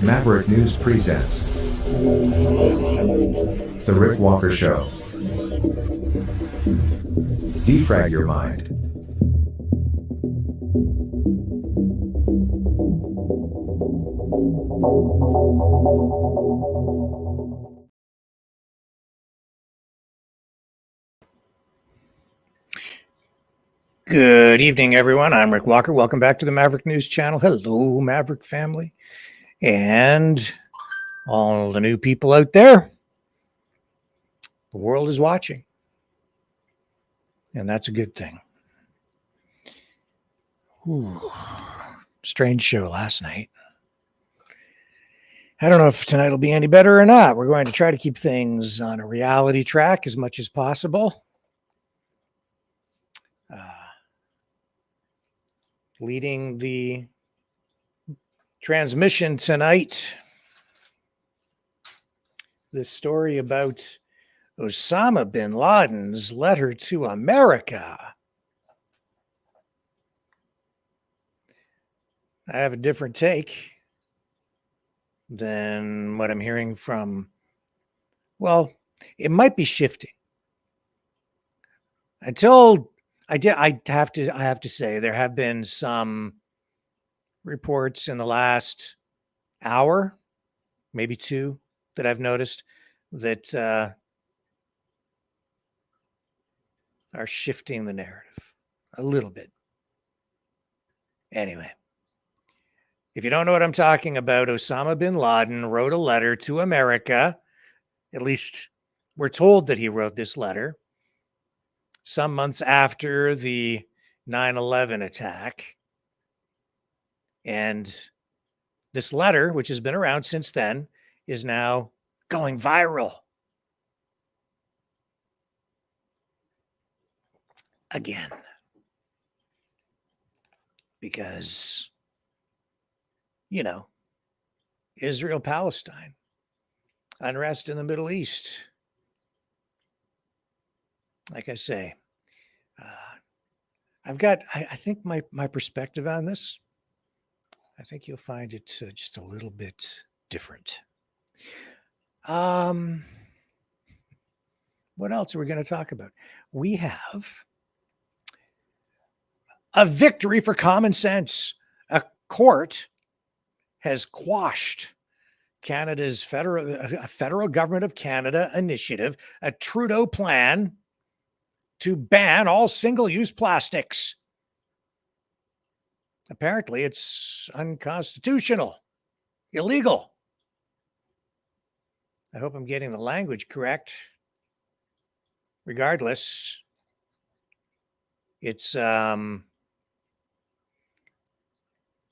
Maverick News presents The Rick Walker Show. Defrag your mind. Good evening, everyone. I'm Rick Walker. Welcome back to the Maverick News Channel. Hello, Maverick family, and all the new people out there. The world is watching, and that's a good thing. Ooh, strange show last night. I don't know if tonight will be any better or not. We're going to try to keep things on a reality track as much as possible. Leading the transmission tonight, this story about Osama Bin Laden's letter to America. I have a different take than what I'm hearing from, well, it might be shifting. Until I have to say there have been some reports in the last hour, maybe two, that I've noticed that are shifting the narrative a little bit. Anyway, if you don't know what I'm talking about, Osama bin Laden wrote a letter to America. At least we're told that he wrote this letter some months after the 9/11 attack. And this letter, which has been around since then, is now going viral again. Because, you know, Israel, Palestine, unrest in the Middle East. Like I say, I think my perspective on this, I think you'll find it just a little bit different. What else are we going to talk about? We have a victory for common sense. A court has quashed Canada's federal government of Canada initiative, a Trudeau plan to ban all single-use plastics. Apparently, it's unconstitutional, illegal. I hope I'm getting the language correct. Regardless, it's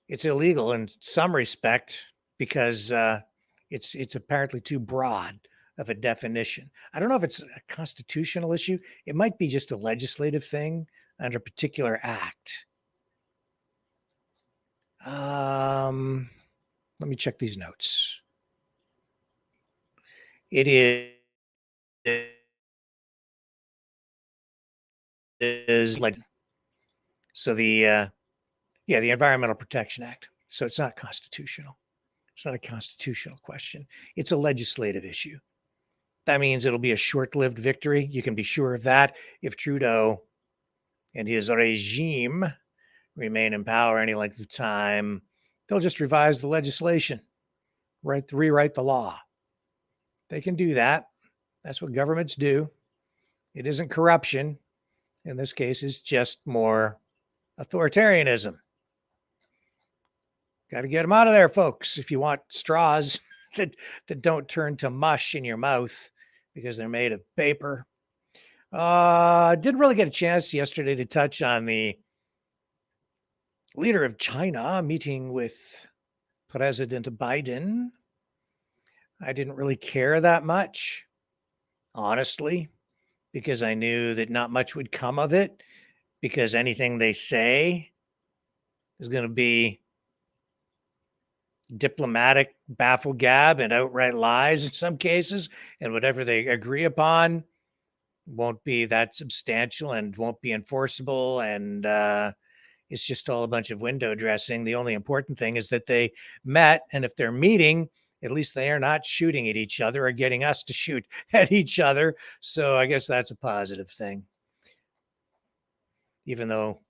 illegal in some respect because it's apparently too broad of a definition. I don't know if it's a constitutional issue. It might be just a legislative thing under a particular act. Let me check these notes. It is like, so the Environmental Protection Act. So it's not constitutional. It's not a constitutional question. It's a legislative issue. That means it'll be a short-lived victory. You can be sure of that. If Trudeau and his regime remain in power any length of time, they'll just revise the legislation, rewrite the law. They can do that. That's what governments do. It isn't corruption. In this case, it's just more authoritarianism. Got to get them out of there, folks, if you want straws that don't turn to mush in your mouth because they're made of paper. Didn't really get a chance yesterday to touch on the leader of China meeting with President Biden. I didn't really care that much, honestly, because I knew that not much would come of it, because anything they say is going to be diplomatic baffle gab and outright lies in some cases, and whatever they agree upon won't be that substantial and won't be enforceable, and it's just all a bunch of window dressing. The only important thing is that they met, and if they're meeting, at least they are not shooting at each other or getting us to shoot at each other. So I guess that's a positive thing. Even though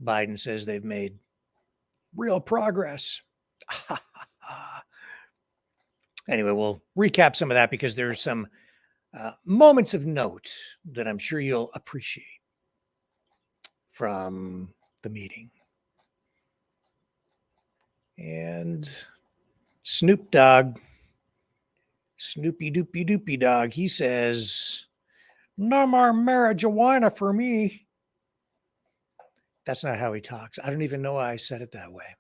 Biden says they've made real progress. Anyway, we'll recap some of that because there are some moments of note that I'm sure you'll appreciate from the meeting. And Snoop Dogg, Snoopy Doopy Doopy Dog, he says, "No more marijuana for me." That's not how he talks. I don't even know why I said it that way.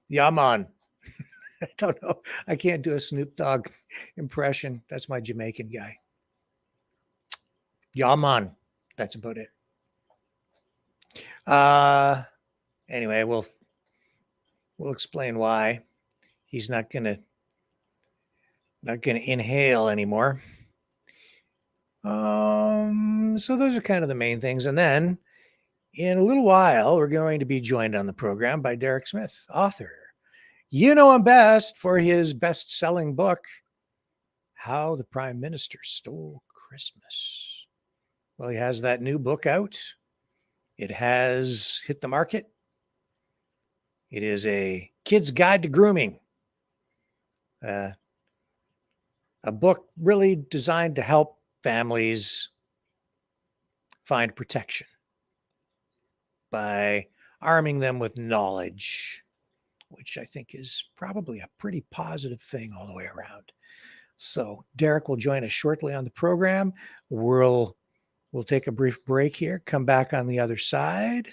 Yeah, man. I don't know. I can't do a Snoop Dogg impression. That's my Jamaican guy. Yeah, man. That's about it. Anyway, we'll explain why he's not gonna inhale anymore. So those are kind of the main things, and then in a little while, we're going to be joined on the program by Derek Smith, author. You know him best for his best-selling book, How the Prime Minister Stole Christmas. Well, he has that new book out. It has hit the market. It is a kid's guide to grooming. A book really designed to help families find protection by arming them with knowledge, which I think is probably a pretty positive thing all the way around. So Derek will join us shortly on the program. We'll take a brief break here, come back on the other side,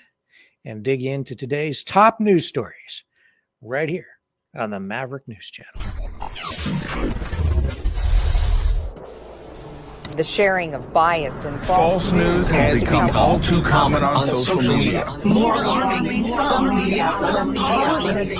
and dig into today's top news stories right here on the Maverick News Channel. The sharing of biased and false news has become all too common on social media. More alarmingly, some media outlets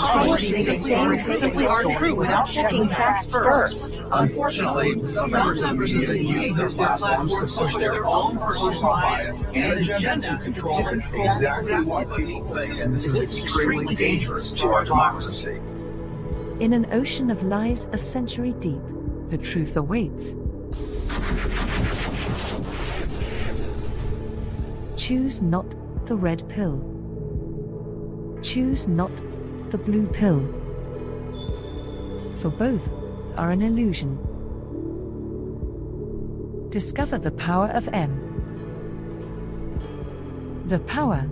simply aren't true without checking facts first. Unfortunately, some members of the media use their platforms to push their own personal bias and agenda to control exactly what people think, and this is extremely dangerous to our democracy. In an ocean of lies a century deep, the truth awaits. Choose not the red pill. Choose not the blue pill. For both are an illusion. Discover the power of M. The power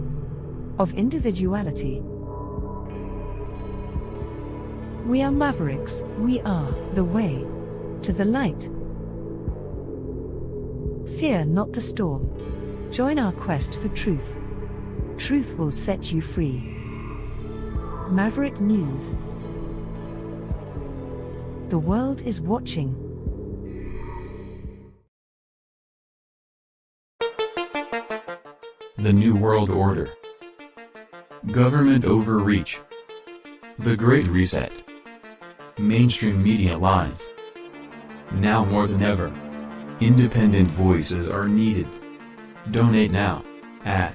of individuality. We are Mavericks. We are the way to the light. Fear not the storm. Join our quest for truth. Truth will set you free. Maverick News. The world is watching. The New World Order. Government overreach. The Great Reset. Mainstream media lies. Now more than ever, independent voices are needed. Donate now at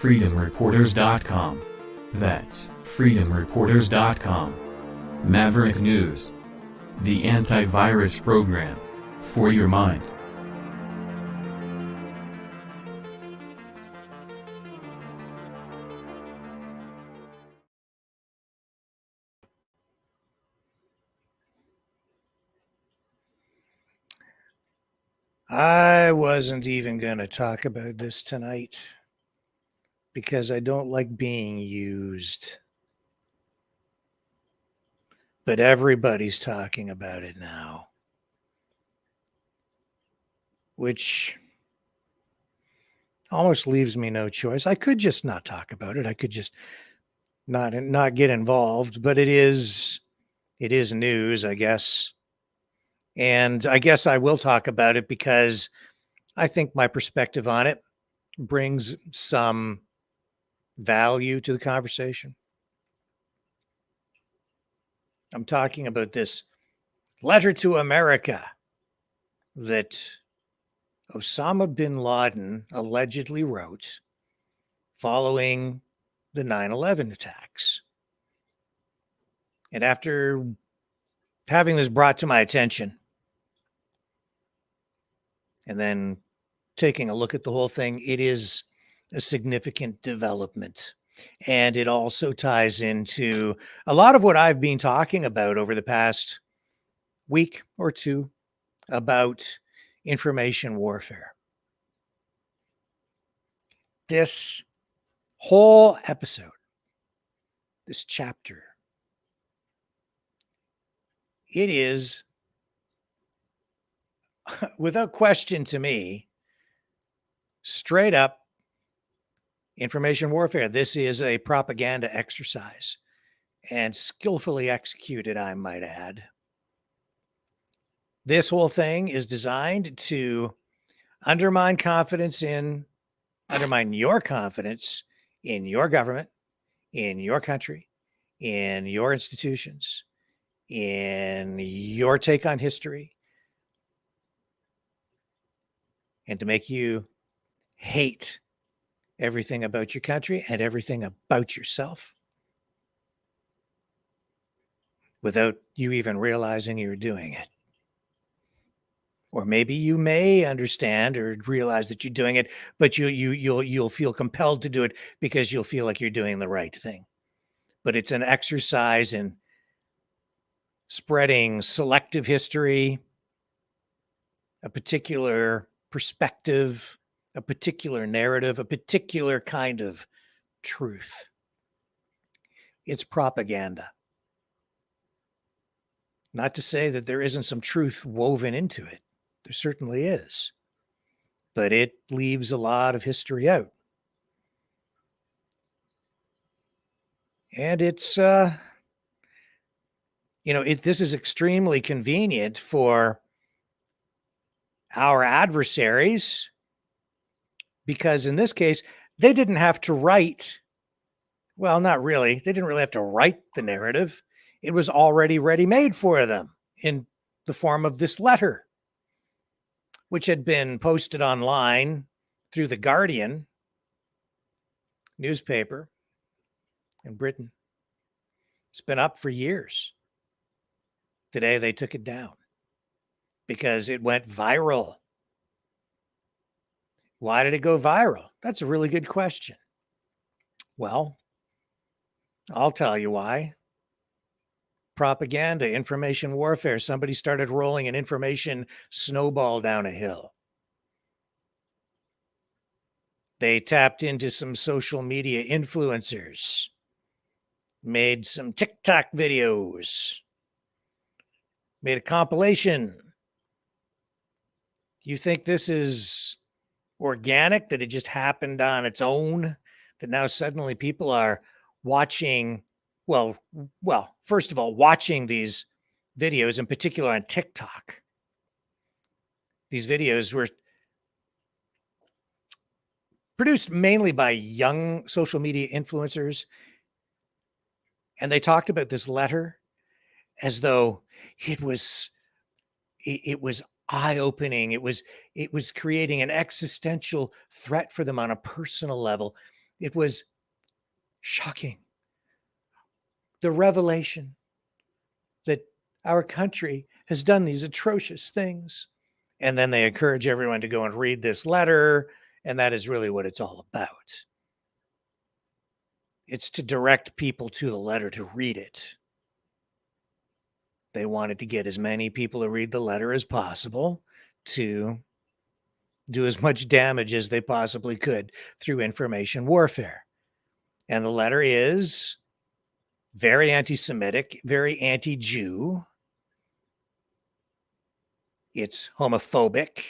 freedomreporters.com. That's freedomreporters.com. Maverick News. The antivirus program for your mind. I wasn't even going to talk about this tonight because I don't like being used. But everybody's talking about it now, which almost leaves me no choice. I could just not talk about it. I could just not get involved, but it is news, I guess. And I guess I will talk about it because I think my perspective on it brings some value to the conversation. I'm talking about this letter to America that Osama bin Laden allegedly wrote following the 9/11 attacks. And after having this brought to my attention and then taking a look at the whole thing, it is a significant development. And it also ties into a lot of what I've been talking about over the past week or two about information warfare. This whole episode, this chapter, it is, without question to me, straight up information warfare. This is a propaganda exercise, and skillfully executed, I might add. This whole thing is designed to undermine your confidence in your government, in your country, in your institutions, in your take on history, and to make you hate everything about your country and everything about yourself without you even realizing you're doing it. Or maybe you may understand or realize that you're doing it, but you'll feel compelled to do it because you'll feel like you're doing the right thing. But it's an exercise in spreading selective history, a particular perspective, a particular narrative, a particular kind of truth. It's propaganda. Not to say that there isn't some truth woven into it. There certainly is. But it leaves a lot of history out. And it's, this is extremely convenient for our adversaries because in this case, they didn't have to write. Well, not really. They didn't really have to write the narrative. It was already ready-made for them in the form of this letter, which had been posted online through the Guardian newspaper in Britain. It's been up for years. Today they took it down because it went viral. Why did it go viral? That's a really good question. Well, I'll tell you why. Propaganda, information warfare. Somebody started rolling an information snowball down a hill. They tapped into some social media influencers, made some TikTok videos, made a compilation. You think this is organic, that it just happened on its own, that now suddenly people are watching, well, first of all, watching these videos, in particular on TikTok. These videos were produced mainly by young social media influencers. And they talked about this letter as though it was eye-opening. It was creating an existential threat for them on a personal level. It was shocking. The revelation that our country has done these atrocious things. And then they encourage everyone to go and read this letter. And that is really what it's all about. It's to direct people to the letter to read it. They wanted to get as many people to read the letter as possible to do as much damage as they possibly could through information warfare. And the letter is very anti-Semitic, very anti-Jew. It's homophobic.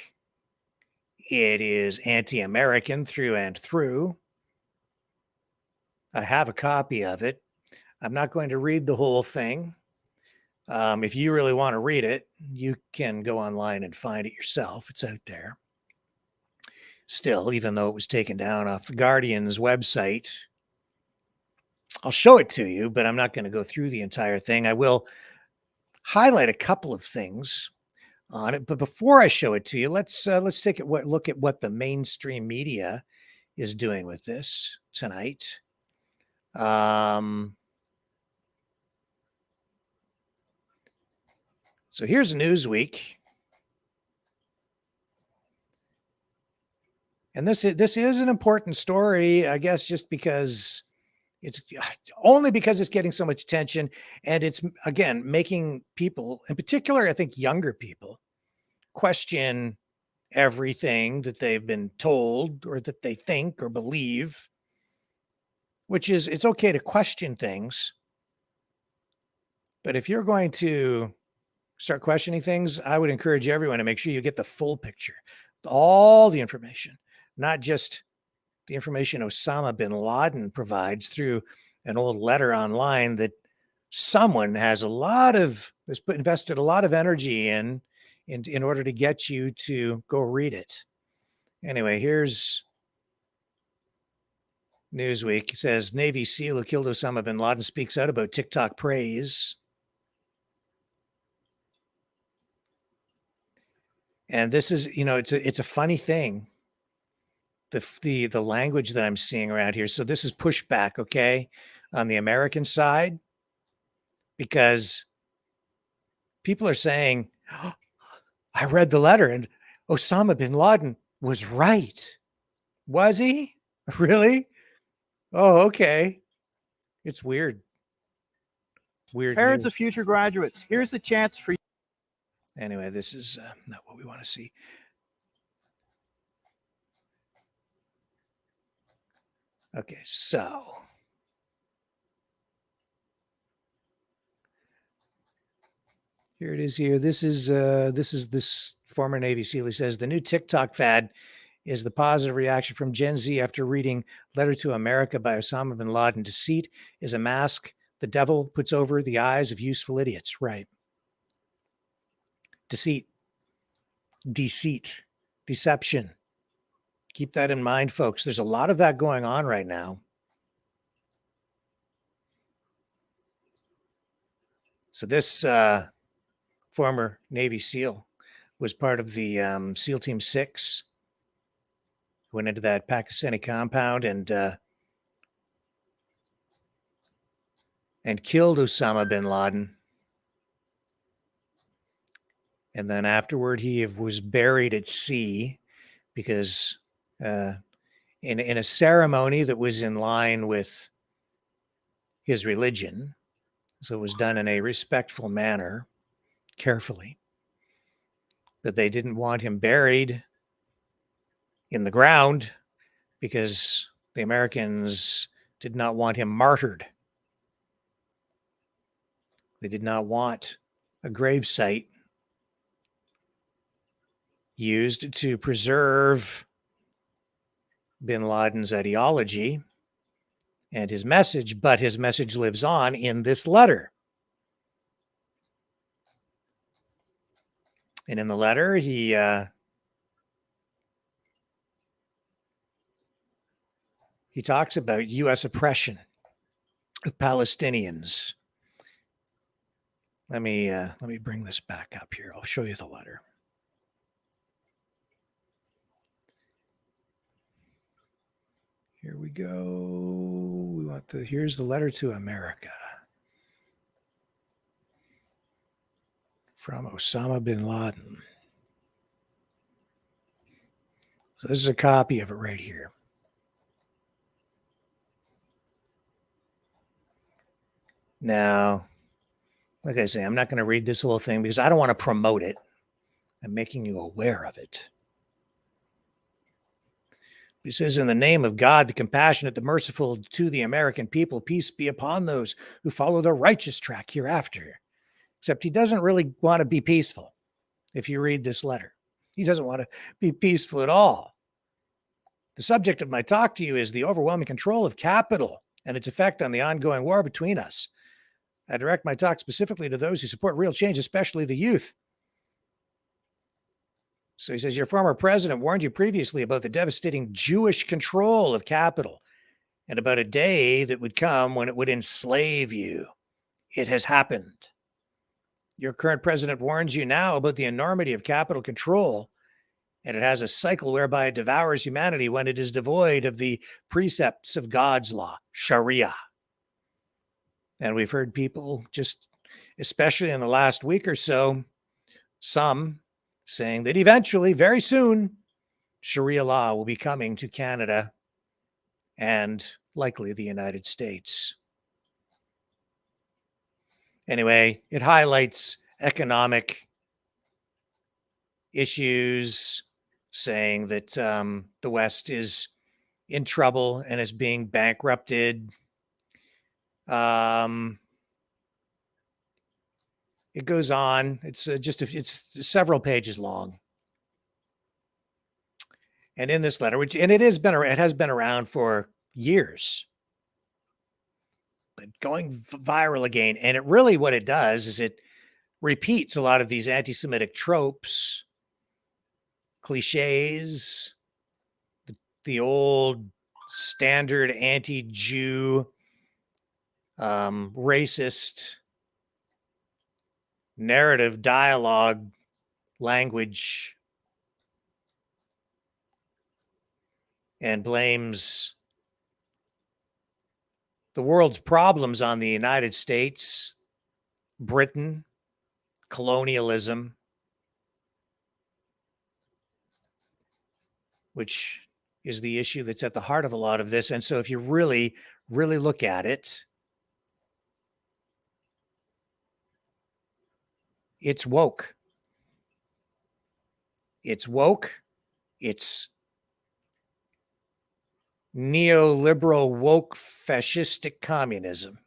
It is anti-American through and through. I have a copy of it. I'm not going to read the whole thing. If you really want to read it, you can go online and find it yourself. It's out there. Still, even though it was taken down off the Guardian's website, I'll show it to you, but I'm not going to go through the entire thing. I will highlight a couple of things. on it. But before I show it to you, let's take a look at what the mainstream media is doing with this tonight. So here's Newsweek. And this is an important story, I guess, just because it's only because it's getting so much attention, and it's, again, making people, in particular, I think younger people, question everything that they've been told or that they think or believe, which is, it's okay to question things. But if you're going to start questioning things, I would encourage everyone to make sure you get the full picture, all the information, not just the information Osama bin Laden provides through an old letter online that someone has invested a lot of energy in order to get you to go read it. Anyway, here's Newsweek. It says Navy SEAL who killed Osama bin Laden speaks out about TikTok praise. And this is, it's a funny thing. The language that I'm seeing around here. So this is pushback, okay, on the American side, because people are saying, oh, I read the letter and Osama bin Laden was right. Was he? Really? Oh, okay. It's weird. Weird. Parents news. of future graduates, here's the chance for you. Anyway, this is not what we want to see. Okay, so here it is. Here, this is this former Navy SEAL. He says the new TikTok fad is the positive reaction from Gen Z after reading "Letter to America" by Osama bin Laden. Deceit is a mask the devil puts over the eyes of useful idiots. Right. Deceit, deception. Keep that in mind, folks. There's a lot of that going on right now. So this former Navy SEAL was part of the SEAL Team 6, went into that Pakistani compound and killed Osama bin Laden. And then afterward, he was buried at sea because in a ceremony that was in line with his religion. So it was done in a respectful manner, carefully. But they didn't want him buried in the ground because the Americans did not want him martyred. They did not want a gravesite used to preserve bin Laden's ideology and his message, but his message lives on in this letter. And in the letter, he talks about U.S. oppression of Palestinians. Let me bring this back up here. I'll show you the letter. Here we go. Here's the letter to America from Osama bin Laden. So this is a copy of it right here. Now, like I say, I'm not going to read this whole thing because I don't want to promote it. I'm making you aware of it. He says, in the name of God, the compassionate, the merciful, to the American people, peace be upon those who follow the righteous track hereafter. Except he doesn't really want to be peaceful. If you read this letter, he doesn't want to be peaceful at all. The subject of my talk to you is the overwhelming control of capital and its effect on the ongoing war between us. I direct my talk specifically to those who support real change, especially the youth. So he says, your former president warned you previously about the devastating Jewish control of capital and about a day that would come when it would enslave you. It has happened. Your current president warns you now about the enormity of capital control, and it has a cycle whereby it devours humanity when it is devoid of the precepts of God's law, Sharia. And we've heard people just, especially in the last week or so, some saying that eventually, very soon, Sharia law will be coming to Canada and likely the United States. Anyway, it highlights economic issues, saying that the West is in trouble and is being bankrupted. It goes on. It's it's several pages long. And in this letter, it has been around for years, but going viral again. And it really, what it does is it repeats a lot of these anti-Semitic tropes, cliches, the old standard anti-Jew, racist narrative, dialogue, language, and blames the world's problems on the United States, Britain, colonialism, which is the issue that's at the heart of a lot of this. And so if you really, really look at it, it's woke. It's woke. It's neoliberal, woke, fascistic communism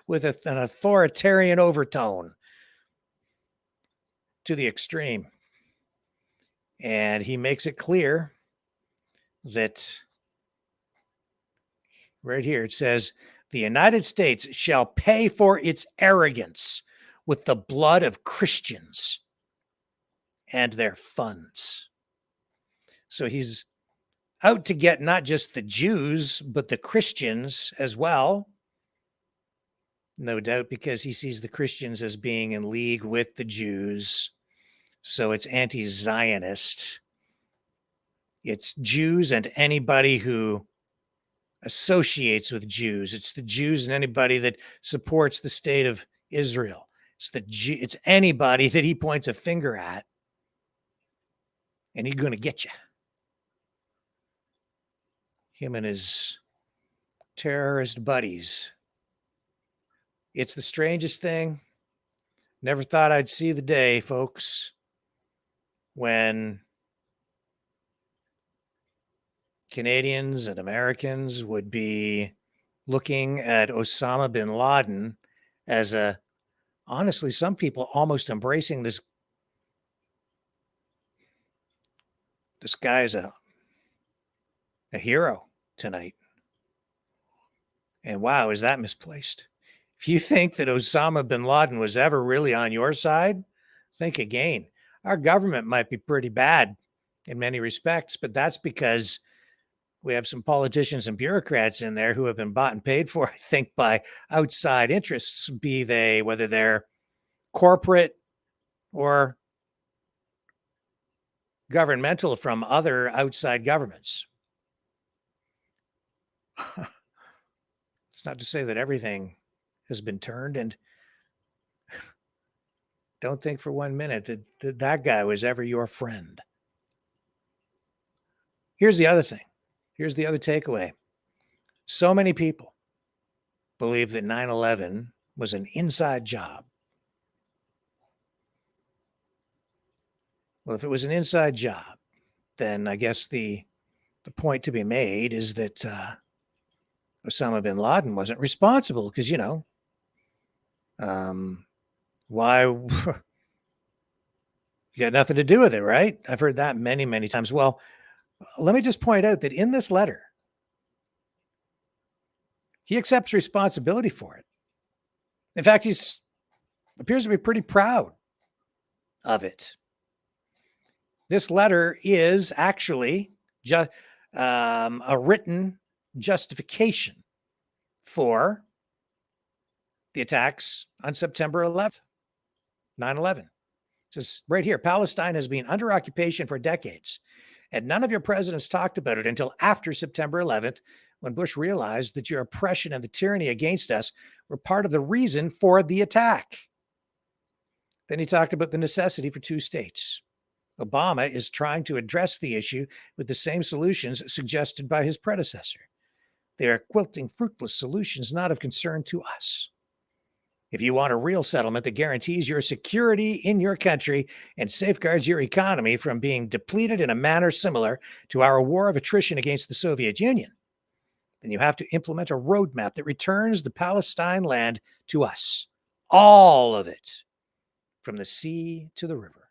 with an authoritarian overtone to the extreme. And he makes it clear that right here it says, the United States shall pay for its arrogance with the blood of Christians and their funds. So he's out to get not just the Jews, but the Christians as well. No doubt because he sees the Christians as being in league with the Jews. So it's anti-Zionist. It's Jews and anybody who associates with Jews. It's the Jews and anybody that supports the state of Israel. It's anybody that he points a finger at, and he's going to get you. Him and his terrorist buddies. It's the strangest thing. Never thought I'd see the day, folks, when Canadians and Americans would be looking at Osama bin Laden as honestly, some people almost embracing this guy as a hero tonight. And wow, is that misplaced? If you think that Osama bin Laden was ever really on your side, think again. Our government might be pretty bad in many respects, but that's because we have some politicians and bureaucrats in there who have been bought and paid for, I think, by outside interests, whether they're corporate or governmental from other outside governments. It's not to say that everything has been turned, and don't think for 1 minute that guy was ever your friend. Here's the other thing. Here's the other takeaway. So many people believe that 9/11 was an inside job. Well, if it was an inside job, then I guess the point to be made is that Osama bin Laden wasn't responsible because, why? You got nothing to do with it, right? I've heard that many, many times. Well, let me just point out that in this letter, he accepts responsibility for it. In fact, he appears to be pretty proud of it. This letter is actually just a written justification for the attacks on September 11th. 9/11. It says right here, Palestine has been under occupation for decades, and none of your presidents talked about it until after September 11th, when Bush realized that your oppression and the tyranny against us were part of the reason for the attack. Then he talked about the necessity for two states. Obama is trying to address the issue with the same solutions suggested by his predecessor. They are quilting fruitless solutions not of concern to us. If you want a real settlement that guarantees your security in your country and safeguards your economy from being depleted in a manner similar to our war of attrition against the Soviet Union, then you have to implement a roadmap that returns the Palestine land to us. All of it, from the sea to the river.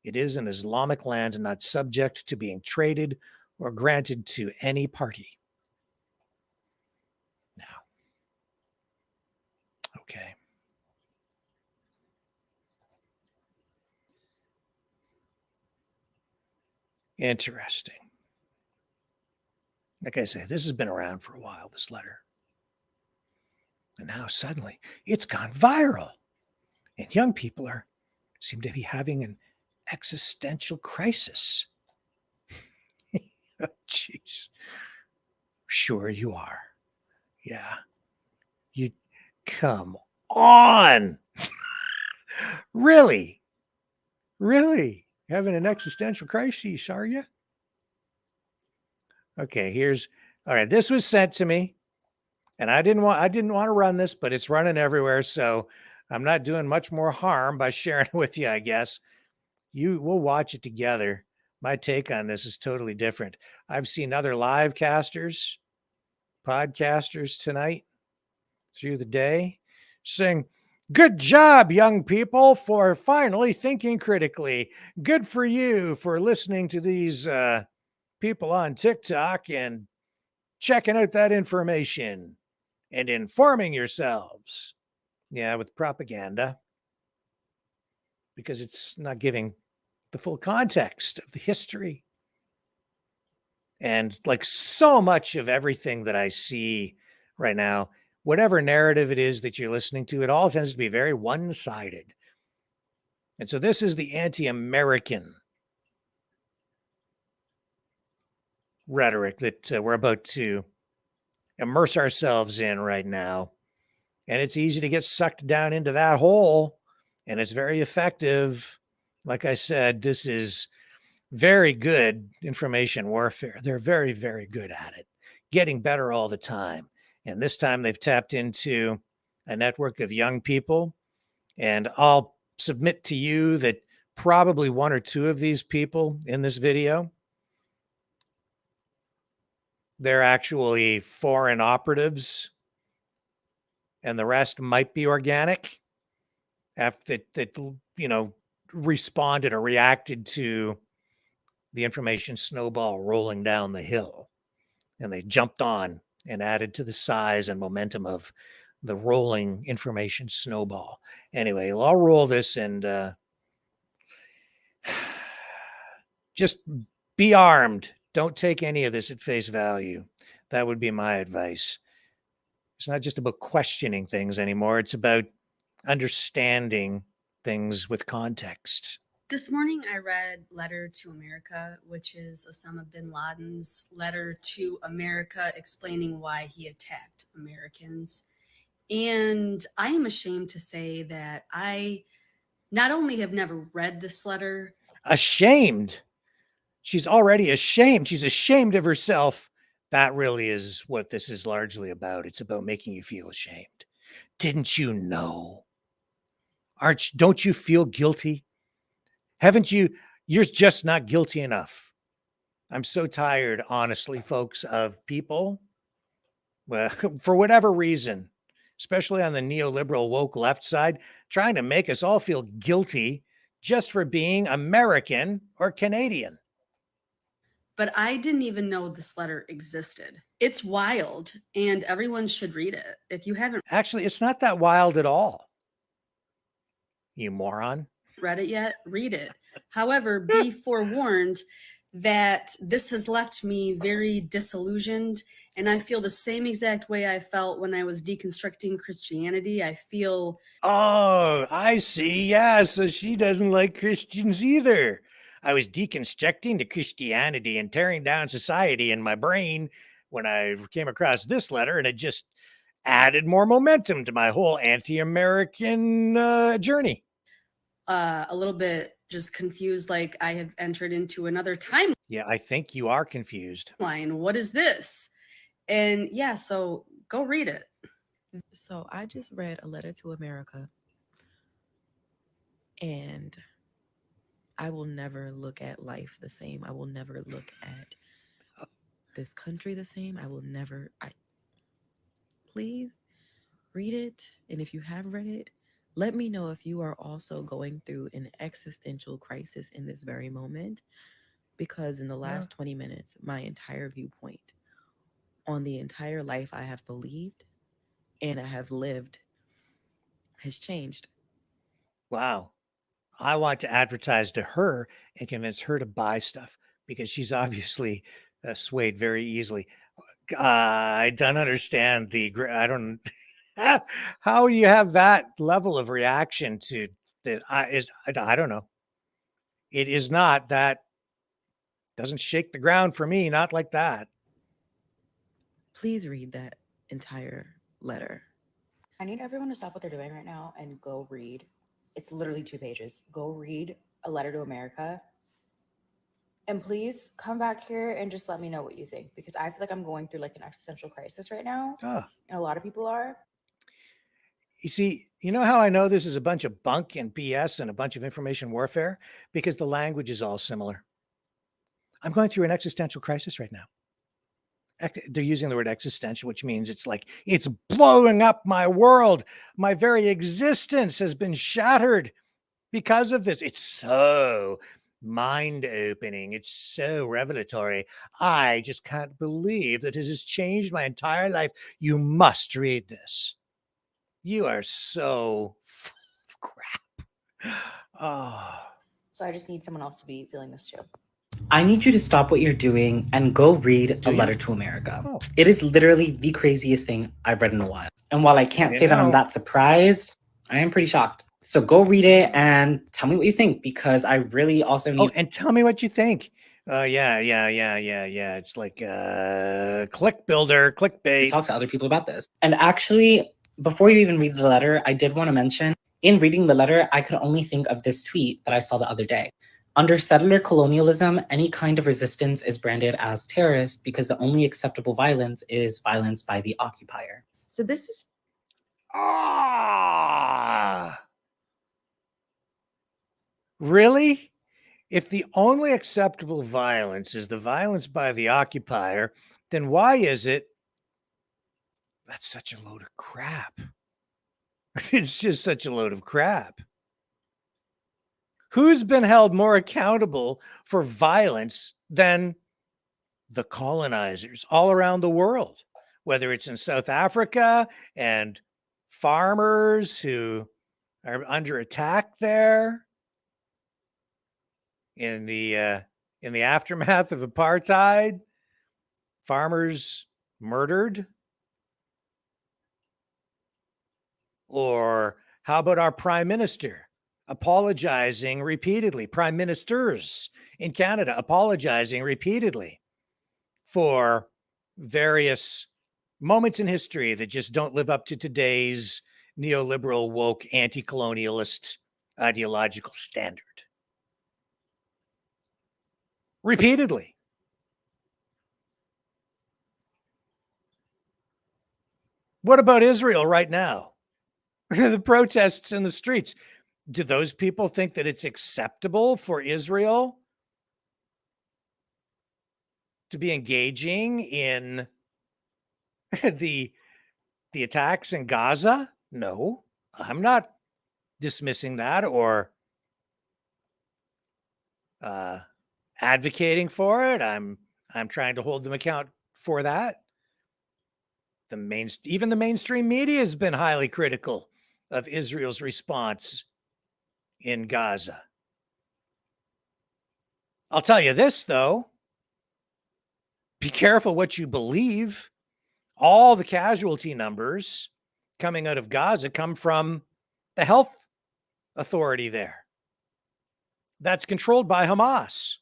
It is an Islamic land and not subject to being traded or granted to any party. Now, okay. Interesting. Like I say, this has been around for a while, this letter. And now suddenly it's gone viral. And young people seem to be having an existential crisis. Oh, jeez. Sure you are. Yeah. You come on. Really? Really? Having an existential crisis, are you? Okay, all right. This was sent to me, and I didn't want to run this, but it's running everywhere, so I'm not doing much more harm by sharing it with you, I guess. We'll watch it together. My take on this is totally different. I've seen other live casters, podcasters tonight through the day saying, "Good job, young people, for finally thinking critically. Good for you for listening to these people on TikTok and checking out that information and informing yourselves." Yeah, with propaganda, because it's not giving the full context of the history. And like so much of everything that I see right now, whatever narrative it is that you're listening to, it all tends to be very one-sided. And so this is the anti-American rhetoric that we're about to immerse ourselves in right now. And it's easy to get sucked down into that hole, and it's very effective. Like I said, this is very good information warfare. They're very, very good at it, getting better all the time. And this time they've tapped into a network of young people. And I'll submit to you that probably one or two of these people in this video, they're actually foreign operatives, and the rest might be organic after that responded or reacted to the information snowball rolling down the hill, and they jumped on and added to the size and momentum of the rolling information snowball. Anyway, I'll roll this, and just be armed. Don't take any of this at face value. That would be my advice. It's not just about questioning things anymore. It's about understanding things with context. This morning I read Letter to America, which is Osama Bin Laden's letter to America explaining why he attacked Americans. And I am ashamed to say that I not only have never read this letter. Ashamed? She's already ashamed. She's ashamed of herself. That really is what this is largely about. It's about making you feel ashamed. Didn't you know? Don't you feel guilty? Haven't you? You're just not guilty enough. I'm so tired, honestly, folks, of people, well, for whatever reason, especially on the neoliberal woke left side, trying to make us all feel guilty just for being American or Canadian. But I didn't even know this letter existed. It's wild, and everyone should read it. If you haven't Actually, it's not that wild at all. You moron. read it yet, read it. However, be forewarned, that this has left me very disillusioned. And I feel the same exact way I felt when I was deconstructing Christianity. I feel Oh, I see. Yeah, so she doesn't like Christians either. I was deconstructing to Christianity and tearing down society in my brain when I came across this letter, and it just added more momentum to my whole anti-American journey. a little bit just confused, like I have entered into another timeline. Yeah, I think you are confused. What is this? And yeah, so go read it. So I just read A Letter to America, and I will never look at life the same. I will never look at this country the same. I will never. Please read it, and if you have read it, let me know if you are also going through an existential crisis in this very moment, because in the last 20 minutes, my entire viewpoint on the entire life I have believed and I have lived has changed. Wow. I want to advertise to her and convince her to buy stuff because she's obviously swayed very easily. I don't understand I don't. How do you have that level of reaction to that? I don't know. It is not that. Doesn't shake the ground for me. Not like that. Please read that entire letter. I need everyone to stop what they're doing right now and go read. It's literally 2 pages. Go read A Letter to America. And please come back here and just let me know what you think, because I feel like I'm going through like an existential crisis right now. And a lot of people are. You see, you know how I know this is a bunch of bunk and BS and a bunch of information warfare? Because the language is all similar. I'm going through an existential crisis right now. They're using the word existential, which means it's like, it's blowing up my world. My very existence has been shattered because of this. It's so mind opening. It's so revelatory. I just can't believe that it has changed my entire life. You must read this. You are so full of crap. Oh. So I just need someone else to be feeling this too. I need you to stop what you're doing and go read A Letter to America. It is literally the craziest thing I've read in a while. And while I can't say that I'm that surprised, I am pretty shocked. So go read it and tell me what you think, because I really also need... Oh, and tell me what you think. Yeah. It's like click builder, clickbait. Talk to other people about this. And actually, before you even read the letter, I did want to mention, in reading the letter, I could only think of this tweet that I saw the other day. Under settler colonialism, any kind of resistance is branded as terrorist because the only acceptable violence is violence by the occupier. So this is... Really? If the only acceptable violence is the violence by the occupier, then why is it that's such a load of crap? It's just such a load of crap. Who's been held more accountable for violence than the colonizers all around the world? Whether it's in South Africa and farmers who are under attack there in the aftermath of apartheid, farmers murdered. Or how about our prime minister apologizing repeatedly, prime ministers in Canada apologizing repeatedly for various moments in history that just don't live up to today's neoliberal, woke, anti-colonialist ideological standard. Repeatedly. What about Israel right now? The protests in the streets. Do those people think that it's acceptable for Israel to be engaging in the attacks in Gaza? No, I'm not dismissing that or advocating for it. I'm trying to hold them account for that. Even the mainstream media has been highly critical of Israel's response in Gaza. I'll tell you this, though. Be careful what you believe. All the casualty numbers coming out of Gaza come from the health authority there. That's controlled by Hamas.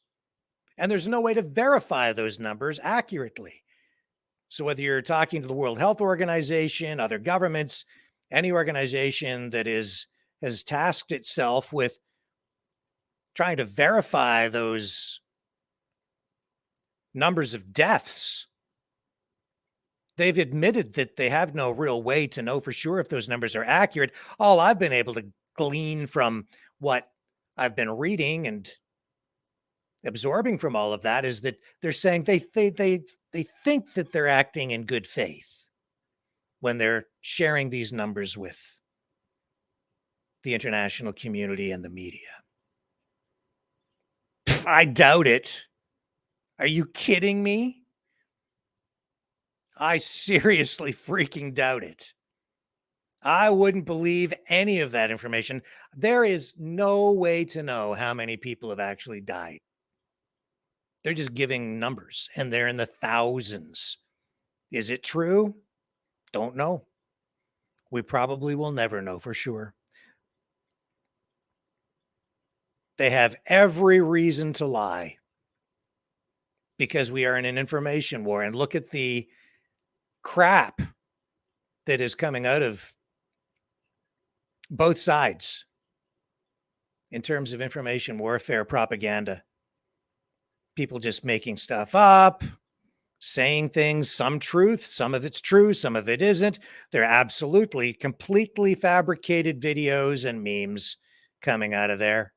And there's no way to verify those numbers accurately. So whether you're talking to the World Health Organization, other governments, any organization that has tasked itself with trying to verify those numbers of deaths, they've admitted that they have no real way to know for sure if those numbers are accurate. All I've been able to glean from what I've been reading and absorbing from all of that is that they're saying they think that they're acting in good faith when they're sharing these numbers with the international community and the media. I doubt it. Are you kidding me? I seriously freaking doubt it. I wouldn't believe any of that information. There is no way to know how many people have actually died. They're just giving numbers, and they're in the thousands. Is it true? Don't know. We probably will never know for sure. They have every reason to lie because we are in an information war. And look at the crap that is coming out of both sides in terms of information warfare propaganda. People just making stuff up, saying things, some truth, some of it's true, some of it isn't. They're absolutely, completely fabricated videos and memes coming out of there.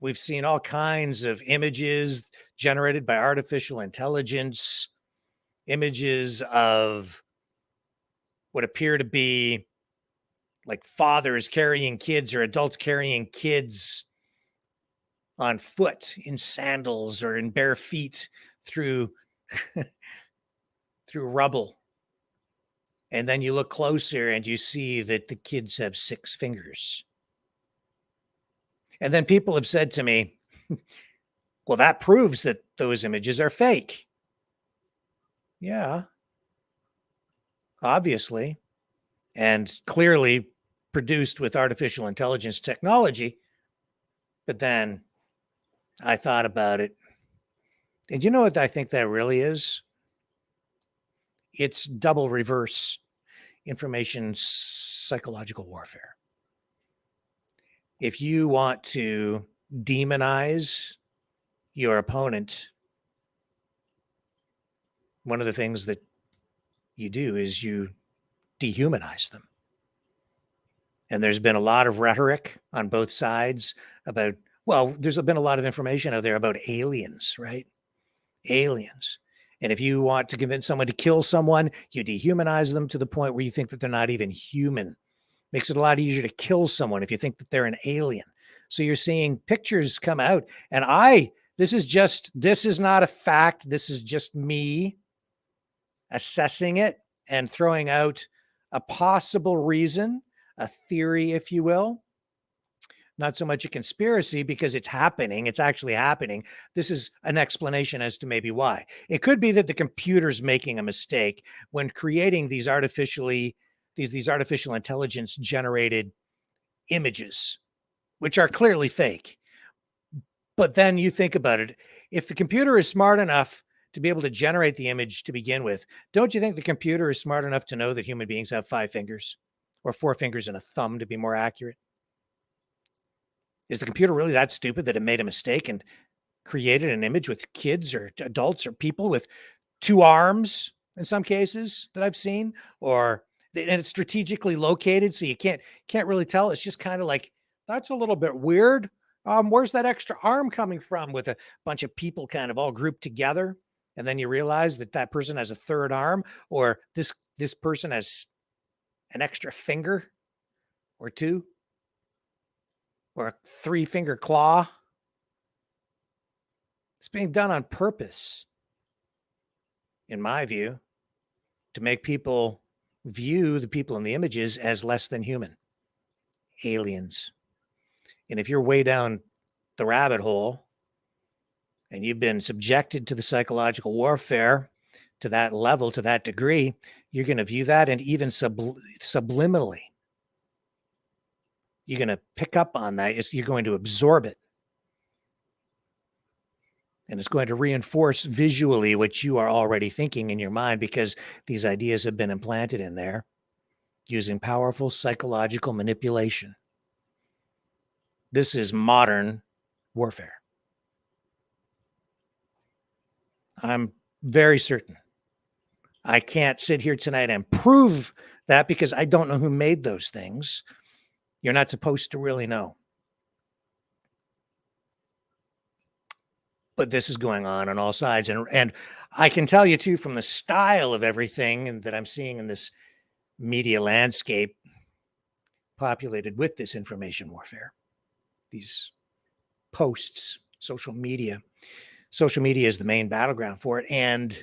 We've seen all kinds of images generated by artificial intelligence, images of what appear to be like fathers carrying kids or adults carrying kids on foot in sandals or in bare feet through through rubble. And then you look closer and you see that the kids have 6 fingers. And then people have said to me, well, that proves that those images are fake. Yeah, obviously, and clearly produced with artificial intelligence technology. But then I thought about it. And you know what I think that really is? It's double reverse information psychological warfare. If you want to demonize your opponent, one of the things that you do is you dehumanize them. And there's been a lot of rhetoric on both sides about, well, there's been a lot of information out there about aliens, right? Aliens. And if you want to convince someone to kill someone, you dehumanize them to the point where you think that they're not even human. Makes it a lot easier to kill someone if you think that they're an alien. So you're seeing pictures come out. And this is not a fact. This is just me assessing it and throwing out a possible reason, a theory, if you will. Not so much a conspiracy because it's happening. It's actually happening. This is an explanation as to maybe why. It could be that the computer's making a mistake when creating these artificial intelligence generated images, which are clearly fake. But then you think about it. If the computer is smart enough to be able to generate the image to begin with, don't you think the computer is smart enough to know that human beings have 5 fingers or 4 fingers and a thumb to be more accurate? Is the computer really that stupid that it made a mistake and created an image with kids or adults or people with 2 arms in some cases that I've seen, and it's strategically located so you can't really tell? It's just kind of like, that's a little bit weird. Where's that extra arm coming from, with a bunch of people kind of all grouped together? And then you realize that person has a 3rd arm, or this person has an extra finger or 2. Or a 3-finger claw. It's being done on purpose, in my view, to make people view the people in the images as less than human, aliens. And if you're way down the rabbit hole, and you've been subjected to the psychological warfare to that level, to that degree, you're going to view that, and even subliminally, you're going to pick up on that. You're going to absorb it. And it's going to reinforce visually what you are already thinking in your mind, because these ideas have been implanted in there using powerful psychological manipulation. This is modern warfare. I'm very certain. I can't sit here tonight and prove that because I don't know who made those things. You're not supposed to really know. But this is going on all sides. And I can tell you, too, from the style of everything that I'm seeing in this media landscape populated with this information warfare, these posts, social media. Social media is the main battleground for it. And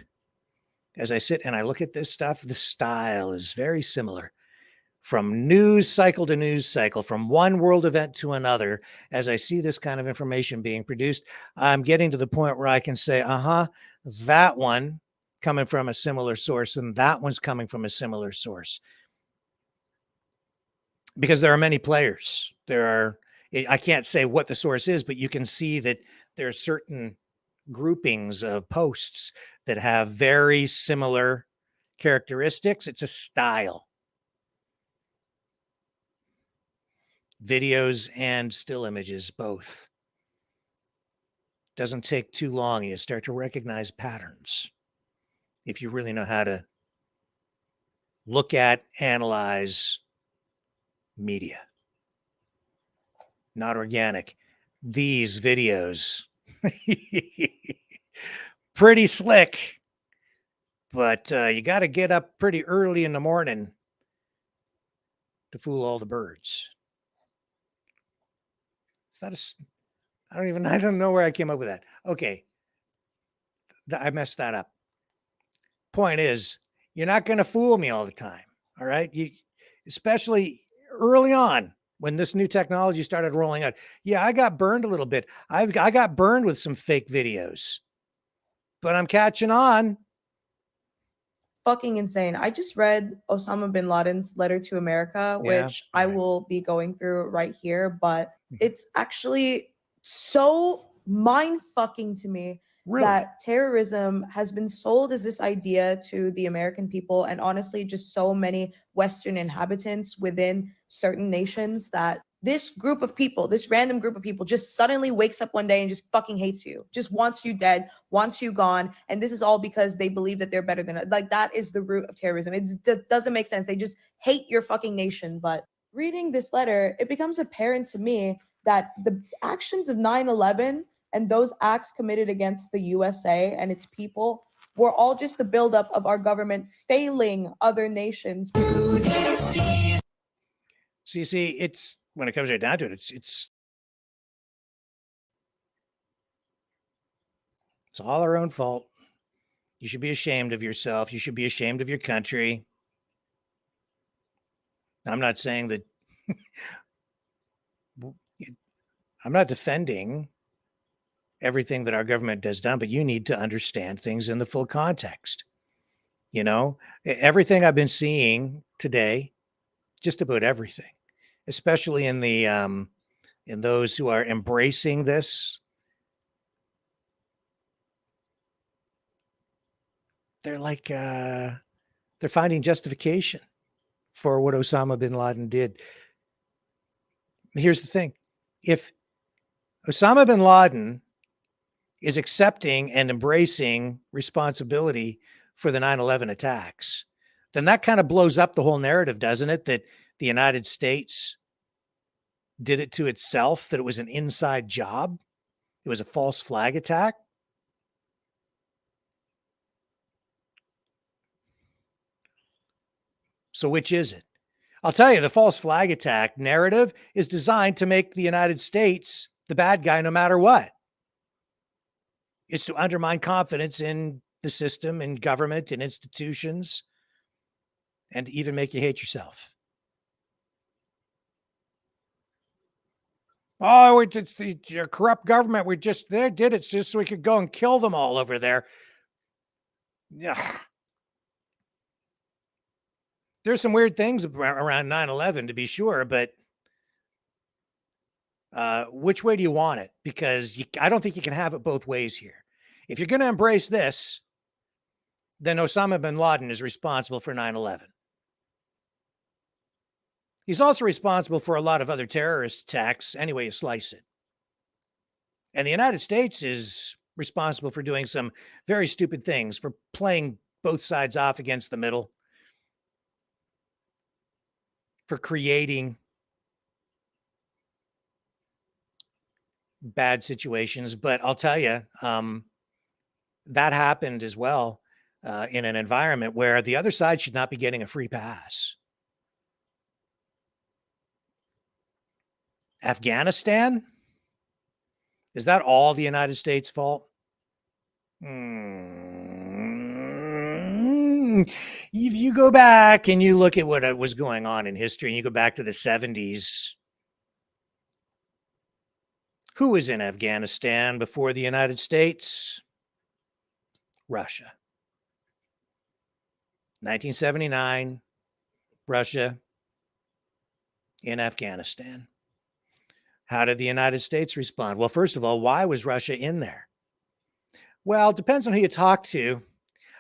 as I sit and I look at this stuff, the style is very similar. From news cycle to news cycle, from one world event to another, as I see this kind of information being produced, I'm getting to the point where I can say, that one coming from a similar source, and that one's coming from a similar source. Because there are many players. I can't say what the source is, but you can see that there are certain groupings of posts that have very similar characteristics. It's a style. Videos and still images, both. Doesn't take too long. You start to recognize patterns if you really know how to look at, analyze media. Not organic. These videos, pretty slick, but you got to get up pretty early in the morning to fool all the birds. I don't know where I came up with that. Okay. I messed that up. Point is, you're not going to fool me all the time. All right. Especially early on when this new technology started rolling out. Yeah, I got burned a little bit. I got burned with some fake videos, but I'm catching on. Fucking insane. I just read Osama Bin Laden's letter to America, which I will be going through right here, but it's actually so mind fucking to me that terrorism has been sold as this idea to the American people, and honestly just so many Western inhabitants within certain nations, that this group of people, this random group of people, just suddenly wakes up one day and just fucking hates you, just wants you dead, wants you gone. And this is all because they believe that they're better than us. Like, that is the root of terrorism. It doesn't make sense. They just hate your fucking nation. But reading this letter, it becomes apparent to me that the actions of 9/11 and those acts committed against the USA and its people were all just the buildup of our government failing other nations. So you see, it's, when it comes right down to it, it's all our own fault. You should be ashamed of yourself. You should be ashamed of your country. I'm not saying that I'm not defending everything that our government has done, but you need to understand things in the full context. You know, everything I've been seeing today, just about everything, especially in the in those who are embracing this, they're like they're finding justification for what Osama bin Laden did. Here's the thing. If Osama bin Laden is accepting and embracing responsibility for the 9/11 attacks, then that kind of blows up the whole narrative, doesn't it? That the United States did it to itself, that it was an inside job. It was a false flag attack. So which is it? I'll tell you, the false flag attack narrative is designed to make the United States the bad guy no matter what. It's to undermine confidence in the system and government and institutions, and even make you hate yourself. Oh, it's the corrupt government. They did it just so we could go and kill them all over there. Yeah. There's some weird things around 9/11, to be sure, but which way do you want it? Because I don't think you can have it both ways here. If you're going to embrace this, then Osama bin Laden is responsible for 9/11. He's also responsible for a lot of other terrorist attacks, any way you slice it. And the United States is responsible for doing some very stupid things, for playing both sides off against the middle, for creating bad situations. But I'll tell you, that happened as well in an environment where the other side should not be getting a free pass. Afghanistan? Is that all the United States' fault? If you go back and you look at what was going on in history, and you go back to the 70s, who was in Afghanistan before the United States? Russia. 1979, Russia in Afghanistan. How did the United States respond? Well, first of all, why was Russia in there? Well, it depends on who you talk to.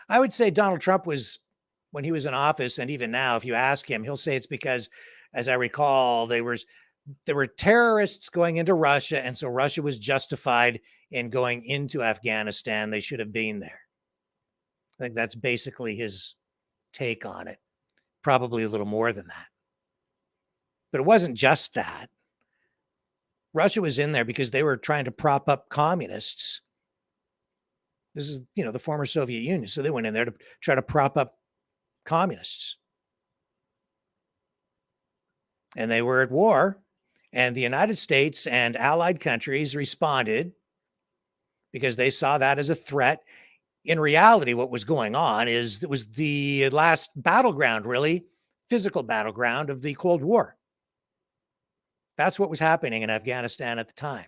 I would say Donald Trump was, when he was in office, and even now, if you ask him, he'll say it's because, as I recall, there were terrorists going into Russia, and so Russia was justified in going into Afghanistan. They should have been there. I think that's basically his take on it. Probably a little more than that. But it wasn't just that. Russia was in there because they were trying to prop up communists. This is, the former Soviet Union. So they went in there to try to prop up communists. And they were at war. And the United States and allied countries responded because they saw that as a threat. In reality, what was going on is it was the last battleground, really, physical battleground of the Cold War. That's what was happening in Afghanistan at the time.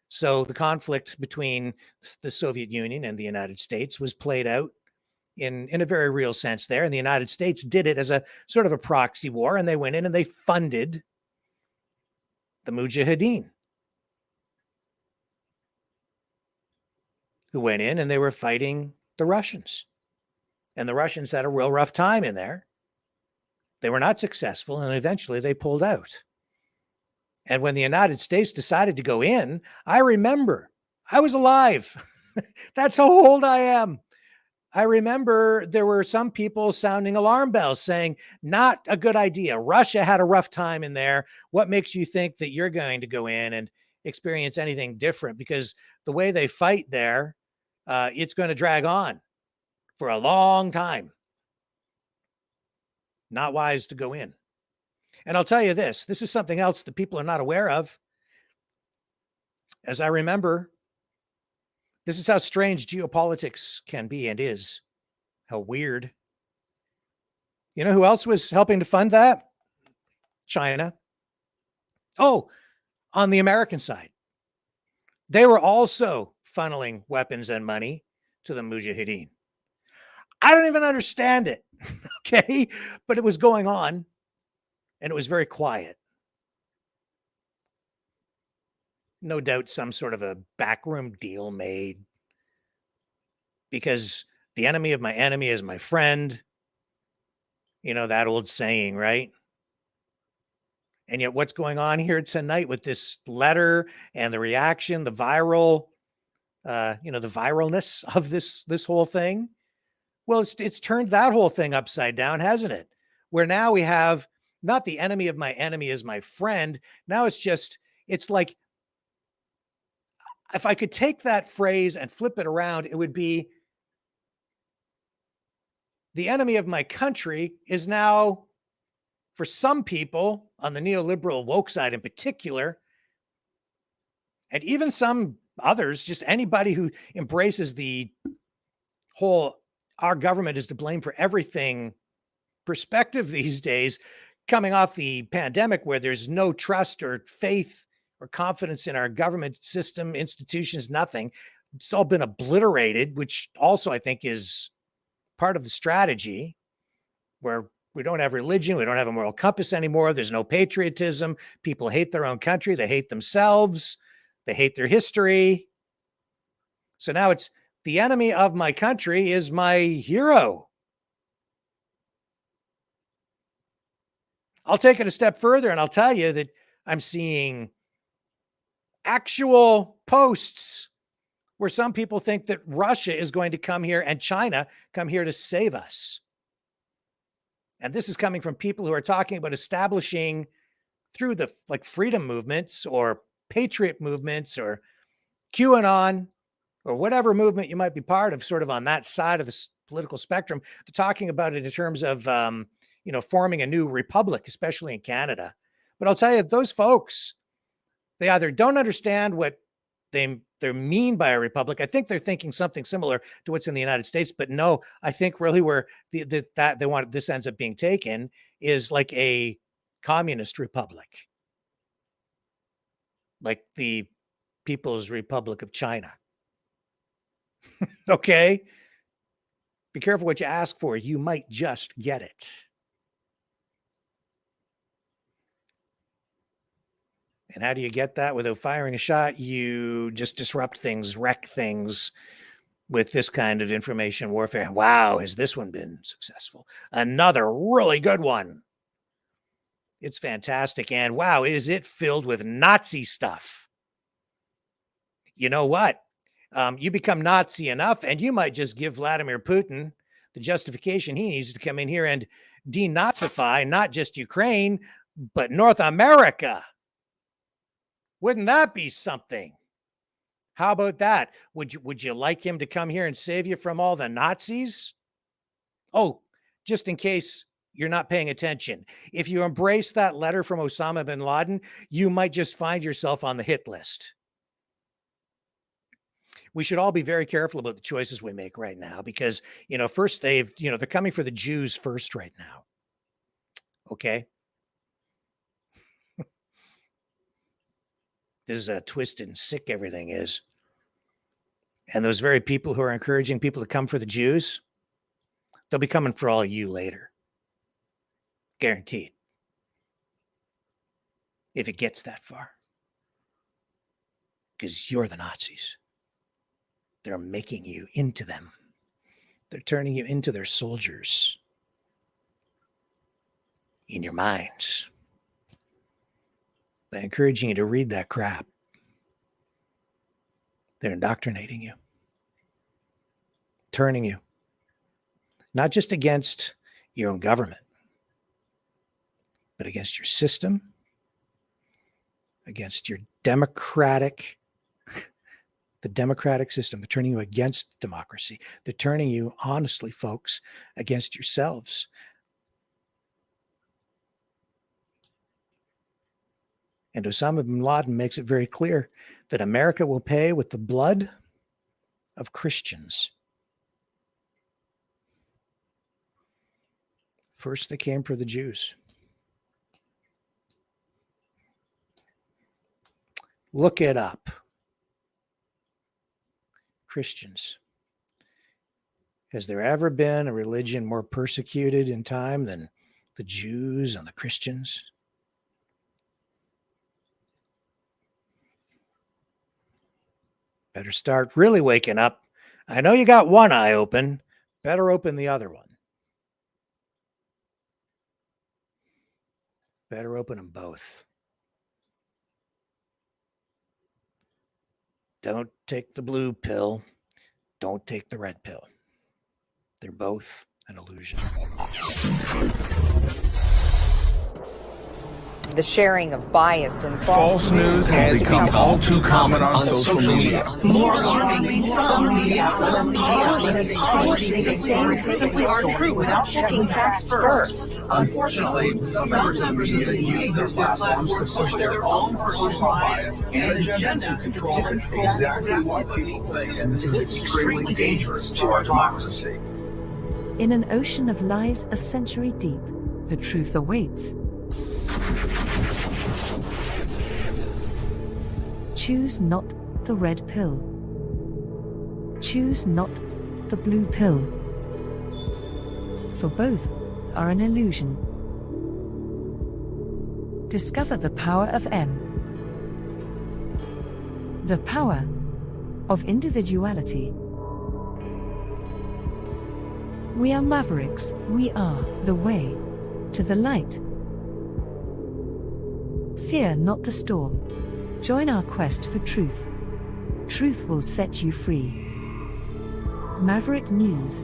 So the conflict between the Soviet Union and the United States was played out in a very real sense there. And the United States did it as a sort of a proxy war, and they went in and they funded the Mujahideen, who went in and they were fighting the Russians. And the Russians had a real rough time in there. They were not successful, and eventually they pulled out. And when the United States decided to go in, I remember, I was alive. That's how old I am. I remember there were some people sounding alarm bells saying, not a good idea. Russia had a rough time in there. What makes you think that you're going to go in and experience anything different? Because the way they fight there, it's going to drag on for a long time. Not wise to go in. And I'll tell you this is something else that people are not aware of. As I remember, this is how strange geopolitics can be and is. How weird. You know who else was helping to fund that? China. Oh, on the American side. They were also funneling weapons and money to the Mujahideen. I don't even understand it, okay? But it was going on, and it was very quiet. No doubt some sort of a backroom deal made, because the enemy of my enemy is my friend. That old saying, right? And yet what's going on here tonight with this letter and the reaction, the viral, the viralness of this whole thing? Well, it's turned that whole thing upside down, hasn't it? Where now we have not the enemy of my enemy is my friend. Now it's like, if I could take that phrase and flip it around, it would be the enemy of my country is now, for some people on the neoliberal woke side in particular, and even some others, just anybody who embraces the whole our government is to blame for everything perspective these days, coming off the pandemic where there's no trust or faith or confidence in our government system, institutions, nothing. It's all been obliterated, which also I think is part of the strategy, where we don't have religion, we don't have a moral compass anymore. There's no patriotism. People hate their own country. They hate themselves. They hate their history. So now it's the enemy of my country is my hero. I'll take it a step further and I'll tell you that I'm seeing actual posts where some people think that Russia is going to come here and China come here to save us. And this is coming from people who are talking about establishing through the freedom movements or patriot movements or QAnon or whatever movement you might be part of, sort of on that side of the political spectrum. They're talking about it in terms of, forming a new republic, especially in Canada. But I'll tell you, those folks, they either don't understand what they mean by a republic. I think they're thinking something similar to what's in the United States, but no, I think really where that they want this ends up being taken is like a communist republic, like the People's Republic of China. Okay, be careful what you ask for. You might just get it. And how do you get that without firing a shot? You just disrupt things, wreck things with this kind of information warfare. Wow, has this one been successful? Another really good one. It's fantastic. And wow, is it filled with Nazi stuff. You know what? You become Nazi enough and you might just give Vladimir Putin the justification he needs to come in here and denazify not just Ukraine, but North America. Wouldn't that be something? How about that? Would you like him to come here and save you from all the Nazis? Oh, just in case you're not paying attention. If you embrace that letter from Osama bin Laden, you might just find yourself on the hit list. We should all be very careful about the choices we make right now because, first they're coming for the Jews first right now. Okay. This is how twisted and sick everything is. And those very people who are encouraging people to come for the Jews, they'll be coming for all of you later. Guaranteed. If it gets that far. Because you're the Nazis. They're making you into them. They're turning you into their soldiers. In your minds. By encouraging you to read that crap. They're indoctrinating you. Turning you. Not just against your own government, but against your system, against your the democratic system. They're turning you against democracy. They're turning you, honestly, folks, against yourselves. And Osama bin Laden makes it very clear that America will pay with the blood of Christians. First, they came for the Jews. Look it up. Christians. Has there ever been a religion more persecuted in time than the Jews and the Christians? Better start really waking up. I know you got one eye open. Better open the other one. Better open them both. Don't take the blue pill. Don't take the red pill. They're both an illusion. The sharing of biased and False news has become all too common on social media. More alarmingly, some media outlets simply aren't true without checking facts first. Unfortunately, some members of the media use their platforms to push their own personal bias and agenda to control exactly what people think, and this is extremely dangerous to our democracy. In an ocean of lies a century deep, the truth awaits. Choose not the red pill. Choose not the blue pill. For both are an illusion. Discover the power of M. The power of individuality. We are Mavericks, we are the way to the light. Fear not the storm. Join our quest for truth. Truth will set you free. Maverick News.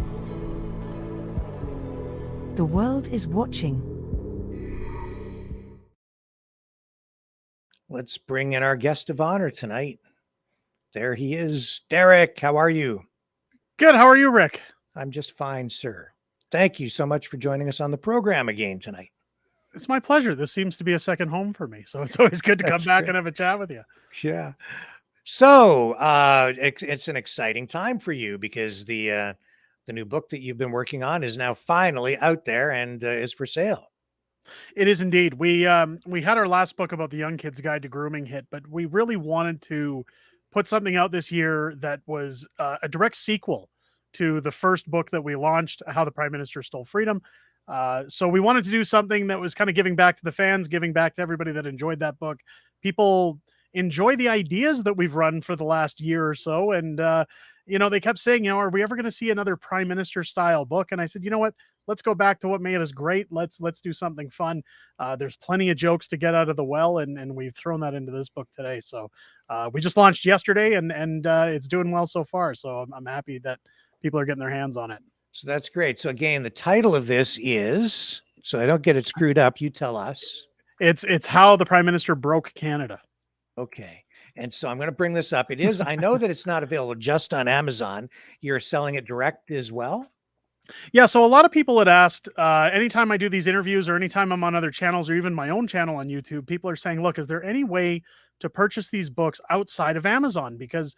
The world is watching. Let's bring in our guest of honor tonight. There he is. Derek, how are you? Good. How are you, Rick? I'm just fine, sir. Thank you so much for joining us on the program again tonight. It's my pleasure. This seems to be a second home for me, so it's always good to come back and have a chat with you. Yeah. So it's an exciting time for you because the new book that you've been working on is now finally out there and is for sale. It is indeed. We had our last book about the young kid's guide to grooming hit, but we really wanted to put something out this year that was a direct sequel to the first book that we launched, How the Prime Minister Stole Freedom. So we wanted to do something that was kind of giving back to the fans, giving back to everybody that enjoyed that book. People enjoy the ideas that we've run for the last year or so. And, they kept saying, are we ever going to see another prime minister style book? And I said, you know what, let's go back to what made us great. Let's do something fun. There's plenty of jokes to get out of the well. And we've thrown that into this book today. So we just launched yesterday and it's doing well so far. So I'm happy that people are getting their hands on it. So that's great. So again, the title of this is, so I don't get it screwed up, you tell us. It's How the Prime Minister Broke Canada. Okay. And so I'm going to bring this up. It is, I know that it's not available just on Amazon. You're selling it direct as well? Yeah, so a lot of people had asked, anytime I do these interviews or anytime I'm on other channels or even my own channel on YouTube, people are saying, look, is there any way to purchase these books outside of Amazon? Because,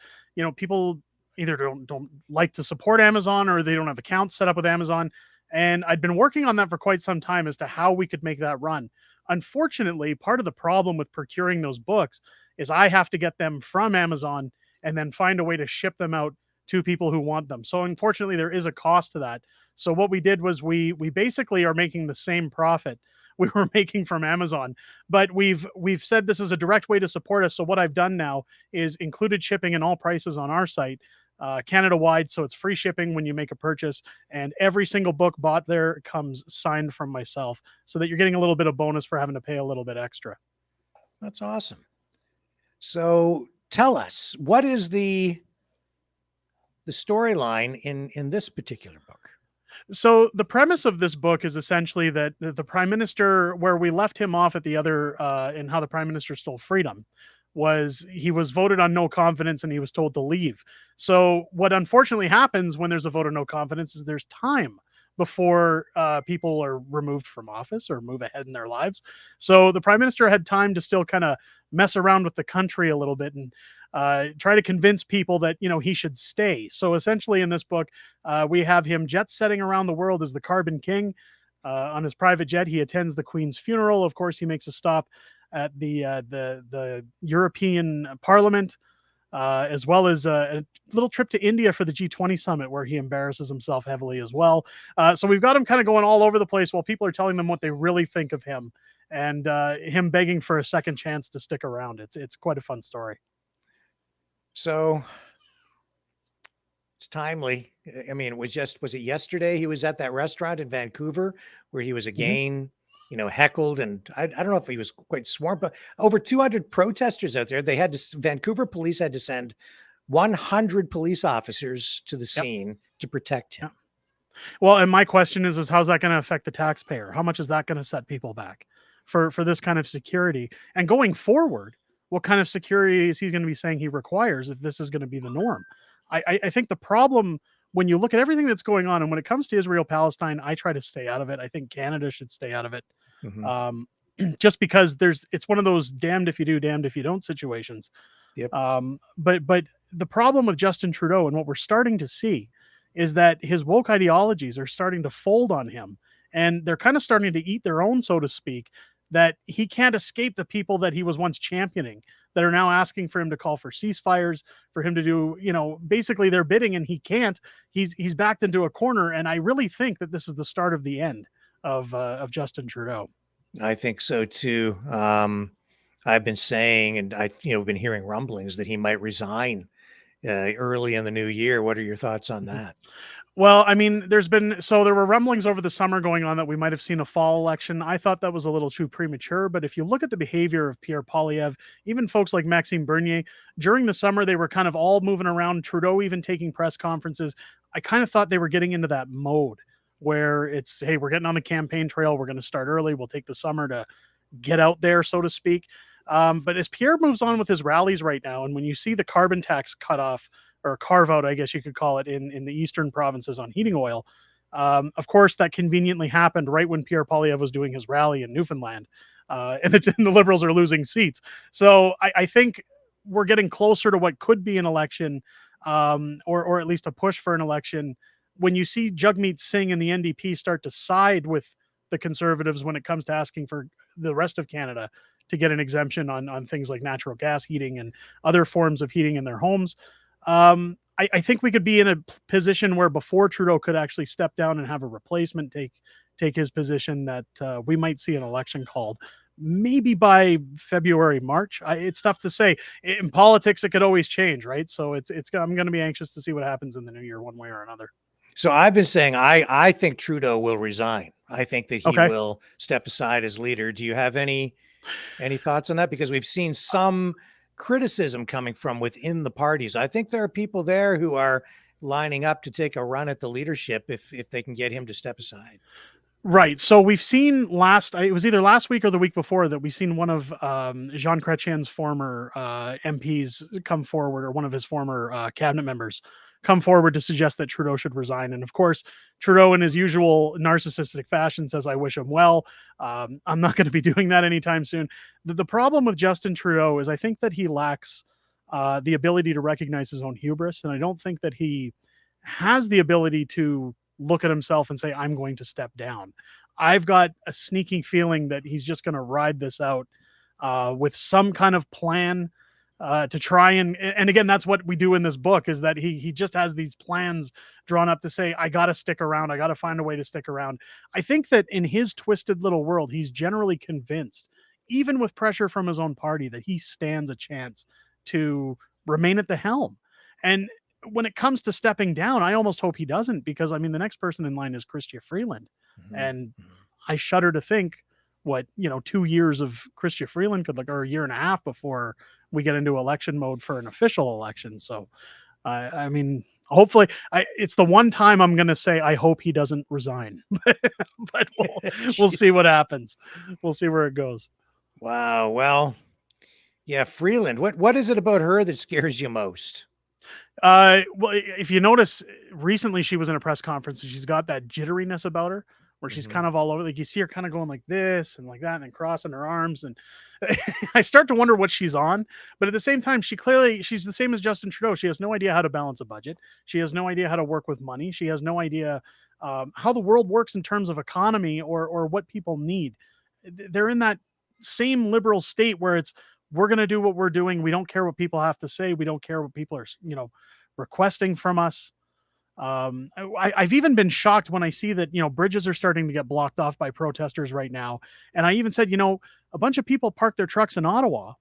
people either don't like to support Amazon or they don't have accounts set up with Amazon. And I'd been working on that for quite some time as to how we could make that run. Unfortunately, part of the problem with procuring those books is I have to get them from Amazon and then find a way to ship them out to people who want them. So unfortunately, there is a cost to that. So what we did was we basically are making the same profit we were making from Amazon, but we've said this is a direct way to support us. So what I've done now is included shipping in all prices on our site, Canada-wide. So it's free shipping when you make a purchase, and every single book bought there comes signed from myself, so that you're getting a little bit of bonus for having to pay a little bit extra. That's awesome. So tell us, what is the storyline in this particular book? So the premise of this book is essentially that the Prime Minister, where we left him off at the other in How the Prime Minister Stole Freedom, was he was voted on no confidence and he was told to leave. So what unfortunately happens when there's a vote of no confidence is there's time before people are removed from office or move ahead in their lives. So the Prime Minister had time to still kind of mess around with the country a little bit and try to convince people that, he should stay. So essentially in this book, we have him jet setting around the world as the Carbon King. On his private jet, he attends the Queen's funeral. Of course, he makes a stop at the European Parliament, as well as a little trip to India for the G20 summit, where he embarrasses himself heavily as well. So we've got him kind of going all over the place while people are telling them what they really think of him, and him begging for a second chance to stick around. It's quite a fun story. So it's timely. I mean, was it yesterday he was at that restaurant in Vancouver where he was again, heckled, and I don't know if he was quite swarmed, but over 200 protesters out there. Vancouver police had to send 100 police officers to the scene to protect him. Well, and my question is how's that going to affect the taxpayer? How much is that going to set people back for this kind of security? And going forward, what kind of security is he going to be saying he requires if this is going to be the norm? I think the problem, when you look at everything that's going on, and when it comes to Israel-Palestine, I try to stay out of it. I think Canada should stay out of it. Mm-hmm. Just because it's one of those damned if you do, damned if you don't situations. Yep. But the problem with Justin Trudeau and what we're starting to see is that his woke ideologies are starting to fold on him, and they're kind of starting to eat their own, so to speak. that he can't escape the people that he was once championing, that are now asking for him to call for ceasefires, for him to do, basically their bidding, and he can't. He's backed into a corner, and I really think that this is the start of the end of Justin Trudeau. I think so too. I've been saying, and we've been hearing rumblings that he might resign early in the new year. What are your thoughts on that? Well, I mean, there were rumblings over the summer going on that we might have seen a fall election. I thought that was a little too premature, but if you look at the behavior of Pierre Poilievre, even folks like Maxime Bernier, during the summer, they were kind of all moving around, Trudeau even taking press conferences. I kind of thought they were getting into that mode where it's, hey, we're getting on the campaign trail. We're going to start early. We'll take the summer to get out there, so to speak. But as Pierre moves on with his rallies right now, and when you see the carbon tax cut off, or carve out, I guess you could call it, in the eastern provinces on heating oil. Of course, that conveniently happened right when Pierre Poilievre was doing his rally in Newfoundland, and the Liberals are losing seats. So I think we're getting closer to what could be an election, or at least a push for an election, when you see Jagmeet Singh and the NDP start to side with the Conservatives when it comes to asking for the rest of Canada to get an exemption on things like natural gas heating and other forms of heating in their homes. I think we could be in a position where before Trudeau could actually step down and have a replacement take his position, that we might see an election called maybe by February, March. It's tough to say. In politics, it could always change, right? So I'm going to be anxious to see what happens in the new year, one way or another. So I've been saying I think Trudeau will resign. I think that he will step aside as leader. Do you have any thoughts on that? Because we've seen some criticism coming from within the parties. I think there are people there who are lining up to take a run at the leadership if they can get him to step aside. Right. So we've seen it was either last week or the week before that we've seen one of Jean Chrétien's former MPs come forward, or one of his former cabinet members come forward to suggest that Trudeau should resign. And of course, Trudeau, in his usual narcissistic fashion, says, I wish him well. I'm not going to be doing that anytime soon. The problem with Justin Trudeau is I think that he lacks the ability to recognize his own hubris. And I don't think that he has the ability to look at himself and say, I'm going to step down. I've got a sneaking feeling that he's just going to ride this out with some kind of plan to try and again, that's what we do in this book, is that he just has these plans drawn up to say, I got to stick around. I got to find a way to stick around. I think that in his twisted little world, he's generally convinced, even with pressure from his own party, that he stands a chance to remain at the helm. And when it comes to stepping down, I almost hope he doesn't, because I mean, the next person in line is Chrystia Freeland. Mm-hmm. And I shudder to think what, 2 years of Chrystia Freeland could look, or a year and a half before we get into election mode for an official election. So, I mean, hopefully it's the one time I'm going to say, I hope he doesn't resign, but we'll see what happens. We'll see where it goes. Wow. Well, yeah. Freeland, what is it about her that scares you most? Well, if you notice, recently she was in a press conference and she's got that jitteriness about her, where she's kind of all over. Like, you see her kind of going like this and like that, and then crossing her arms. And I start to wonder what she's on. But at the same time, she's the same as Justin Trudeau. She has no idea how to balance a budget. She has no idea how to work with money. She has no idea how the world works in terms of economy or what people need. They're in that same liberal state where it's, we're going to do what we're doing. We don't care what people have to say. We don't care what people are, requesting from us. I've even been shocked when I see that, bridges are starting to get blocked off by protesters right now. And I even said, a bunch of people parked their trucks in Ottawa,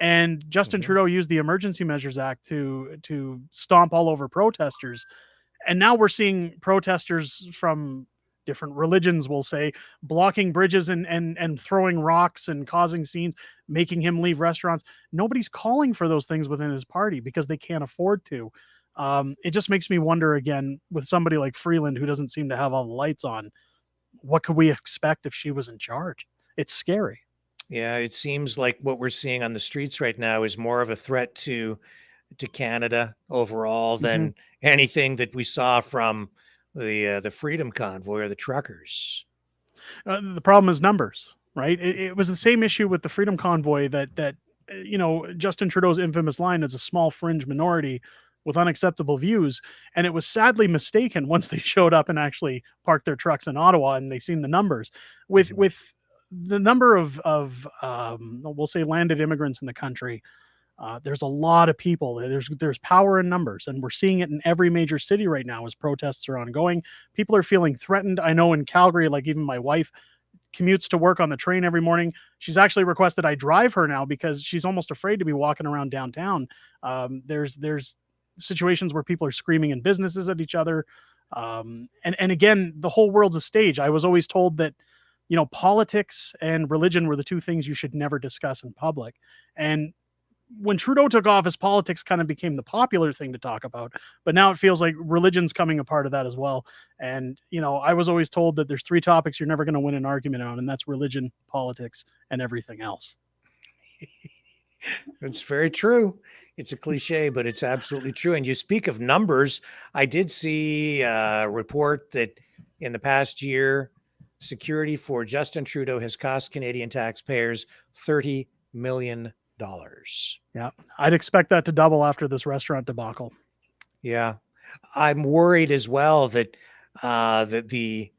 and Justin Trudeau used the Emergency Measures Act to stomp all over protesters. And now we're seeing protesters from different religions, will say, blocking bridges and throwing rocks and causing scenes, making him leave restaurants. Nobody's calling for those things within his party because they can't afford to. It just makes me wonder again, with somebody like Freeland, who doesn't seem to have all the lights on, what could we expect if she was in charge? It's scary. Yeah, it seems like what we're seeing on the streets right now is more of a threat to Canada overall than anything that we saw from the Freedom Convoy or the truckers. The problem is numbers, right? It was the same issue with the Freedom Convoy that Justin Trudeau's infamous line is a small fringe minority with unacceptable views. And it was sadly mistaken once they showed up and actually parked their trucks in Ottawa and they seen the numbers. With the number of we'll say landed immigrants in the country, there's a lot of people. There's power in numbers, and we're seeing it in every major city right now as protests are ongoing. People are feeling threatened. I know in Calgary, like even my wife commutes to work on the train every morning. She's actually requested I drive her now because she's almost afraid to be walking around downtown. There's situations where people are screaming in businesses at each other. And again, the whole world's a stage. I was always told that, politics and religion were the two things you should never discuss in public. And when Trudeau took office, politics kind of became the popular thing to talk about, but now it feels like religion's coming a part of that as well. And, I was always told that there's three topics you're never going to win an argument on, and that's religion, politics, and everything else. It's very true. It's a cliche, but it's absolutely true. And you speak of numbers. I did see a report that in the past year, security for Justin Trudeau has cost Canadian taxpayers $30 million. Yeah, I'd expect that to double after this restaurant debacle. Yeah, I'm worried as well that the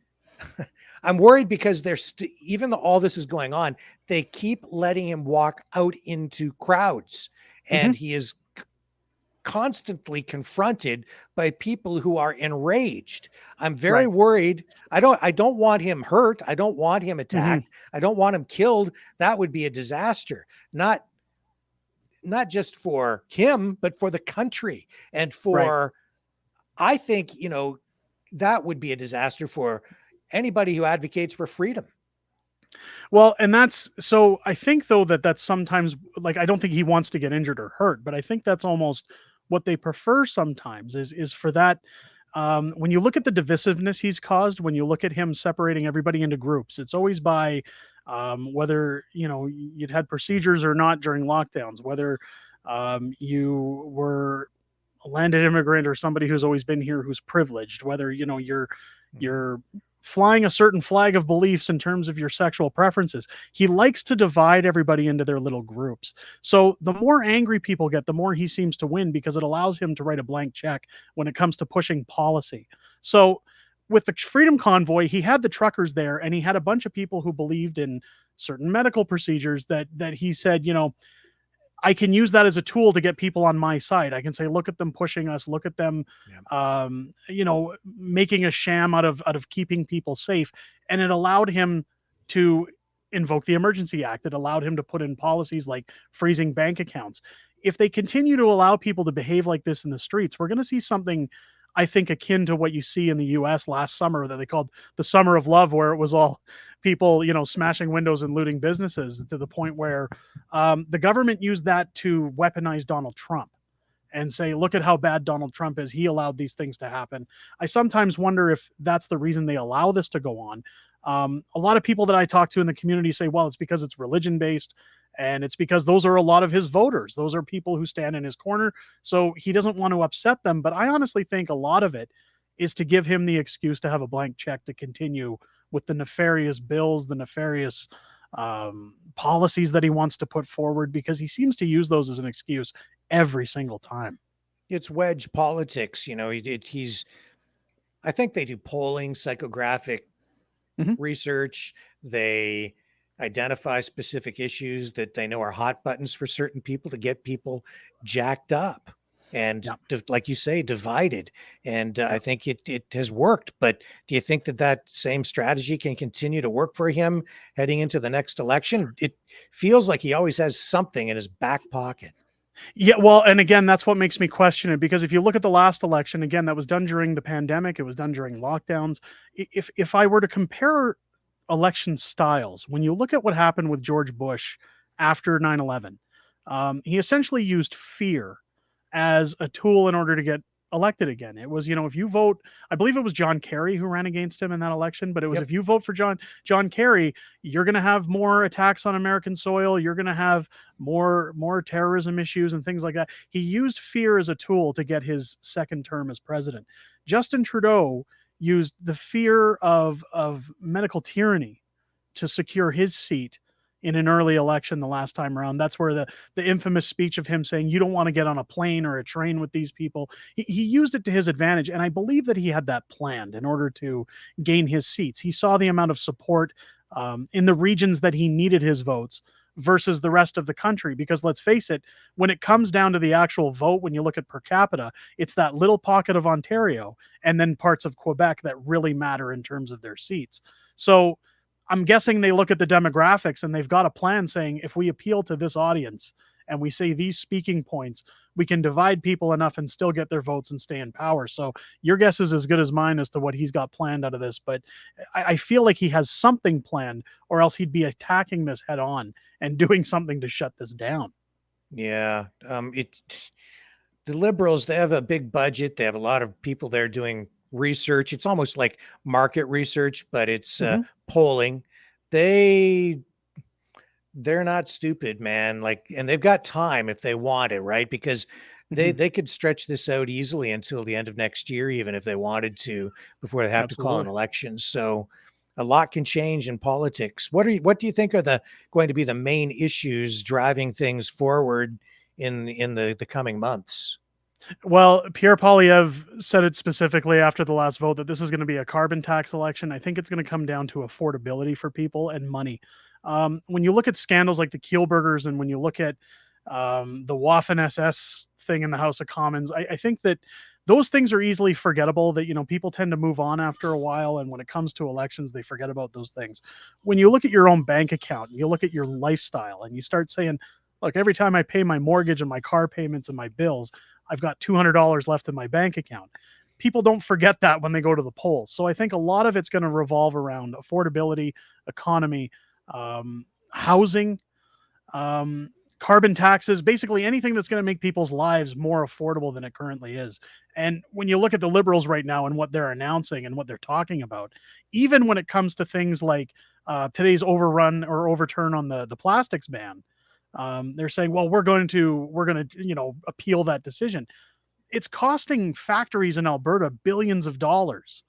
I'm worried because there's even though all this is going on, they keep letting him walk out into crowds, and he is constantly confronted by people who are enraged. I'm very worried. I don't want him hurt. I don't want him attacked. I don't want him killed. That would be a disaster. Not just for him, but for the country and for, I think, that would be a disaster for anybody who advocates for freedom. Well, and so I think though that's sometimes, like, I don't think he wants to get injured or hurt, but I think that's almost what they prefer sometimes is for that. When you look at the divisiveness he's caused, when you look at him separating everybody into groups, it's always by whether you'd had procedures or not during lockdowns, whether you were a landed immigrant or somebody who's always been here who's privileged, whether you're flying a certain flag of beliefs in terms of your sexual preferences. He likes to divide everybody into their little groups. So the more angry people get, the more he seems to win, because it allows him to write a blank check when it comes to pushing policy. So with the Freedom Convoy, he had the truckers there, and he had a bunch of people who believed in certain medical procedures that he said, I can use that as a tool to get people on my side. I can say, look at them pushing us, look at them, making a sham out of keeping people safe. And it allowed him to invoke the Emergency Act. It allowed him to put in policies like freezing bank accounts. If they continue to allow people to behave like this in the streets, we're going to see something, I think, akin to what you see in the US last summer that they called the Summer of Love, where it was all people, smashing windows and looting businesses, to the point where the government used that to weaponize Donald Trump and say, look at how bad Donald Trump is. He allowed these things to happen. I sometimes wonder if that's the reason they allow this to go on. A lot of people that I talk to in the community say, well, it's because it's religion-based, and it's because those are a lot of his voters. Those are people who stand in his corner. So he doesn't want to upset them. But I honestly think a lot of it is to give him the excuse to have a blank check to continue with the nefarious bills, the nefarious policies that he wants to put forward, because he seems to use those as an excuse every single time. It's wedge politics. I think they do polling, psychographic research. They identify specific issues that they know are hot buttons for certain people to get people jacked up and, like you say, divided. And I think it has worked. But do you think that same strategy can continue to work for him heading into the next election? It feels like he always has something in his back pocket. Yeah, well, and again, that's what makes me question it, because if you look at the last election, again, that was done during the pandemic, it was done during lockdowns. If I were to compare election styles, when you look at what happened with George Bush after 9/11, he essentially used fear as a tool in order to get elected again. It was, if you vote, I believe it was John Kerry who ran against him in that election, but it was, if you vote for John Kerry, you're going to have more attacks on American soil. You're going to have more terrorism issues and things like that. He used fear as a tool to get his second term as president. Justin Trudeau used the fear of medical tyranny to secure his seat in an early election the last time around. That's where the infamous speech of him saying, you don't want to get on a plane or a train with these people. He used it to his advantage. And I believe that he had that planned in order to gain his seats. He saw the amount of support in the regions that he needed his votes versus the rest of the country. Because let's face it, when it comes down to the actual vote, when you look at per capita, it's that little pocket of Ontario and then parts of Quebec that really matter in terms of their seats. So I'm guessing they look at the demographics and they've got a plan saying, if we appeal to this audience and we say these speaking points, we can divide people enough and still get their votes and stay in power. So your guess is as good as mine as to what he's got planned out of this. But I feel like he has something planned, or else he'd be attacking this head on and doing something to shut this down. Yeah. The Liberals, they have a big budget. They have a lot of people there doing research. It's almost like market research, but it's polling. They're not stupid, man. Like, and they've got time if they want it, right? Because they could stretch this out easily until the end of next year, even if they wanted to, before they have to call an Absolutely. election. So a lot can change in politics. What do you think are going to be the main issues driving things forward in the coming months? Well, Pierre Poilievre said it specifically after the last vote that this is going to be a carbon tax election. I think it's going to come down to affordability for people and money. When you look at scandals like the Kielburgers, and when you look at the Waffen SS thing in the House of Commons, I think that those things are easily forgettable. That, you know, people tend to move on after a while, and when it comes to elections, they forget about those things. When you look at your own bank account, and you look at your lifestyle, and you start saying, look, every time I pay my mortgage and my car payments and my bills, I've got $200 left in my bank account. People don't forget that when they go to the polls. So I think a lot of it's going to revolve around affordability, economy, housing, carbon taxes, basically anything that's going to make people's lives more affordable than it currently is. And when you look at the Liberals right now and what they're announcing and what they're talking about, even when it comes to things like today's overrun or overturn on the plastics ban, they're saying, well, we're going to, you know, appeal that decision. It's costing factories in Alberta billions of dollars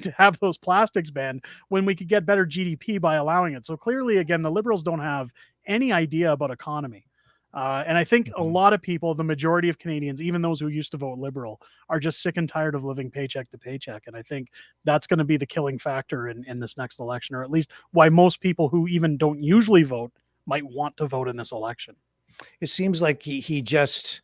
to have those plastics banned when we could get better GDP by allowing it. So clearly, again, the Liberals don't have any idea about economy. And I think a lot of people, the majority of Canadians, even those who used to vote Liberal, are just sick and tired of living paycheck to paycheck. And I think that's going to be the killing factor in this next election, or at least why most people who even don't usually vote might want to vote in this election. It seems like the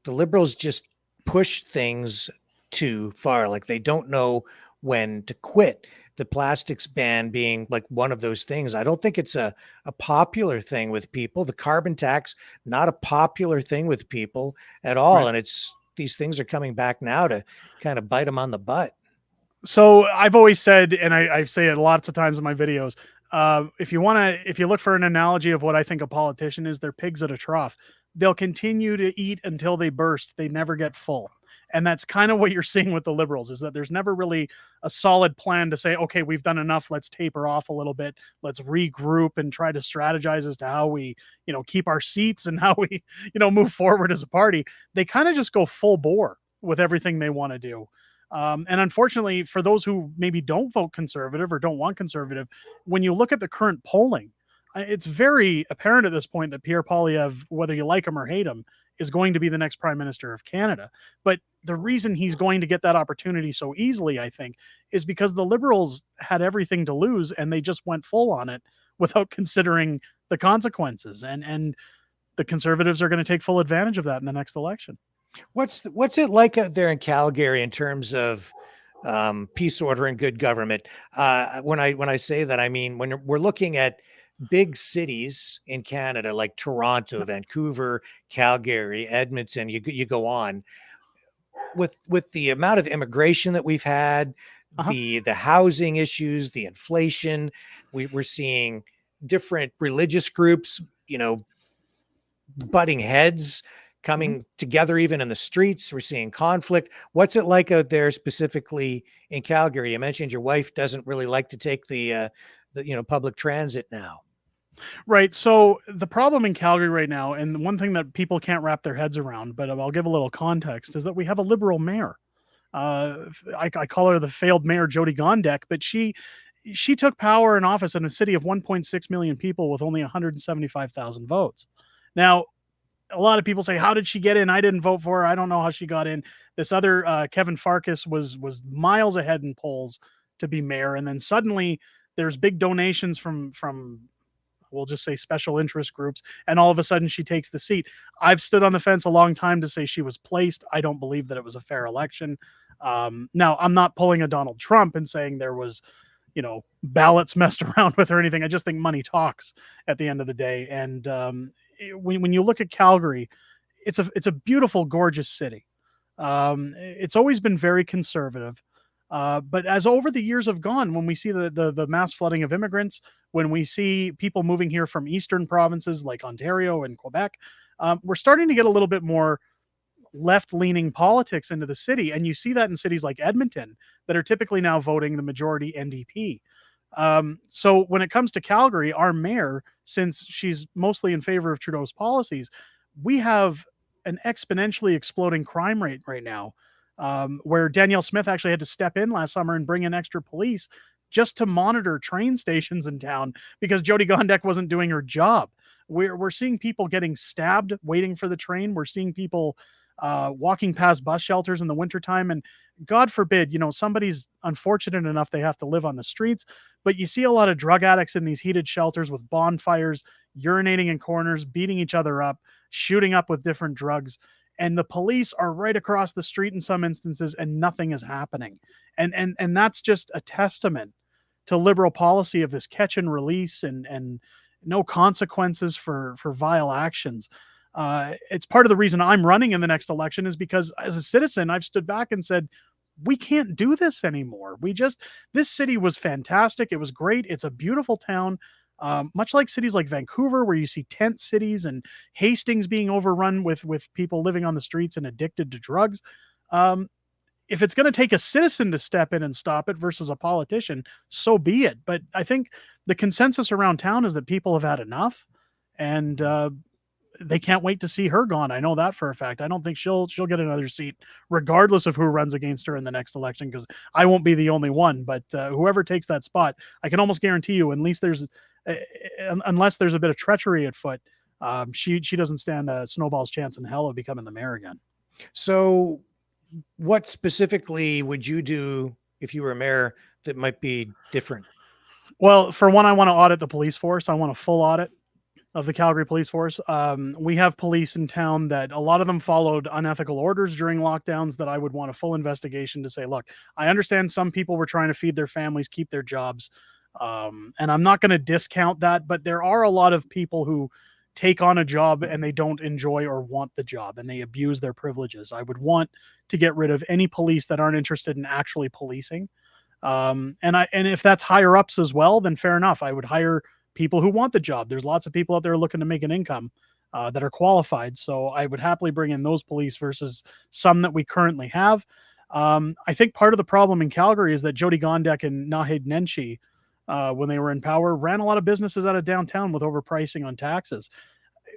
Liberals just push things too far. Like they don't know when to quit. The plastics ban being like one of those things. I don't think it's a popular thing with people. The carbon tax, not a popular thing with people at all. Right. And these things are coming back now to kind of bite them on the butt. So I've always said, and I say it lots of times in my videos, if you look for an analogy of what I think a politician is, they're pigs at a trough. They'll continue to eat until they burst. They never get full. And that's kind of what you're seeing with the Liberals, is that there's never really a solid plan to say, okay, we've done enough. Let's taper off a little bit. Let's regroup and try to strategize as to how we, you know, keep our seats and how we, you know, move forward as a party. They kind of just go full bore with everything they want to do. And unfortunately, for those who maybe don't vote conservative or don't want conservative, when you look at the current polling, it's very apparent at this point that Pierre Poilievre, whether you like him or hate him, is going to be the next Prime Minister of Canada. But the reason he's going to get that opportunity so easily, I think, is because the Liberals had everything to lose and they just went full on it without considering the consequences. And the Conservatives are going to take full advantage of that in the next election. What's it like out there in Calgary in terms of peace, order, and good government? When I say that, I mean when we're looking at big cities in Canada like Toronto, Vancouver, Calgary, Edmonton, you go on with the amount of immigration that we've had, the housing issues, the inflation, we're seeing different religious groups, you know, butting heads, coming together even in the streets. We're seeing conflict. What's it like out there specifically in Calgary? You mentioned your wife doesn't really like to take the public transit now. Right. So the problem in Calgary right now, and one thing that people can't wrap their heads around, but I'll give a little context, is that we have a Liberal mayor. I call her the failed mayor, Jody Gondek, but she took power in office in a city of 1.6 million people with only 175,000 votes. Now, a lot of people say, how did she get in? I didn't vote for her. I don't know how she got in. This other Kevin Farkas was miles ahead in polls to be mayor. And then suddenly there's big donations from we'll just say special interest groups, and all of a sudden she takes the seat. I've stood on the fence a long time to say she was placed. I don't believe that it was a fair election. Now, I'm not pulling a Donald Trump and saying there was, ballots messed around with or anything. I just think money talks at the end of the day. And when you look at Calgary, it's a beautiful, gorgeous city. It's always been very conservative. But as over the years have gone, when we see the mass flooding of immigrants, when we see people moving here from eastern provinces like Ontario and Quebec, we're starting to get a little bit more left-leaning politics into the city. And you see that in cities like Edmonton that are typically now voting the majority NDP. So when it comes to Calgary, our mayor, since she's mostly in favor of Trudeau's policies, we have an exponentially exploding crime rate right now, where Danielle Smith actually had to step in last summer and bring in extra police just to monitor train stations in town because Jody Gondek wasn't doing her job. We're seeing people getting stabbed waiting for the train. We're seeing people walking past bus shelters in the wintertime. And God forbid, somebody's unfortunate enough they have to live on the streets. But you see a lot of drug addicts in these heated shelters with bonfires, urinating in corners, beating each other up, shooting up with different drugs. And the police are right across the street in some instances, and nothing is happening. And that's just a testament to liberal policy of this catch and release and no consequences for vile actions. It's part of the reason I'm running in the next election is because as a citizen, I've stood back and said, we can't do this anymore. This city was fantastic. It was great. It's a beautiful town. Much like cities like Vancouver, where you see tent cities, and Hastings being overrun with people living on the streets and addicted to drugs. If it's going to take a citizen to step in and stop it versus a politician, so be it. But I think the consensus around town is that people have had enough, and they can't wait to see her gone. I know that for a fact. I don't think she'll get another seat, regardless of who runs against her in the next election, because I won't be the only one. But whoever takes that spot, I can almost guarantee you, unless there's a bit of treachery at foot, she doesn't stand a snowball's chance in hell of becoming the mayor again. So what specifically would you do if you were mayor that might be different? Well, for one, I want to audit the police force. I want a full audit of the Calgary police force. We have police in town that a lot of them followed unethical orders during lockdowns that I would want a full investigation to say, look, I understand some people were trying to feed their families, keep their jobs. And I'm not going to discount that, but there are a lot of people who take on a job and they don't enjoy or want the job and they abuse their privileges. I would want to get rid of any police that aren't interested in actually policing. And if that's higher ups as well, then fair enough. I would hire people who want the job. There's lots of people out there looking to make an income that are qualified. So I would happily bring in those police versus some that we currently have. I think part of the problem in Calgary is that Jody Gondek and Naheed Nenshi, when they were in power, ran a lot of businesses out of downtown with overpricing on taxes.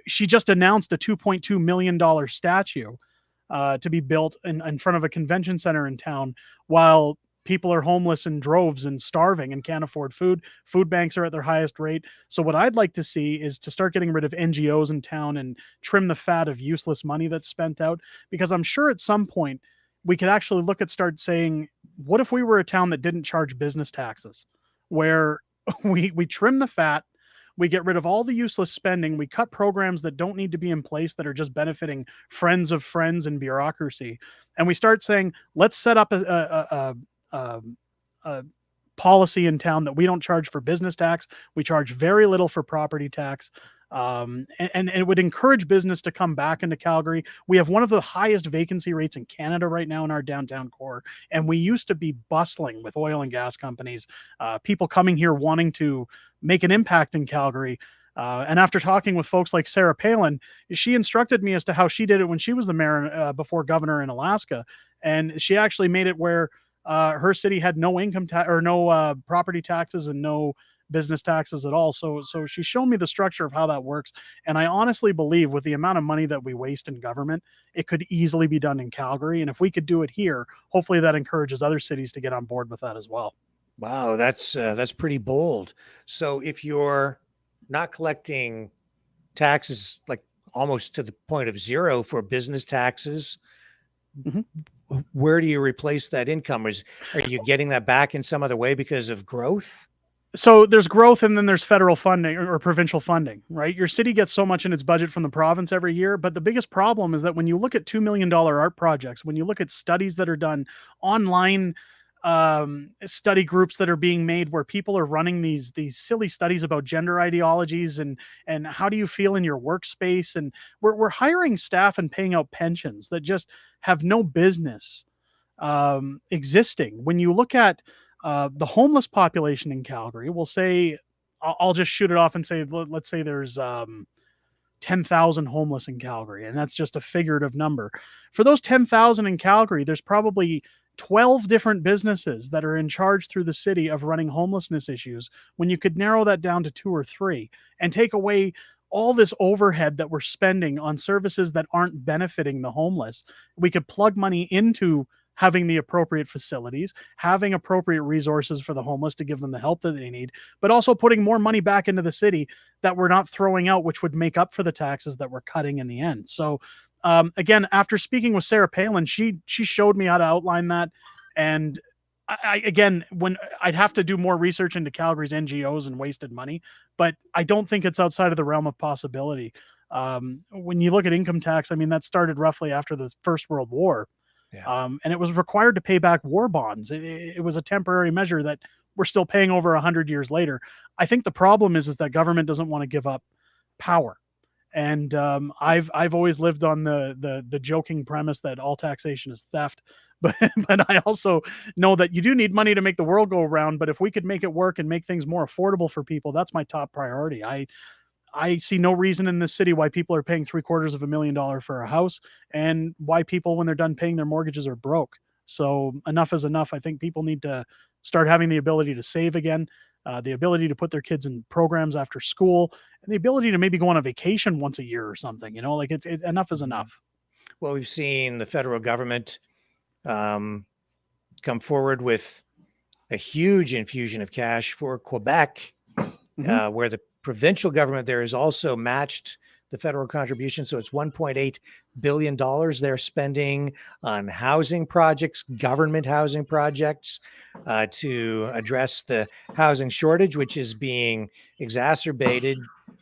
She just announced a $2.2 million statue to be built in front of a convention center in town while people are homeless in droves and starving and can't afford food. Food banks are at their highest rate. So what I'd like to see is to start getting rid of NGOs in town and trim the fat of useless money that's spent out. Because I'm sure at some point we could actually start saying, what if we were a town that didn't charge business taxes, where we trim the fat, we get rid of all the useless spending, we cut programs that don't need to be in place that are just benefiting friends of friends and bureaucracy. And we start saying, let's set up a policy in town that we don't charge for business tax. We charge very little for property tax. And it would encourage business to come back into Calgary. We have one of the highest vacancy rates in Canada right now in our downtown core. And we used to be bustling with oil and gas companies, people coming here wanting to make an impact in Calgary. And after talking with folks like Sarah Palin, she instructed me as to how she did it when she was the mayor before governor in Alaska. And she actually made it where her city had no income tax or no property taxes and no business taxes at all. So she's shown me the structure of how that works. And I honestly believe with the amount of money that we waste in government, it could easily be done in Calgary. And if we could do it here, hopefully that encourages other cities to get on board with that as well. Wow, that's pretty bold. So if you're not collecting taxes, like almost to the point of zero for business taxes, where do you replace that income? Are you getting that back in some other way because of growth? So there's growth and then there's federal funding or provincial funding, right? Your city gets so much in its budget from the province every year. But the biggest problem is that when you look at $2 million art projects, when you look at studies that are done online, study groups that are being made where people are running these silly studies about gender ideologies and how do you feel in your workspace, and we're hiring staff and paying out pensions that just have no business existing. When you look at the homeless population in Calgary, we'll say, I'll just shoot it off and say, let's say there's 10,000 homeless in Calgary, and that's just a figurative number. For those 10,000 in Calgary, there's probably 12 different businesses that are in charge through the city of running homelessness issues, when you could narrow that down to 2 or 3 and take away all this overhead that we're spending on services that aren't benefiting the homeless. We could plug money into having the appropriate facilities, having appropriate resources for the homeless to give them the help that they need, but also putting more money back into the city that we're not throwing out, which would make up for the taxes that we're cutting in the end. So again, after speaking with Sarah Palin, she showed me how to outline that. And again, when I'd have to do more research into Calgary's NGOs and wasted money, but I don't think it's outside of the realm of possibility. When you look at income tax, I mean, that started roughly after the First World War. And it was required to pay back war bonds. It was a temporary measure that we're still paying over 100 years later. I think the problem is that government doesn't want to give up power. And I've always lived on the joking premise that all taxation is theft, but I also know that you do need money to make the world go around. But if we could make it work and make things more affordable for people, that's my top priority. I see no reason in this city why people are paying $750,000 for a house, and why people, when they're done paying their mortgages, are broke. So enough is enough. I think people need to start having the ability to save again, the ability to put their kids in programs after school, and the ability to maybe go on a vacation once a year or something. You know, like it's enough is enough. Well, we've seen the federal government come forward with a huge infusion of cash for Quebec, where the provincial government there has also matched the federal contribution. So it's $1.8 billion they're spending on housing projects, government housing projects, to address the housing shortage, which is being exacerbated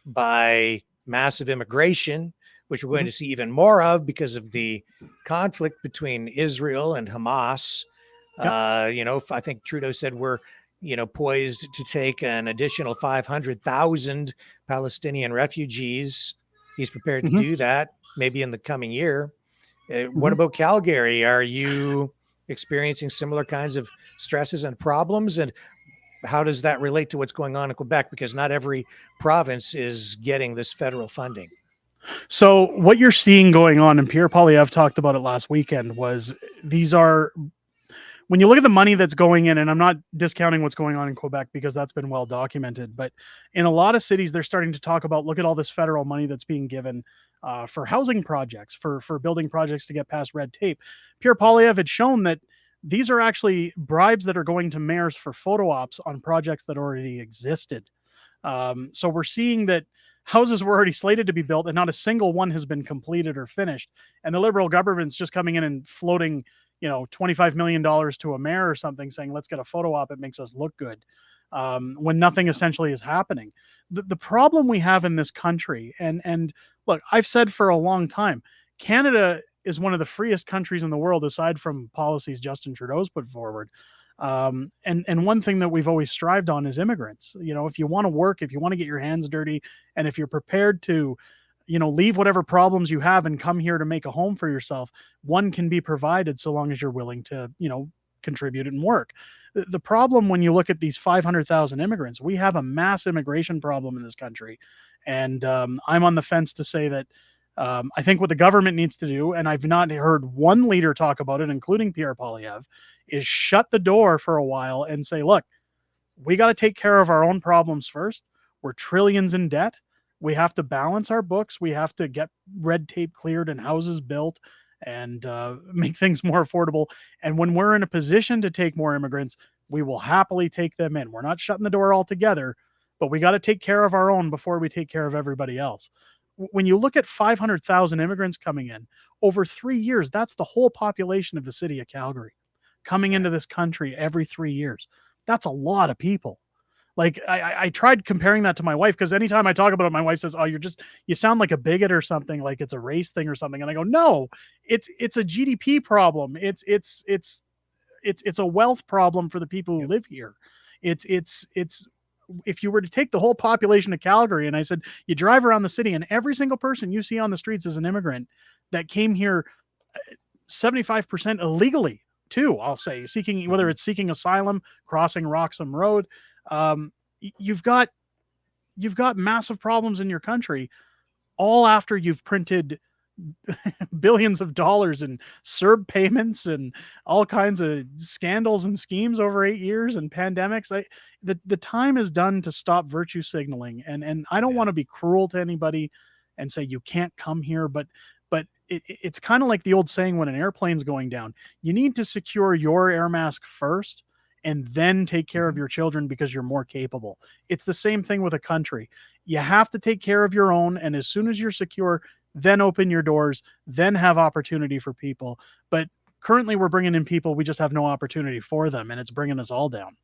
by massive immigration, which we're going to see even more of because of the conflict between Israel and Hamas. You know, I think Trudeau said we're, you know, poised to take an additional 500,000 Palestinian refugees. He's prepared to do that maybe in the coming year. What about Calgary? Are you experiencing similar kinds of stresses and problems? And how does that relate to what's going on in Quebec? Because not every province is getting this federal funding. So what you're seeing going on, and Pierre Poilievre talked about it last weekend, was these are, when you look at the money that's going in, and I'm not discounting what's going on in Quebec because that's been well documented, but in a lot of cities, they're starting to talk about, look at all this federal money that's being given for housing projects, for building projects to get past red tape. Pierre Poilievre had shown that these are actually bribes that are going to mayors for photo ops on projects that already existed. So we're seeing that houses were already slated to be built and not a single one has been completed or finished. And the Liberal government's just coming in and floating, you know, $25 million to a mayor or something, saying, let's get a photo op. It makes us look good. When nothing essentially is happening. The problem we have in this country, and look, I've said for a long time, Canada is one of the freest countries in the world, aside from policies Justin Trudeau's put forward. And one thing that we've always strived on is immigrants. You know, if you want to work, if you want to get your hands dirty, and if you're prepared to, you know, leave whatever problems you have and come here to make a home for yourself, one can be provided so long as you're willing to, you know, contribute and work. The problem when you look at these 500,000 immigrants, we have a mass immigration problem in this country. And I'm on the fence to say that I think what the government needs to do, and I've not heard one leader talk about it, including Pierre Poilievre, is shut the door for a while and say, look, we got to take care of our own problems first. We're trillions in debt. We have to balance our books. We have to get red tape cleared and houses built and make things more affordable. And when we're in a position to take more immigrants, we will happily take them in. We're not shutting the door altogether, but we got to take care of our own before we take care of everybody else. When you look at 500,000 immigrants coming in over 3 years, that's the whole population of the city of Calgary coming into this country every 3 years. That's a lot of people. Like I tried comparing that to my wife, because anytime I talk about it, my wife says, "Oh, you sound like a bigot or something, like it's a race thing or something." And I go, "No, it's a GDP problem. It's a wealth problem for the people who live here. It's if you were to take the whole population of Calgary, and I said you drive around the city and every single person you see on the streets is an immigrant that came here 75% illegally too, I'll say, seeking, whether it's seeking asylum, crossing Roxham Road. You've got massive problems in your country, all after you've printed billions of dollars in CERB payments and all kinds of scandals and schemes over 8 years and pandemics. The time is done to stop virtue signaling. And I don't want to be cruel to anybody and say you can't come here, but it's kind of like the old saying when an airplane's going down, you need to secure your air mask first and then take care of your children because you're more capable. It's the same thing with a country. You have to take care of your own, and as soon as you're secure, then open your doors, then have opportunity for people. But currently we're bringing in people, we just have no opportunity for them, and it's bringing us all down.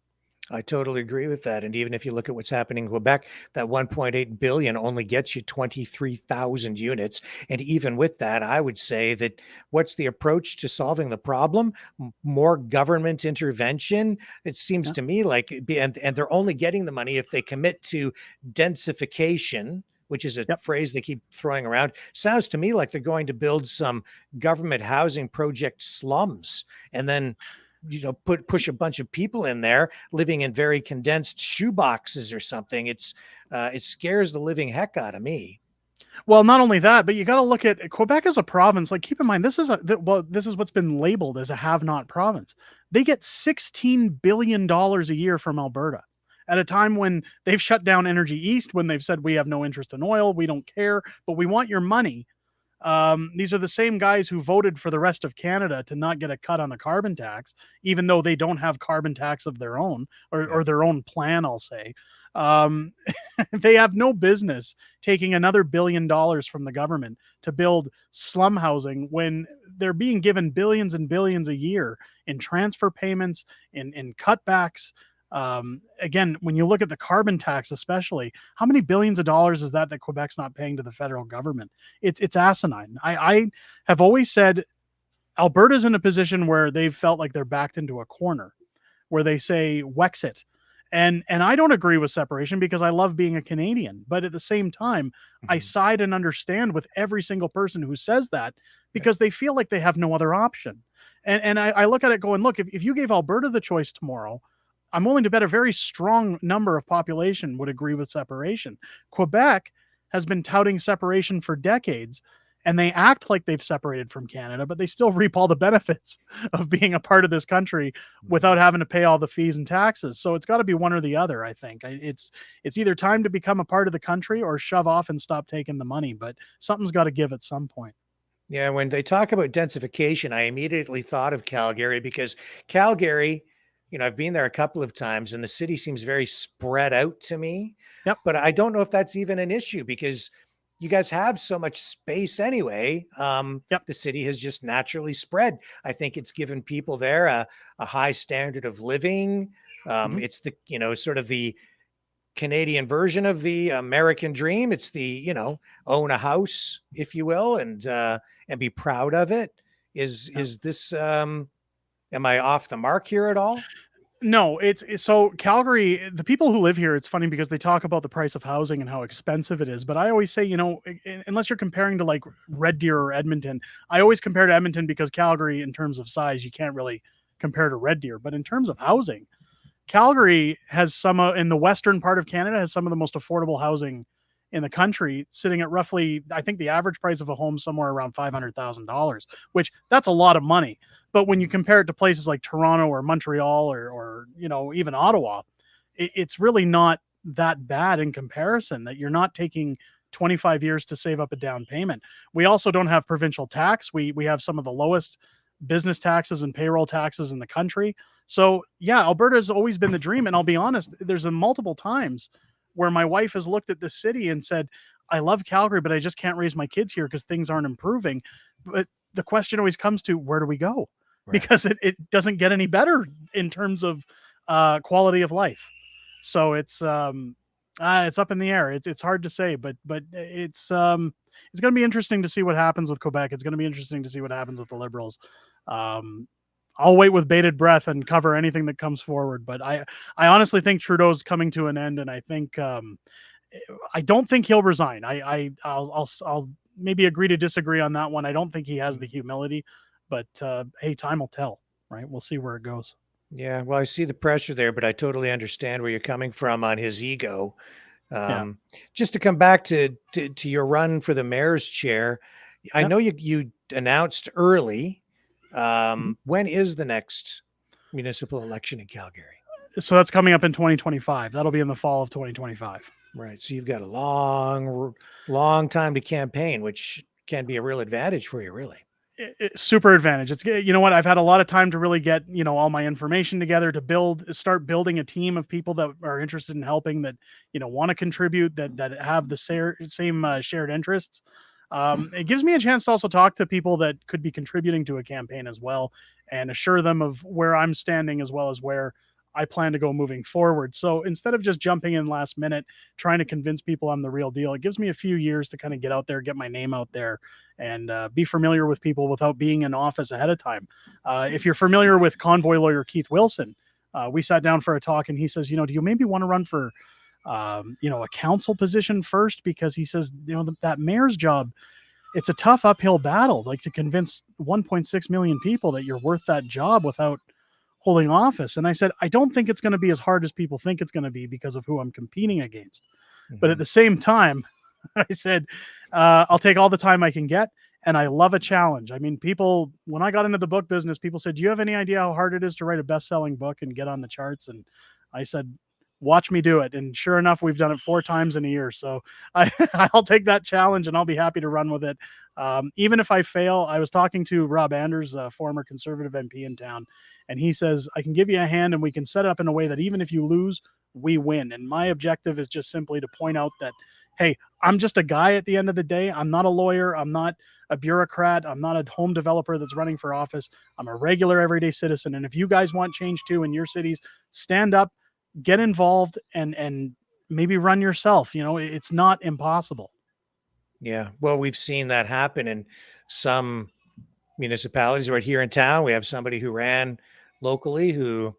I totally agree with that. And even if you look at what's happening in Quebec, that 1.8 billion only gets you 23,000 units. And even with that, I would say that what's the approach to solving the problem? More government intervention. It seems to me like, and they're only getting the money if they commit to densification, which is a phrase they keep throwing around. Sounds to me like they're going to build some government housing project slums, and then push a bunch of people in there living in very condensed shoeboxes or something. It scares the living heck out of me. Well, not only that, but you got to look at Quebec as a province. Like, keep in mind, this is what's been labeled as a have-not province. They get $16 billion a year from Alberta at a time when they've shut down Energy East, when they've said we have no interest in oil, we don't care, but we want your money. These are the same guys who voted for the rest of Canada to not get a cut on the carbon tax, even though they don't have carbon tax of their own, or their own plan, I'll say. They have no business taking another $1 billion from the government to build slum housing when they're being given billions and billions a year in transfer payments, in cutbacks. Again, when you look at the carbon tax, especially, how many billions of dollars is that Quebec's not paying to the federal government? It's asinine. I have always said Alberta's in a position where they've felt like they're backed into a corner, where they say Wexit. And I don't agree with separation because I love being a Canadian. But at the same time, I side and understand with every single person who says that, because they feel like they have no other option. And I look at it going, look, if you gave Alberta the choice tomorrow, I'm willing to bet a very strong number of population would agree with separation. Quebec has been touting separation for decades, and they act like they've separated from Canada, but they still reap all the benefits of being a part of this country without having to pay all the fees and taxes. So it's got to be one or the other, I think. It's either time to become a part of the country or shove off and stop taking the money, but something's got to give at some point. Yeah, when they talk about densification, I immediately thought of Calgary, because Calgary, I've been there a couple of times and the city seems very spread out to me. Yep. But I don't know if that's even an issue, because you guys have so much space anyway. The city has just naturally spread. I think it's given people there a high standard of living. It's the, sort of the Canadian version of the American dream. It's the, own a house, if you will, and be proud of it. Is this, am I off the mark here at all? No, it's so Calgary, the people who live here, it's funny because they talk about the price of housing and how expensive it is. But I always say, unless you're comparing to like Red Deer or Edmonton, I always compare to Edmonton because Calgary, in terms of size, you can't really compare to Red Deer. But in terms of housing, Calgary has some in the western part of Canada has some of the most affordable housing in the country, sitting at roughly, I think the average price of a home somewhere around $500,000, which that's a lot of money. But when you compare it to places like Toronto or Montreal or even Ottawa, it's really not that bad in comparison, that you're not taking 25 years to save up a down payment. We also don't have provincial tax. We have some of the lowest business taxes and payroll taxes in the country. So yeah, Alberta has always been the dream. And I'll be honest, there's multiple times where my wife has looked at the city and said, I love Calgary, but I just can't raise my kids here because things aren't improving. But the question always comes to, where do we go? Right. Because it doesn't get any better in terms of quality of life. So it's up in the air. It's hard to say, but it's going to be interesting to see what happens with Quebec. It's going to be interesting to see what happens with the Liberals. I'll wait with bated breath and cover anything that comes forward. But I honestly think Trudeau's coming to an end, and I think I don't think he'll resign. I'll maybe agree to disagree on that one. I don't think he has the humility, but hey, time will tell, right? We'll see where it goes. Yeah, well, I see the pressure there, but I totally understand where you're coming from on his ego. Just to come back to your run for the mayor's chair, I know you announced early. When is the next municipal election in Calgary? So that's coming up in 2025. That'll be in the fall of 2025. Right. So you've got a long time to campaign, which can be a real advantage for you, really. Super advantage. It's, you know what, I've had a lot of time to really get, all my information together to start building a team of people that are interested in helping, that, want to contribute, that have the same shared interests. It gives me a chance to also talk to people that could be contributing to a campaign as well, and assure them of where I'm standing as well as where I plan to go moving forward. So instead of just jumping in last minute, trying to convince people I'm the real deal, it gives me a few years to kind of get out there, get my name out there, and be familiar with people without being in office ahead of time. If you're familiar with convoy lawyer Keith Wilson, we sat down for a talk, and he says, do you maybe want to run for, a council position first? Because he says, that mayor's job, it's a tough uphill battle, like to convince 1.6 million people that you're worth that job without holding office. And I said, I don't think it's going to be as hard as people think it's going to be because of who I'm competing against. But at the same time, I said, I'll take all the time I can get. And I love a challenge. I mean, people, when I got into the book business, people said, do you have any idea how hard it is to write a best-selling book and get on the charts? And I said, watch me do it. And sure enough, we've done it 4 times in a year. So I'll take that challenge, and I'll be happy to run with it. Even if I fail, I was talking to Rob Anders, a former Conservative MP in town, and he says, I can give you a hand, and we can set it up in a way that even if you lose, we win. And my objective is just simply to point out that, hey, I'm just a guy at the end of the day. I'm not a lawyer. I'm not a bureaucrat. I'm not a home developer that's running for office. I'm a regular everyday citizen. And if you guys want change too in your cities, stand up, get involved, and maybe run yourself. It's not impossible. Yeah. Well, we've seen that happen in some municipalities. Right here in town, we have somebody who ran locally who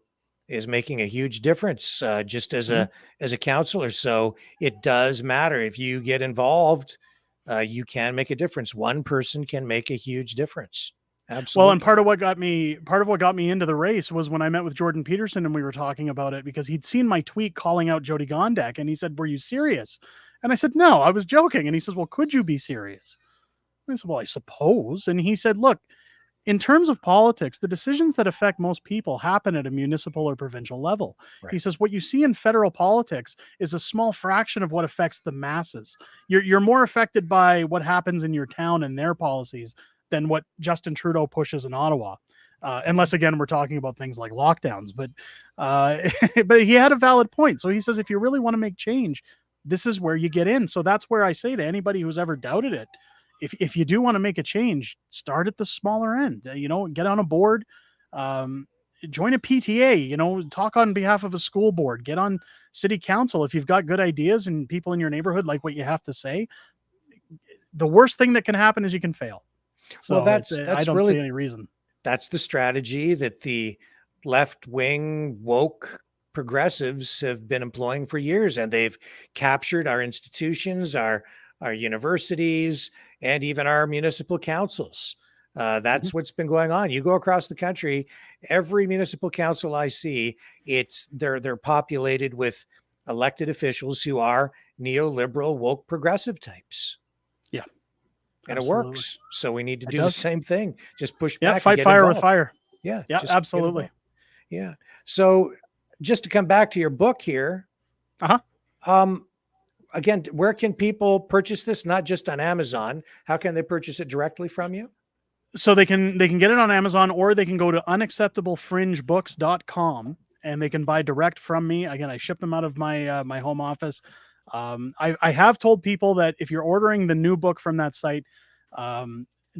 is making a huge difference just as a councillor. So it does matter. If you get involved, you can make a difference. One person can make a huge difference. Absolutely. Well, and part of what got me into the race was when I met with Jordan Peterson and we were talking about it, because he'd seen my tweet calling out Jody Gondek, and he said, "Were you serious?" And I said, "No, I was joking." And he says, "Well, could you be serious?" And I said, "Well, I suppose." And he said, "Look, in terms of politics, the decisions that affect most people happen at a municipal or provincial level." Right. He says, what you see in federal politics is a small fraction of what affects the masses. You're more affected by what happens in your town and their policies than what Justin Trudeau pushes in Ottawa. Unless, again, we're talking about things like lockdowns. But but he had a valid point. So he says, if you really want to make change, this is where you get in. So that's where I say to anybody who's ever doubted it, if you do want to make a change, start at the smaller end, get on a board, join a PTA, talk on behalf of a school board, get on city council. If you've got good ideas and people in your neighborhood like what you have to say, the worst thing that can happen is you can fail. So well, that's I don't really see any reason. That's the strategy that the left-wing woke progressives have been employing for years, and they've captured our institutions, our universities, and even our municipal councils. That's what's been going on. You go across the country, every municipal council I see, they're populated with elected officials who are neoliberal, woke, progressive types. Yeah. And absolutely. It works. So we need to do the same thing. Just push back. Fight fire with fire. Yeah. Yeah, absolutely. Yeah. So just to come back to your book here. Again, where can people purchase this? Not just on Amazon. How can they purchase it directly from you? So they can get it on Amazon, or they can go to unacceptablefringebooks.com and they can buy direct from me. Again, I ship them out of my my home office. I have told people that if you're ordering the new book from that site,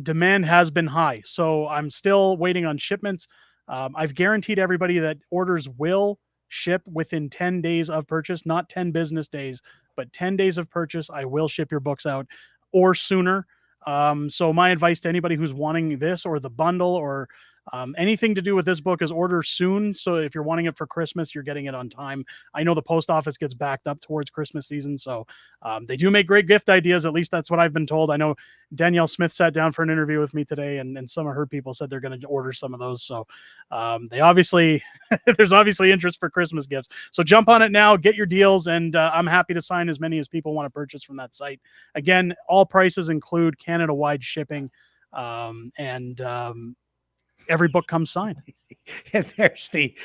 demand has been high. So I'm still waiting on shipments. I've guaranteed everybody that orders will ship within 10 days of purchase, not 10 business days, but 10 days of purchase. I will ship your books out or sooner. So my advice to anybody who's wanting this or the bundle or anything to do with this book is order soon. So if you're wanting it for Christmas, you're getting it on time. I know the post office gets backed up towards Christmas season. So they do make great gift ideas. At least that's what I've been told. I know Danielle Smith sat down for an interview with me today, and some of her people said they're going to order some of those. So they obviously, there's obviously interest for Christmas gifts. So jump on it now, get your deals, and I'm happy to sign as many as people want to purchase from that site. Again, all prices include Canada-wide shipping, and every book comes signed. And there's a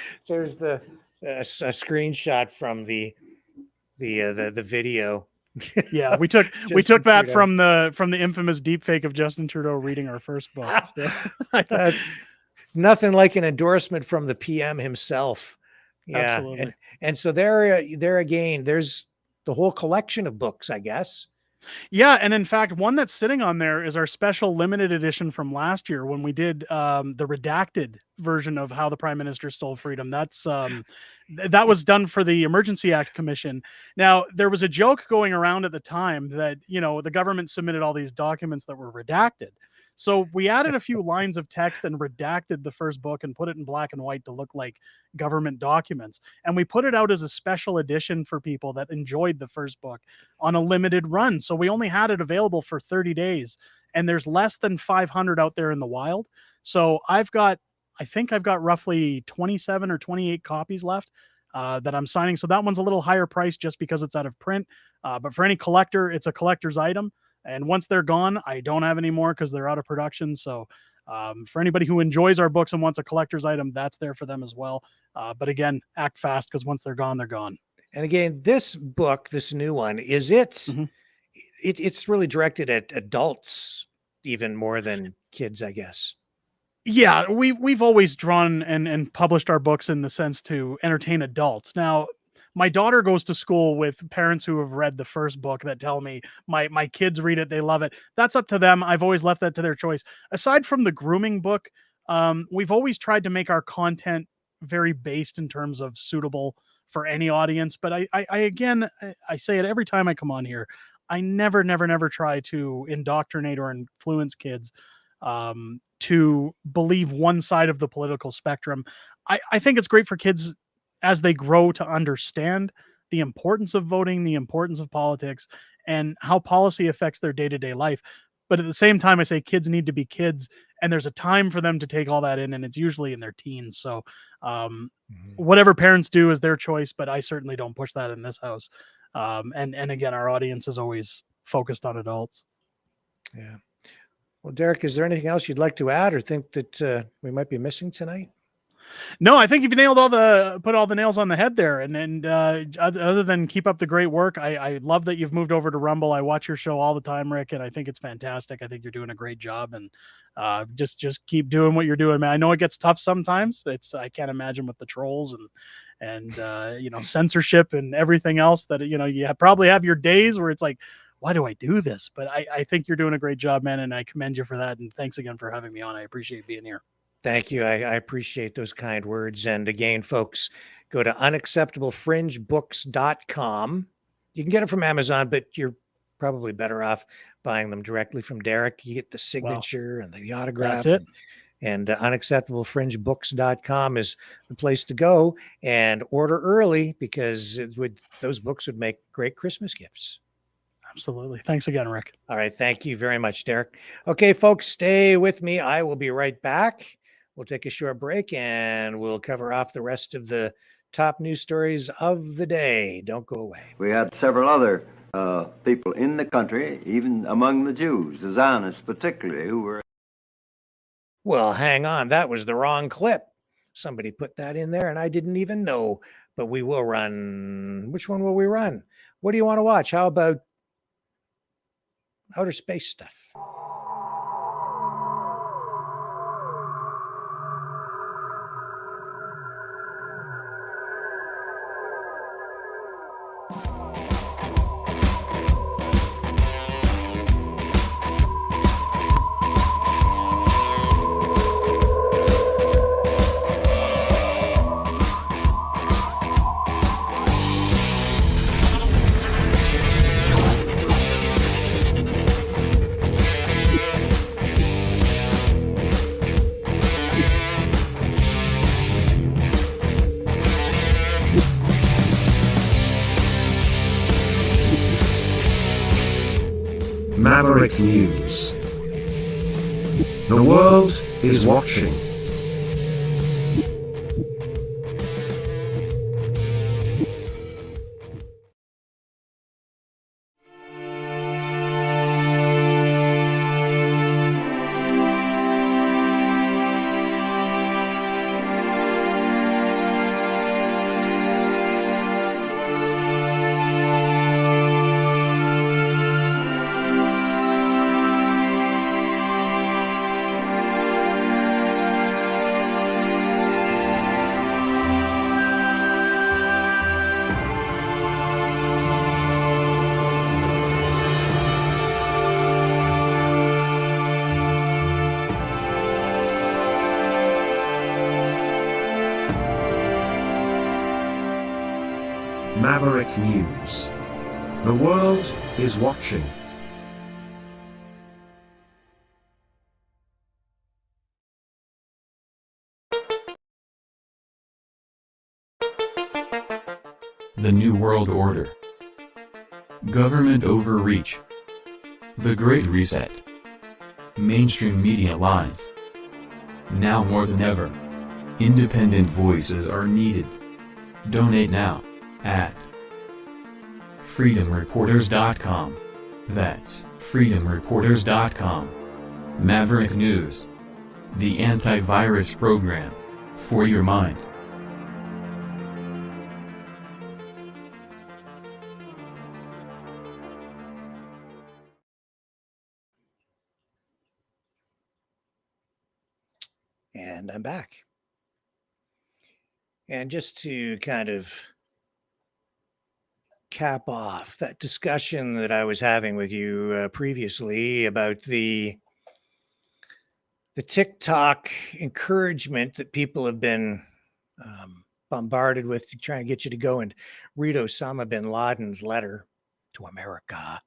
screenshot from the video. Yeah, we took that from the infamous deepfake of Justin Trudeau reading our first book. So, That's nothing like an endorsement from the PM himself. Yeah, absolutely. And so there again, there's the whole collection of books, I guess. Yeah, and in fact, one that's sitting on there is our special limited edition from last year when we did the redacted version of How the Prime Minister Stole Freedom. That's that was done for the Emergency Act Commission. Now, there was a joke going around at the time that, you know, the government submitted all these documents that were redacted. So we added a few lines of text and redacted the first book and put it in black and white to look like government documents. And we put it out as a special edition for people that enjoyed the first book on a limited run. So we only had it available for 30 days, and there's less than 500 out there in the wild. So I think I've got roughly 27 or 28 copies left that I'm signing. So that one's a little higher price just because it's out of print. But for any collector, it's a collector's item. And once they're gone, I don't have any more because they're out of production. So for anybody who enjoys our books and wants a collector's item, that's there for them as well. But again, act fast because once they're gone, they're gone. And again, this book, this new one, is it? It's really directed at adults even more than kids, I guess. Yeah, we've always drawn and published our books in the sense to entertain adults. Now, my daughter goes to school with parents who have read the first book that tell me my kids read it, they love it. That's up to them. I've always left that to their choice. Aside from the grooming book, we've always tried to make our content very based in terms of suitable for any audience. But I again, I say it every time I come on here. I never try to indoctrinate or influence kids to believe one side of the political spectrum. I think it's great for kids as they grow to understand the importance of voting, the importance of politics, and how policy affects their day-to-day life. But at the same time, I say kids need to be kids, and there's a time for them to take all that in, and it's usually in their teens. So whatever parents do is their choice, but I certainly don't push that in this house. And again, our audience is always focused on adults. Yeah. Well, Derek, is there anything else you'd like to add or think that we might be missing tonight? No, I think you've nailed put all the nails on the head there. And other than keep up the great work, I love that you've moved over to Rumble. I watch your show all the time, Rick, and I think it's fantastic. I think you're doing a great job, and just keep doing what you're doing, man. I know it gets tough sometimes. I can't imagine with the trolls and censorship and everything else that, you probably have your days where it's like, why do I do this? But I think you're doing a great job, man, and I commend you for that. And thanks again for having me on. I appreciate being here. Thank you. I appreciate those kind words. And again, folks, go to unacceptablefringebooks.com. You can get it from Amazon, but you're probably better off buying them directly from Derek. You get the signature and the autograph. That's it. And unacceptablefringebooks.com is the place to go and order early because those books would make great Christmas gifts. Absolutely. Thanks again, Rick. All right. Thank you very much, Derek. Okay, folks, stay with me. I will be right back. We'll take a short break and we'll cover off the rest of the top news stories of the day. Don't go away. We had several other people in the country, even among the Jews, the Zionists particularly, who were... Well, hang on. That was the wrong clip. Somebody put that in there and I didn't even know. But we will run. Which one will we run? What do you want to watch? How about outer space stuff? Maverick News. The world is watching. Maverick News. The world is watching. The New World Order. Government overreach. The Great Reset. Mainstream media lies. Now more than ever, independent voices are needed. Donate now at freedomreporters.com. That's freedomreporters.com. Maverick News. The antivirus program for your mind. And I'm back. And just to kind of cap off that discussion that I was having with you previously about the TikTok encouragement that people have been bombarded with to try and get you to go and read Osama bin Laden's letter to America.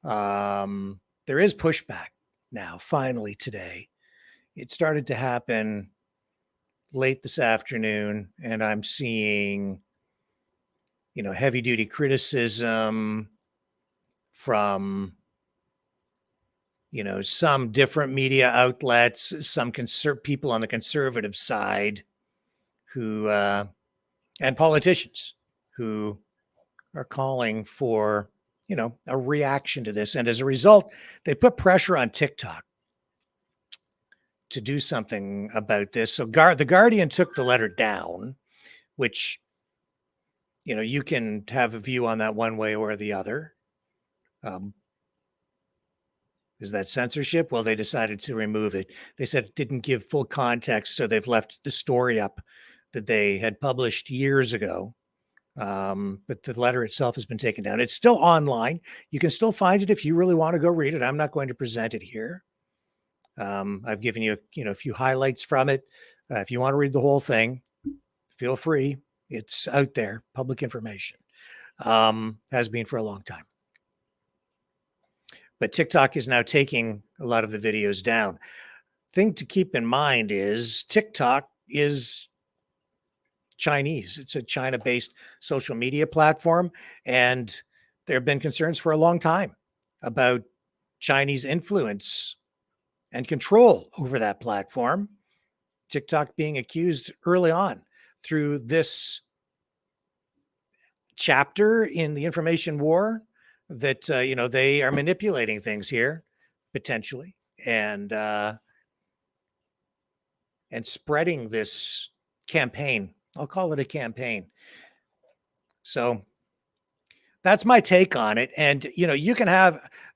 There is pushback now, finally today. It started to happen late this afternoon, and I'm seeing, heavy duty criticism from, some different media outlets, some people on the conservative side who, and politicians who are calling for, a reaction to this. And as a result, they put pressure on TikTok to do something about this. So the Guardian took the letter down, which, you can have a view on that one way or the other. Is that censorship? Well, they decided to remove it. They said it didn't give full context, so they've left the story up that they had published years ago. But the letter itself has been taken down. It's still online. You can still find it if you really want to go read it. I'm not going to present it here. I've given you, a few highlights from it. If you want to read the whole thing, feel free. It's out there, public information. Has been for a long time. But TikTok is now taking a lot of the videos down. Thing to keep in mind is TikTok is Chinese. It's a China-based social media platform, and there have been concerns for a long time about Chinese influence and control over that platform. TikTok being accused early on through this chapter in the information war that, they are manipulating things here, potentially, and spreading this campaign. I'll call it a campaign. So that's my take on it. And,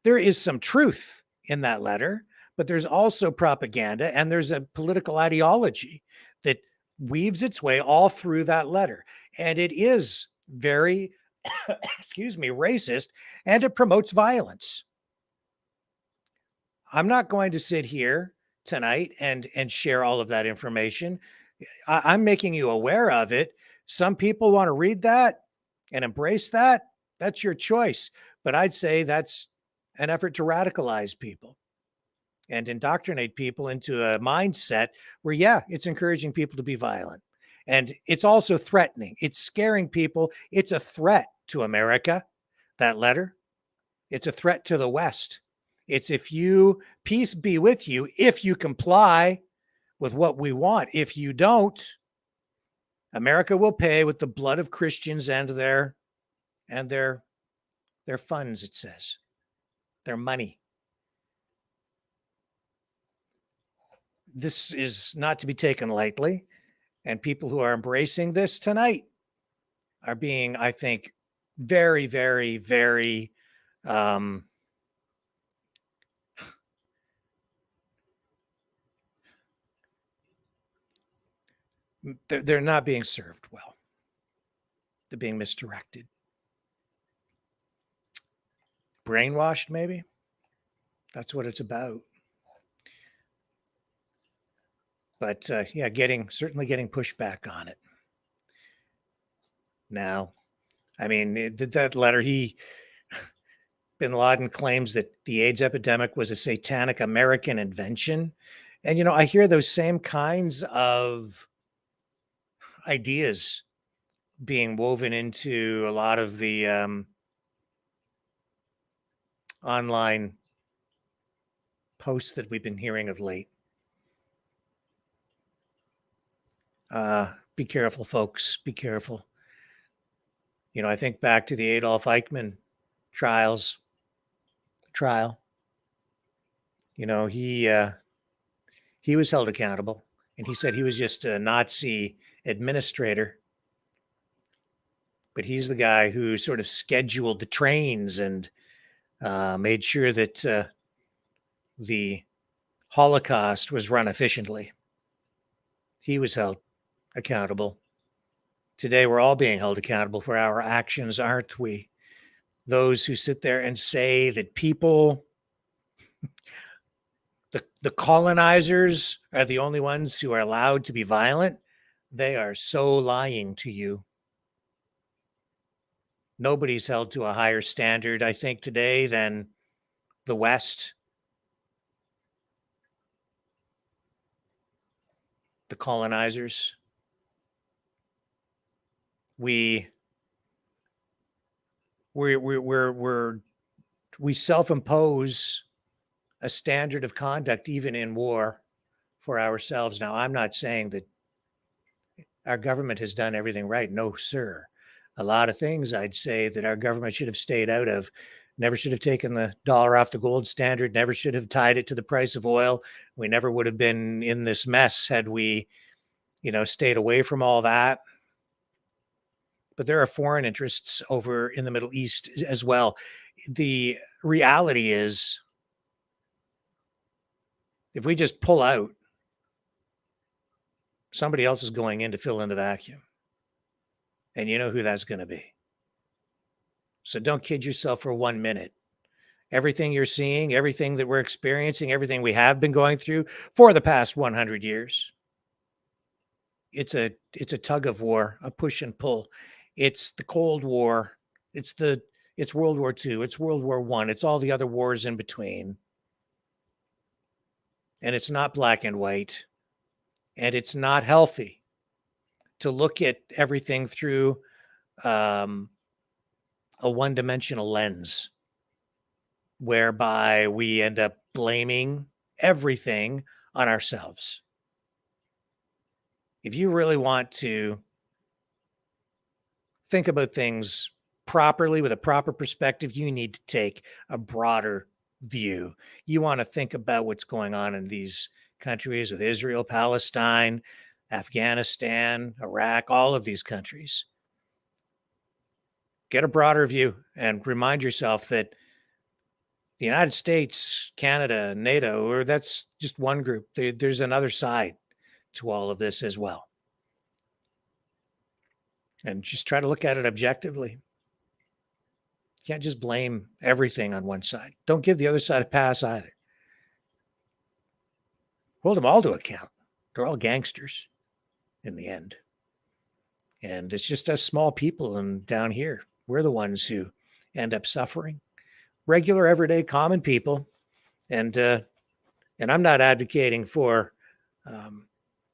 there is some truth in that letter, but there's also propaganda, and there's a political ideology that weaves its way all through that letter. And it is very, racist, and it promotes violence. I'm not going to sit here tonight and share all of that information. I'm making you aware of it. Some people want to read that and embrace that. That's your choice. But I'd say that's an effort to radicalize people and indoctrinate people into a mindset where, it's encouraging people to be violent. And it's also threatening. It's scaring people. It's a threat to America, that letter. It's a threat to the West. It's peace be with you if you comply with what we want. If you don't, America will pay with the blood of Christians and their funds, it says, their money. This is not to be taken lightly, and people who are embracing this tonight are being, I think, very, very, very they're not being served well. They're being misdirected. Brainwashed, maybe? That's what it's about. But certainly getting pushback on it. Now, I mean, that letter, Bin Laden claims that the AIDS epidemic was a satanic American invention. And, I hear those same kinds of ideas being woven into a lot of the online posts that we've been hearing of late. Be careful, folks. Be careful. I think back to the Adolf Eichmann trial. He was held accountable, and he said he was just a Nazi administrator. But he's the guy who sort of scheduled the trains and made sure that the Holocaust was run efficiently. He was held accountable. Today, we're all being held accountable for our actions, aren't we? Those who sit there and say that people, the colonizers, are the only ones who are allowed to be violent, they are so lying to you. Nobody's held to a higher standard, I think, today than the West. The colonizers. We self-impose a standard of conduct even in war for ourselves. Now, I'm not saying that our government has done everything right. No, sir. A lot of things I'd say that our government should have stayed out of. Never should have taken the dollar off the gold standard, never should have tied it to the price of oil. We never would have been in this mess had we, stayed away from all that. But there are foreign interests over in the Middle East as well. The reality is, if we just pull out, somebody else is going in to fill in the vacuum. And you know who that's going to be. So don't kid yourself for 1 minute. Everything you're seeing, everything that we're experiencing, everything we have been going through for the past 100 years, it's a tug of war, a push and pull. It's the Cold War. It's World War II. It's World War I. It's all the other wars in between. And it's not black and white. And it's not healthy to look at everything through a one-dimensional lens, whereby we end up blaming everything on ourselves. If you really want to think about things properly with a proper perspective, you need to take a broader view. You want to think about what's going on in these countries with Israel, Palestine, Afghanistan, Iraq, all of these countries. Get a broader view and remind yourself that the United States, Canada, NATO, or that's just one group. There's another side to all of this as well. And just try to look at it objectively. You can't just blame everything on one side. Don't give the other side a pass either. Hold them all to account. They're all gangsters in the end. And it's just us small people and down here, we're the ones who end up suffering. Regular, everyday, common people. And I'm not advocating for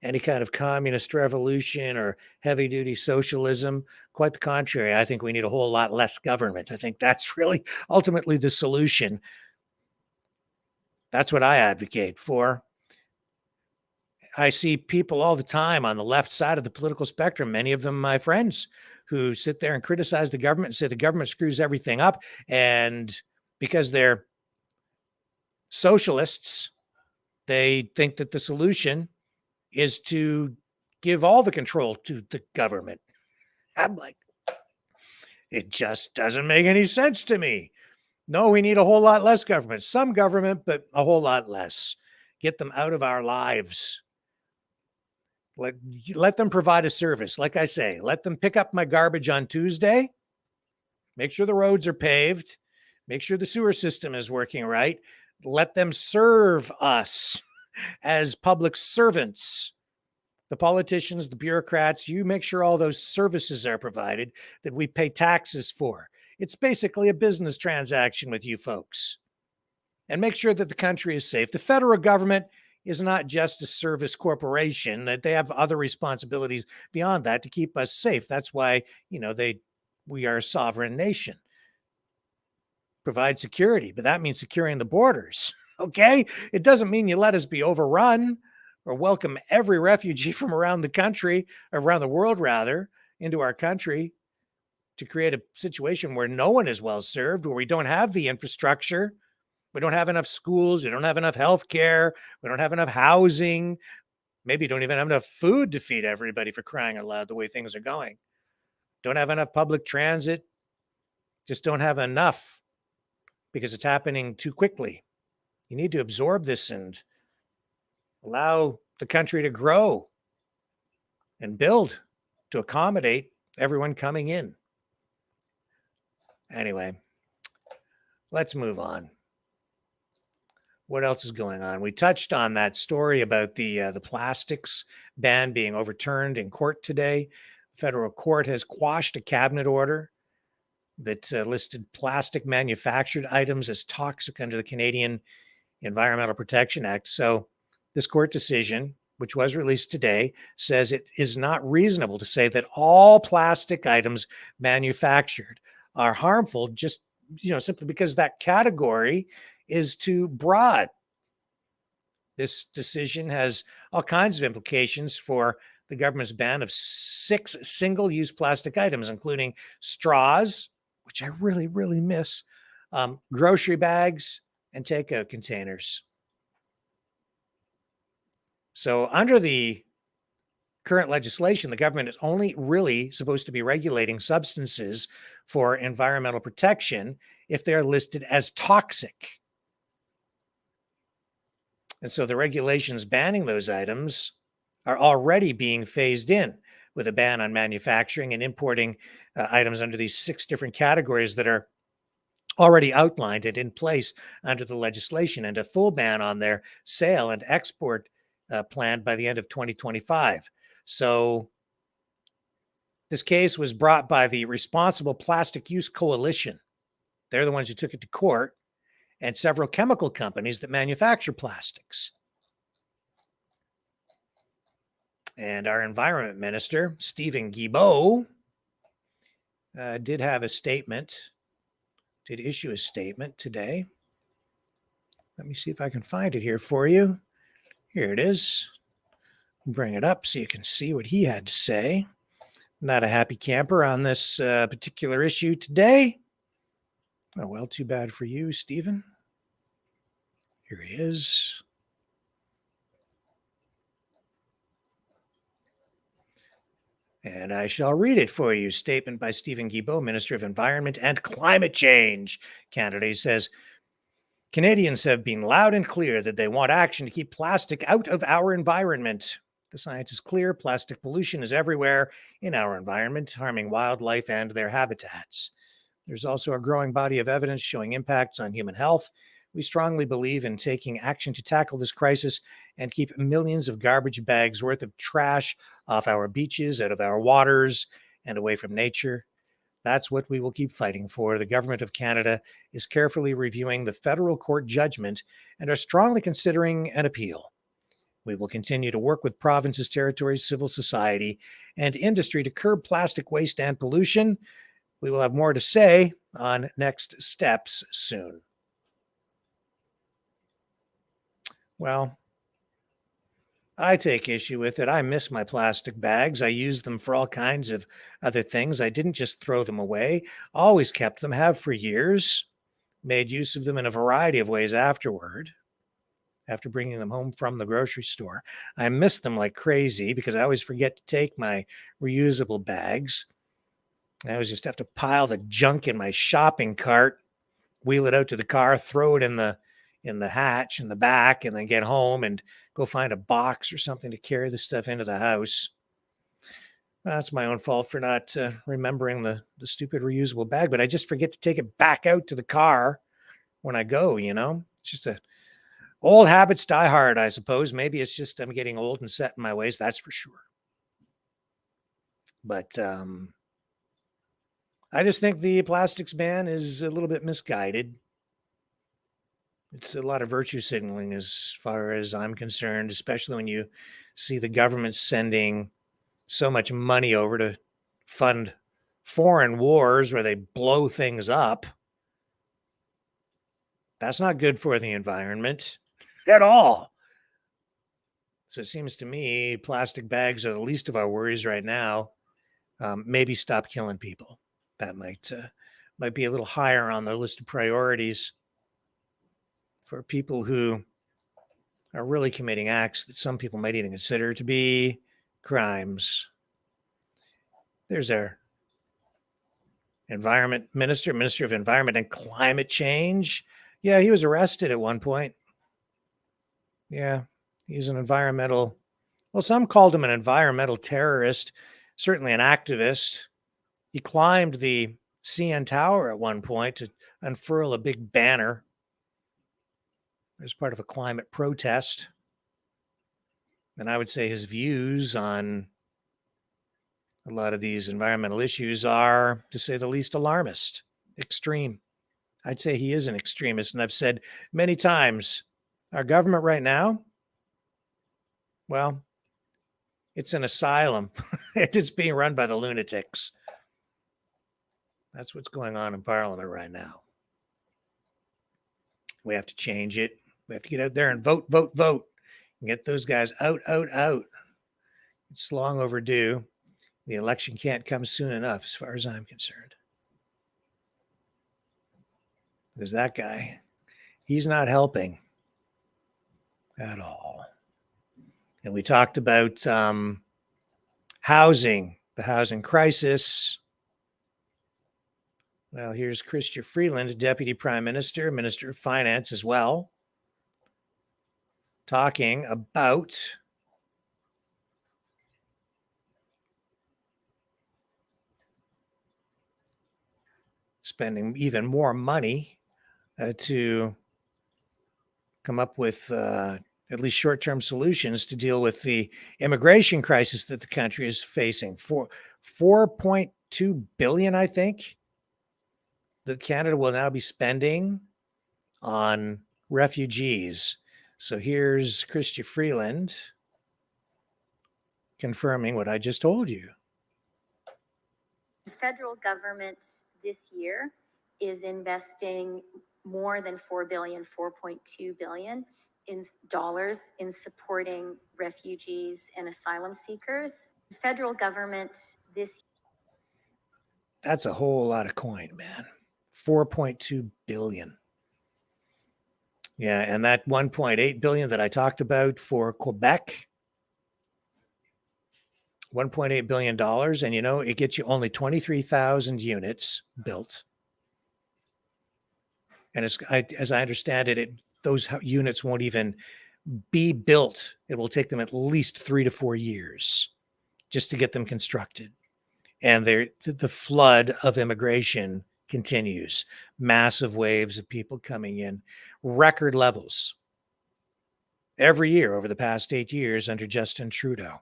any kind of communist revolution or heavy-duty socialism. Quite the contrary. I think we need a whole lot less government. I think that's really ultimately the solution. That's what I advocate for. I see people all the time on the left side of the political spectrum, many of them my friends, who sit there and criticize the government and say the government screws everything up. And because they're socialists, they think that the solution is to give all the control to the government. I'm like, it just doesn't make any sense to me. No, we need a whole lot less government. Some government, but a whole lot less. Get them out of our lives. Let them provide a service. Like I say, let them pick up my garbage on Tuesday. Make sure the roads are paved. Make sure the sewer system is working right. Let them serve us as public servants. The politicians, the bureaucrats, you make sure all those services are provided that we pay taxes for. It's basically a business transaction with you folks. And make sure that the country is safe. The federal government is not just a service corporation, that they have other responsibilities beyond that to keep us safe. That's why, we are a sovereign nation. Provide security, but that means securing the borders. Okay? It doesn't mean you let us be overrun or welcome every refugee from around the country, or around the world rather, into our country to create a situation where no one is well served, where we don't have the infrastructure. We don't have enough schools. We don't have enough health care. We don't have enough housing. Maybe don't even have enough food to feed everybody, for crying out loud, the way things are going. Don't have enough public transit. Just don't have enough because it's happening too quickly. You need to absorb this and allow the country to grow and build to accommodate everyone coming in. Anyway, let's move on. What else is going on? We touched on that story about the plastics ban being overturned in court today. The federal court has quashed a cabinet order that listed plastic manufactured items as toxic under the Canadian Environmental Protection Act. So this court decision, which was released today, says it is not reasonable to say that all plastic items manufactured are harmful just, simply because that category is too broad. This decision has all kinds of implications for the government's ban of 6 single-use plastic items, including straws, which I really, really miss, grocery bags, and takeout containers. So under the current legislation, the government is only really supposed to be regulating substances for environmental protection if they're listed as toxic. And so the regulations banning those items are already being phased in, with a ban on manufacturing and importing items under these 6 different categories that are already outlined and in place under the legislation, and a full ban on their sale and export planned by the end of 2025. So this case was brought by the Responsible Plastic Use Coalition. They're the ones who took it to court, and several chemical companies that manufacture plastics. And our environment minister, Stephen Guilbeault, did issue a statement today. Let me see if I can find it here for you. Here it is. Bring it up so you can see what he had to say. Not a happy camper on this particular issue today. Oh, well, too bad for you, Stephen. Here he is. And I shall read it for you. Statement by Stephen Guilbeault, Minister of Environment and Climate Change Canada. He says, Canadians have been loud and clear that they want action to keep plastic out of our environment. The science is clear. Plastic pollution is everywhere in our environment, harming wildlife and their habitats. There's also a growing body of evidence showing impacts on human health. We strongly believe in taking action to tackle this crisis and keep millions of garbage bags worth of trash off our beaches, out of our waters, and away from nature. That's what we will keep fighting for. The Government of Canada is carefully reviewing the federal court judgment and are strongly considering an appeal. We will continue to work with provinces, territories, civil society, and industry to curb plastic waste and pollution. We will have more to say on next steps soon. Well, I take issue with it. I miss my plastic bags. I use them for all kinds of other things. I didn't just throw them away. Always kept them, have for years. Made use of them in a variety of ways afterward, after bringing them home from the grocery store. I miss them like crazy because I always forget to take my reusable bags. I always just have to pile the junk in my shopping cart, wheel it out to the car, throw it in the hatch in the back, and then get home and go find a box or something to carry the stuff into the house. That's my own fault for not remembering the stupid reusable bag, but I just forget to take it back out to the car when I go, It's just old habits die hard, I suppose. Maybe it's just I'm getting old and set in my ways, that's for sure. But I just think the plastics ban is a little bit misguided. It's a lot of virtue signaling as far as I'm concerned, especially when you see the government sending so much money over to fund foreign wars where they blow things up. That's not good for the environment at all. So it seems to me plastic bags are the least of our worries right now. Maybe stop killing people. That might be a little higher on the list of priorities for people who are really committing acts that some people might even consider to be crimes. There's our Minister of Environment and Climate Change. Yeah, he was arrested at one point. Yeah, he's an environmental, well, some called him an environmental terrorist, certainly an activist. He climbed the CN Tower at one point to unfurl a big banner as part of a climate protest. And I would say his views on a lot of these environmental issues are, to say the least, alarmist, extreme. I'd say he is an extremist. And I've said many times, our government right now, well, it's an asylum. It's being run by the lunatics. That's what's going on in Parliament right now. We have to change it. We have to get out there and vote, vote, vote, and get those guys out, out, out. It's long overdue. The election can't come soon enough, as far as I'm concerned. Because that guy, he's not helping at all. And we talked about housing, the housing crisis. Well, here's Chrystia Freeland, Deputy Prime Minister, Minister of Finance as well, talking about spending even more money to come up with at least short-term solutions to deal with the immigration crisis that the country is facing. For $4.2 billion, I think, that Canada will now be spending on refugees. So here's Chrystia Freeland confirming what I just told you. The federal government this year is investing more than $4 billion, $4.2 billion in dollars in supporting refugees and asylum seekers. The federal government this That's a whole lot of coin, man. 4.2 billion. Yeah, and that 1.8 billion that I talked about for Quebec, $1.8 billion, and it gets you only 23,000 units built. And as I understand it, those units won't even be built. It will take them at least 3 to 4 years just to get them constructed. And the flood of immigration continues. Massive waves of people coming in, record levels every year over the past 8 years under Justin Trudeau.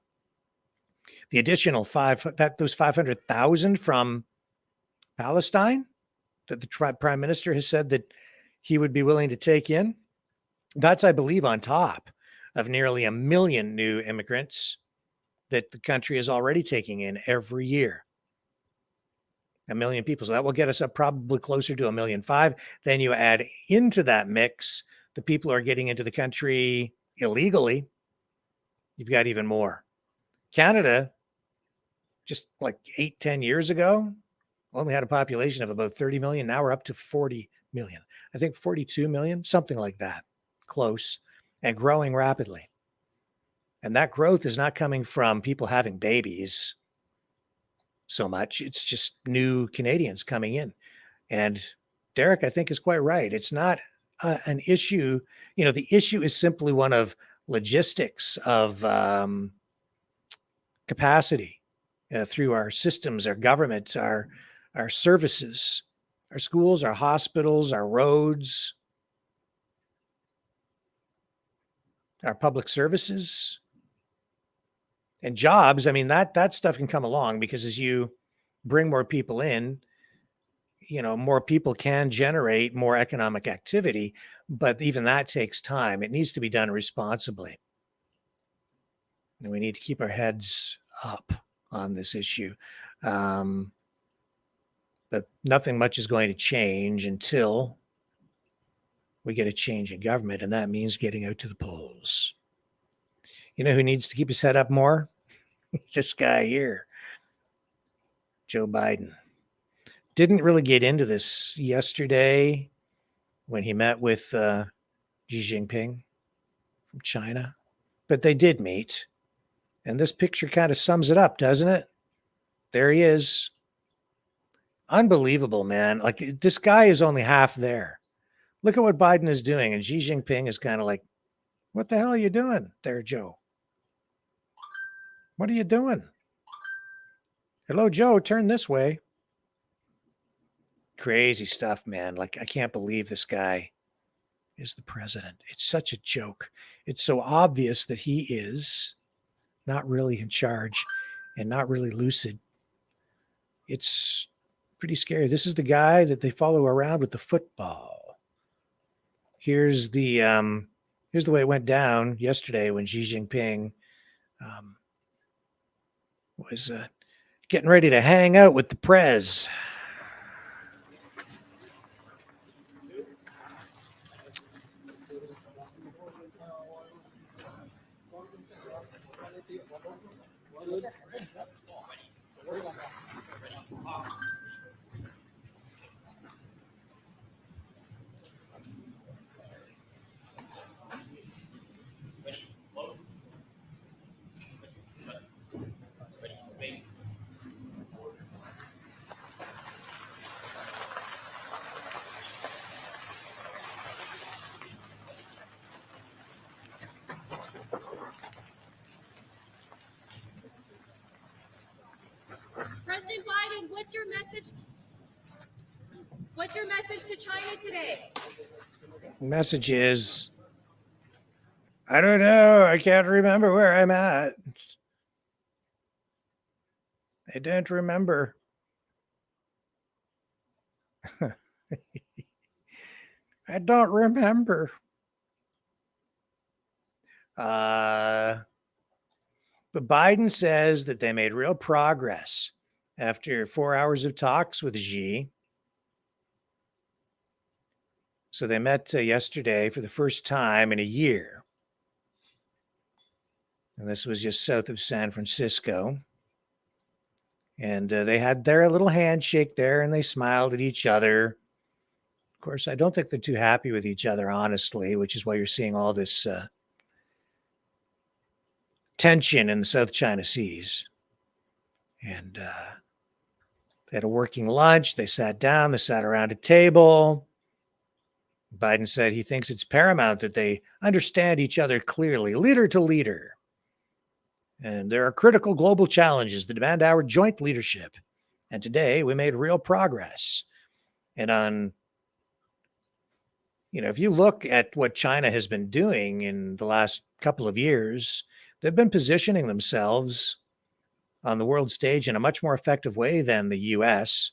The additional those 500,000 from Palestine that the Prime Minister has said that he would be willing to take in, that's, I believe, on top of nearly 1 million new immigrants that the country is already taking in every year. 1 million people. So that will get us up probably closer to 1.5 million. Then you add into that mix the people who are getting into the country illegally, you've got even more. Canada, just like 8-10 years ago, only had a population of about 30 million. Now we're up to 40 million. I think 42 million, something like that, close, and growing rapidly. And that growth is not coming from people having babies so much. It's just new Canadians coming in. And Derek, I think, is quite right. It's not an issue. The issue is simply one of logistics, of capacity through our systems, our government, our services, our schools, our hospitals, our roads, our public services, and jobs. I mean, that stuff can come along because as you bring more people in, more people can generate more economic activity, but even that takes time. It needs to be done responsibly. And we need to keep our heads up on this issue. But nothing much is going to change until we get a change in government, and that means getting out to the polls. You know who needs to keep his head up more? This guy here, Joe Biden. Didn't really get into this yesterday when he met with Xi Jinping from China, but they did meet. And this picture kind of sums it up, doesn't it? There he is. Unbelievable, man. Like, this guy is only half there. Look at what Biden is doing. And Xi Jinping is kind of like, what the hell are you doing there, Joe? What are you doing? Hello, Joe, turn this way. Crazy stuff, man. Like, I can't believe this guy is the president. It's such a joke. It's so obvious that he is not really in charge and not really lucid. It's pretty scary. This is the guy that they follow around with the football. Here's the way it went down yesterday when Xi Jinping was getting ready to hang out with the prez. President Biden, what's your message? What's your message to China today? The message is, I don't know. I can't remember where I'm at. I don't remember. I don't remember. But Biden says that they made real progress after 4 hours of talks with Xi. So they met yesterday for the first time in a year. And this was just south of San Francisco. And they had their little handshake there and they smiled at each other. Of course, I don't think they're too happy with each other, honestly, which is why you're seeing all this tension in the South China Seas. And they had a working lunch. They sat down. They sat around a table. Biden said he thinks it's paramount that they understand each other clearly, leader to leader. And there are critical global challenges that demand our joint leadership. And today we made real progress. And if you look at what China has been doing in the last couple of years, they've been positioning themselves on the world stage in a much more effective way than the U.S.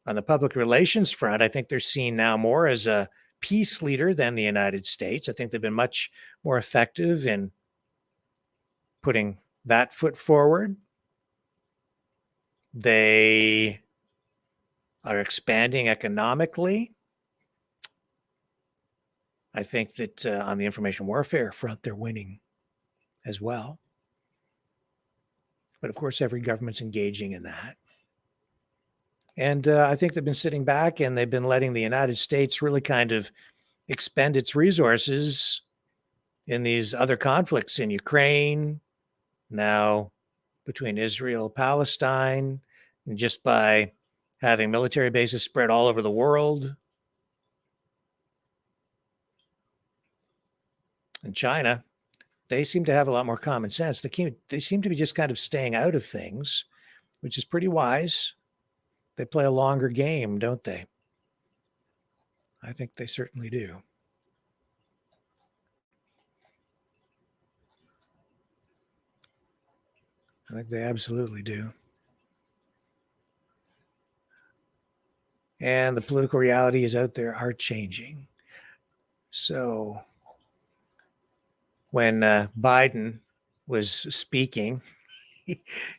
On the public relations front, I think they're seen now more as a peace leader than the United States. I think they've been much more effective in putting that foot forward. They are expanding economically. I think that on the information warfare front, they're winning as well. But of course, every government's engaging in that. And I think they've been sitting back and they've been letting the United States really kind of expend its resources in these other conflicts in Ukraine, now between Israel, Palestine, and just by having military bases spread all over the world. And China, they seem to have a lot more common sense. They seem to be just kind of staying out of things, which is pretty wise. They play a longer game, don't they? I think they certainly do. I think they absolutely do. And the political realities out there are changing. So when Biden was speaking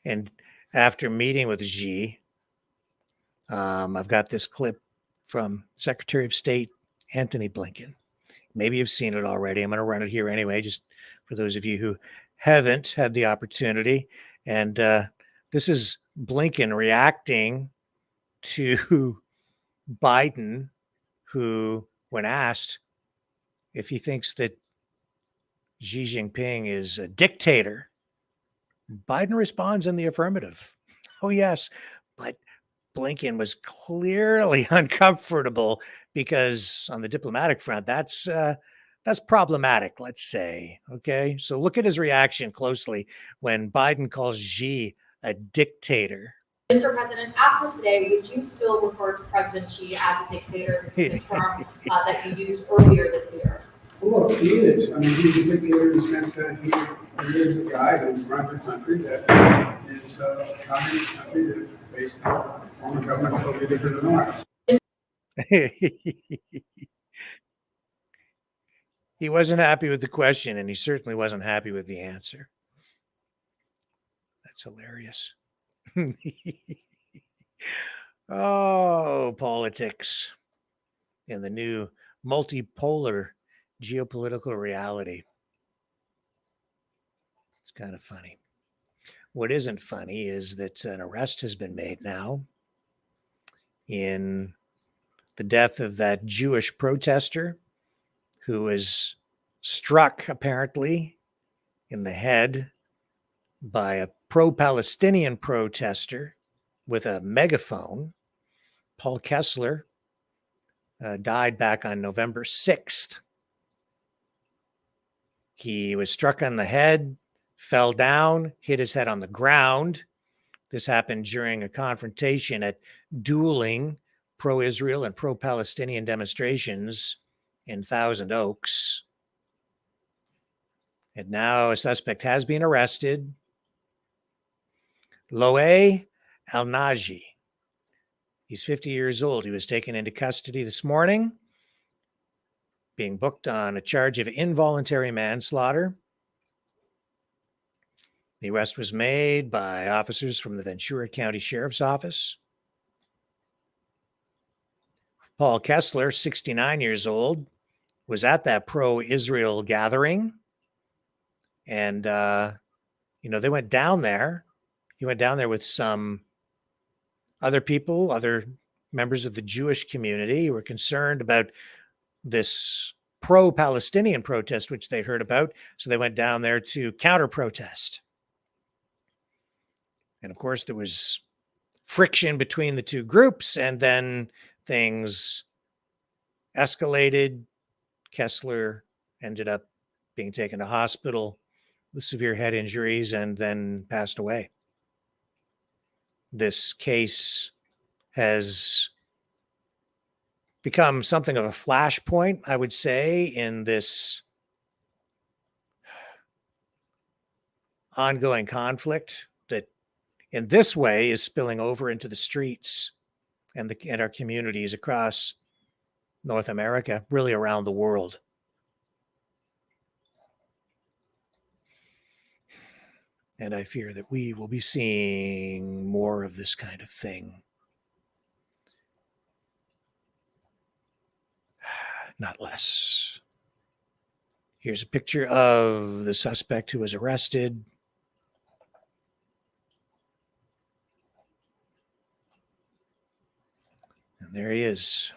and after meeting with Xi, I've got this clip from Secretary of State Antony Blinken. Maybe you've seen it already. I'm going to run it here anyway, just for those of you who haven't had the opportunity. And this is Blinken reacting to Biden, who, when asked if he thinks that Xi Jinping is a dictator, Biden responds in the affirmative. Oh, yes. But Blinken was clearly uncomfortable because on the diplomatic front, that's problematic, let's say. Okay. So look at his reaction closely when Biden calls Xi a dictator. Mr. President, after today, would you still refer to President Xi as a dictator? This is a term that you used earlier this year. Well, look, he is. I mean, he's a dictator in the sense that he is the guy who runs a country that is a communist country that is based on a form of government totally different than ours. He wasn't happy with the question, and he certainly wasn't happy with the answer. That's hilarious. Oh, politics in the new multipolar geopolitical reality. It's kind of funny. What isn't funny is that an arrest has been made now in the death of that Jewish protester who was struck, apparently, in the head by a pro-Palestinian protester with a megaphone. Paul Kessler died back on November 6th. He was struck on the head, fell down, hit his head on the ground. This happened during a confrontation at dueling pro-Israel and pro-Palestinian demonstrations in Thousand Oaks. And now a suspect has been arrested. Loé Al-Naji. He's 50 years old. He was taken into custody this morning, being booked on a charge of involuntary manslaughter. The arrest was made by officers from the Ventura County Sheriff's Office. Paul Kessler, 69 years old, was at that pro-Israel gathering. And, they went down there. He went down there with some other people, other members of the Jewish community who were concerned about this pro-Palestinian protest, which they heard about. So they went down there to counter-protest. And of course, there was friction between the two groups, and then things escalated. Kessler ended up being taken to hospital with severe head injuries and then passed away. This case has become something of a flashpoint, I would say, in this ongoing conflict that in this way is spilling over into the streets and our communities across North America, really around the world. And I fear that we will be seeing more of this kind of thing. Not less. Here's a picture of the suspect who was arrested. And there he is.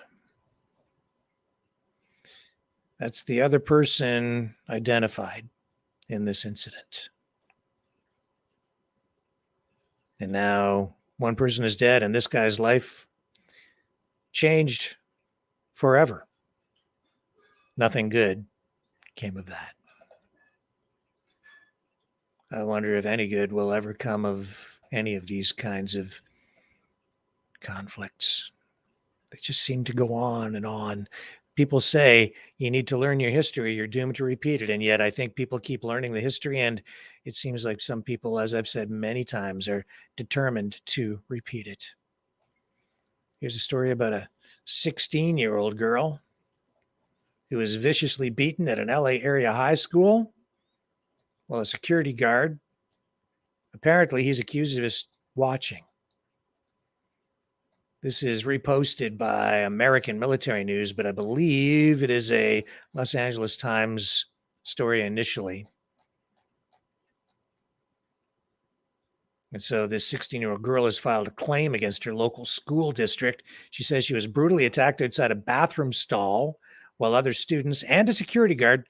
That's the other person identified in this incident. And now one person is dead, and this guy's life changed forever. Nothing good came of that. I wonder if any good will ever come of any of these kinds of conflicts. They just seem to go on and on. People say you need to learn your history, you're doomed to repeat it. And yet I think people keep learning the history, and it seems like some people, as I've said many times, are determined to repeat it. Here's a story about a 16-year-old girl who was viciously beaten at an LA area high school while a security guard, apparently he's accused of his watching. This is reposted by American Military News, but I believe it is a Los Angeles Times story initially. And so this 16-year-old girl has filed a claim against her local school district. She says she was brutally attacked outside a bathroom stall while other students and a security guard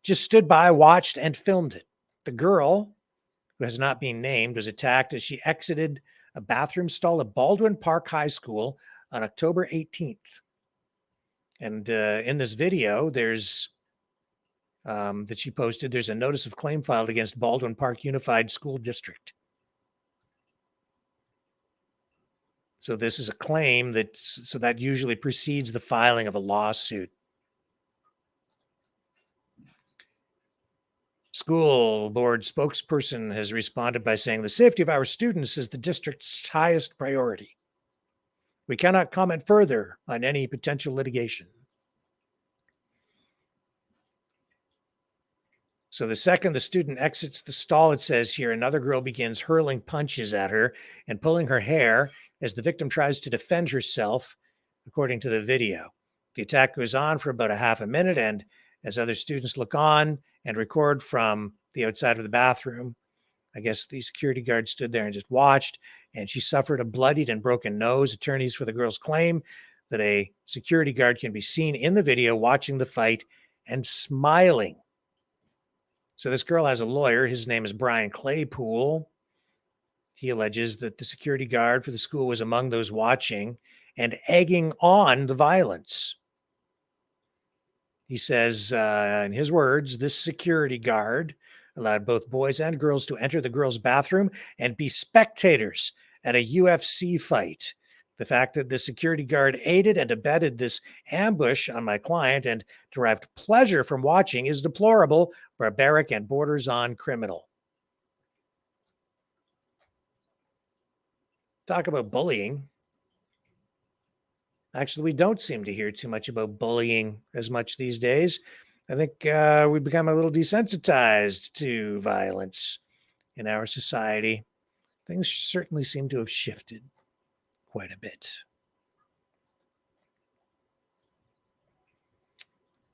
just stood by, watched, and filmed it. The girl, who has not been named, was attacked as she exited a bathroom stall at Baldwin Park High School on October 18th. And in this video, there's that she posted, there's a notice of claim filed against Baldwin Park Unified School District. So this is a claim that usually precedes the filing of a lawsuit. School board spokesperson has responded by saying the safety of our students is the district's highest priority. We cannot comment further on any potential litigation. So the second the student exits the stall, it says here, another girl begins hurling punches at her and pulling her hair as the victim tries to defend herself, according to the video. The attack goes on for about a half a minute, and as other students look on and record from the outside of the bathroom, I guess the security guard stood there and just watched, and she suffered a bloodied and broken nose. Attorneys for the girls claim that a security guard can be seen in the video watching the fight and smiling. So this girl has a lawyer. His name is Brian Claypool. He alleges that the security guard for the school was among those watching and egging on the violence. He says, in his words, this security guard allowed both boys and girls to enter the girls' bathroom and be spectators at a UFC fight. The fact that the security guard aided and abetted this ambush on my client and derived pleasure from watching is deplorable, barbaric, and borders on criminal. Talk about bullying. Actually, we don't seem to hear too much about bullying as much these days. I think we've become a little desensitized to violence in our society. Things certainly seem to have shifted quite a bit.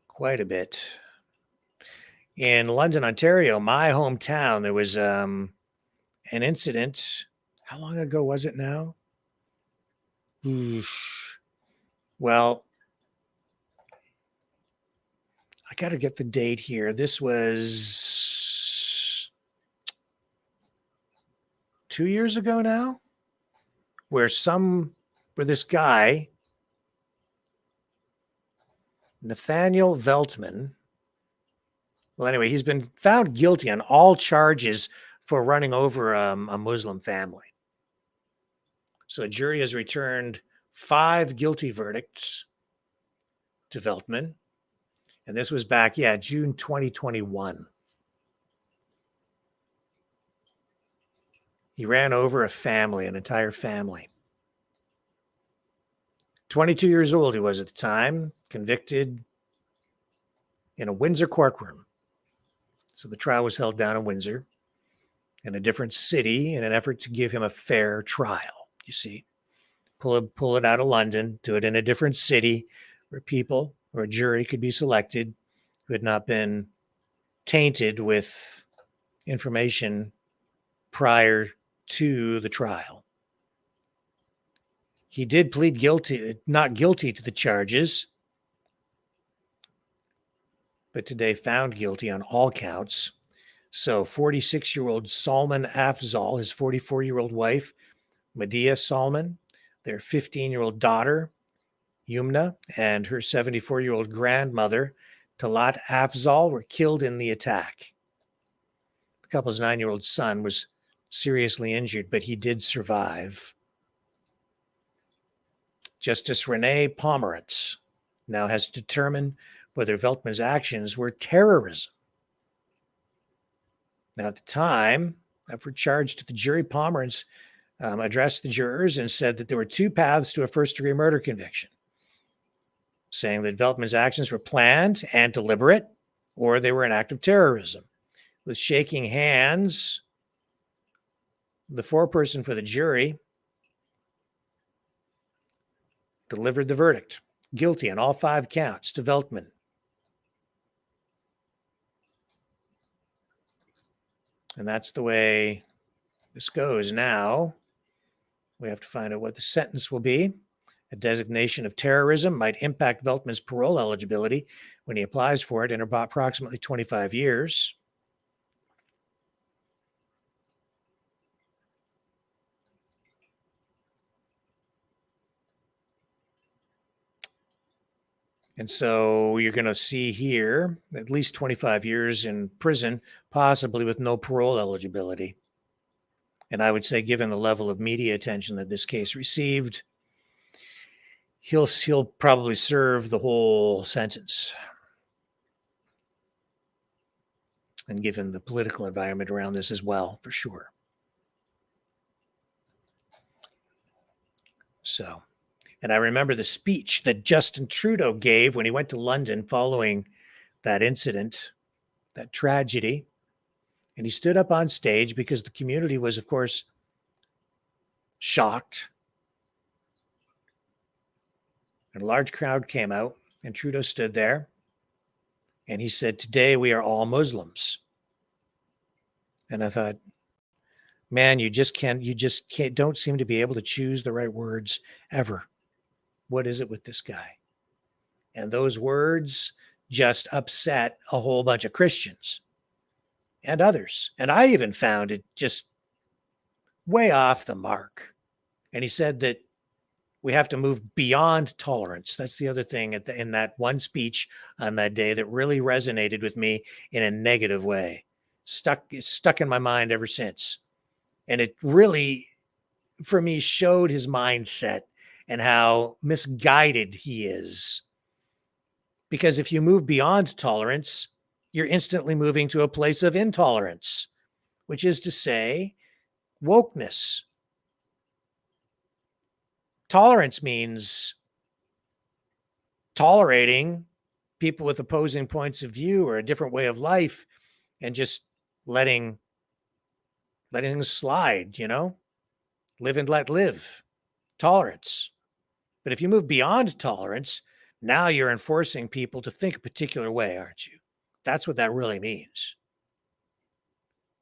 Quite a bit. In London, Ontario, my hometown, there was an incident. How long ago was it now? Well, I got to get the date here. This was 2 years ago now, where this guy, Nathaniel Veltman, well, anyway, he's been found guilty on all charges for running over a Muslim family. So a jury has returned 5 guilty verdicts to Veltman. And this was back, June 2021. He ran over a family, an entire family. 22 years old he was at the time, convicted in a Windsor courtroom. So the trial was held down in Windsor, in a different city, in an effort to give him a fair trial, you see. Pull it out of London, do it in a different city where people or a jury could be selected who had not been tainted with information prior to the trial. He did plead not guilty to the charges, but today found guilty on all counts. So 46-year-old Salman Afzal, his 44-year-old wife, Medea Salman, their 15-year-old daughter, Yumna, and her 74-year-old grandmother, Talat Afzal, were killed in the attack. The couple's 9-year-old son was seriously injured, but he did survive. Justice Renee Pomerantz now has to determine whether Veltman's actions were terrorism. Now, at the time of her charge to the jury, Pomerantz addressed the jurors and said that there were two paths to a first-degree murder conviction, saying that Veltman's actions were planned and deliberate, or they were an act of terrorism. With shaking hands, the foreperson for the jury delivered the verdict, guilty on all 5 counts to Veltman. And that's the way this goes. Now, we have to find out what the sentence will be. A designation of terrorism might impact Veltman's parole eligibility when he applies for it in about approximately 25 years. And so you're going to see here at least 25 years in prison, possibly with no parole eligibility. And I would say, given the level of media attention that this case received, he'll probably serve the whole sentence. And given the political environment around this as well, for sure. So, and I remember the speech that Justin Trudeau gave when he went to London following that incident, that tragedy. And he stood up on stage because the community was, of course, shocked. And a large crowd came out, and Trudeau stood there. And he said, "Today we are all Muslims." And I thought, man, you just can't, don't seem to be able to choose the right words ever. What is it with this guy? And those words just upset a whole bunch of Christians and others. And I even found it just way off the mark. And he said that we have to move beyond tolerance. That's the other thing in that one speech on that day that really resonated with me in a negative way. It's stuck in my mind ever since. And it really, for me, showed his mindset and how misguided he is. Because if you move beyond tolerance, you're instantly moving to a place of intolerance, which is to say, wokeness. Tolerance means tolerating people with opposing points of view or a different way of life and just letting things slide, live and let live. Tolerance. But if you move beyond tolerance, now you're enforcing people to think a particular way, aren't you? That's what that really means.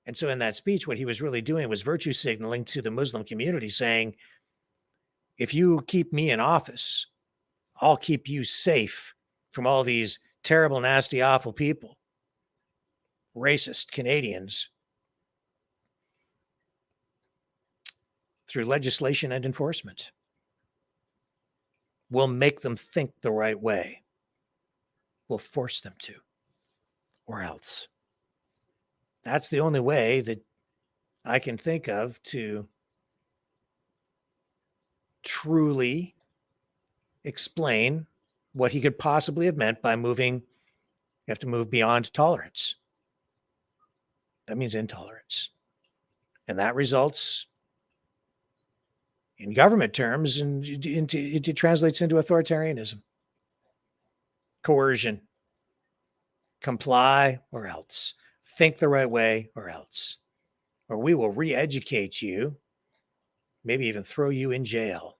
And so in that speech, what he was really doing was virtue signaling to the Muslim community, saying, if you keep me in office, I'll keep you safe from all these terrible, nasty, awful people, racist Canadians, through legislation and enforcement. We'll make them think the right way. We'll force them to, or else. That's the only way that I can think of to truly explain what he could possibly have meant by moving. You have to move beyond tolerance. That means intolerance. And that results in government terms, and it translates into authoritarianism, coercion, comply or else, think the right way or else, or we will re-educate you, maybe even throw you in jail.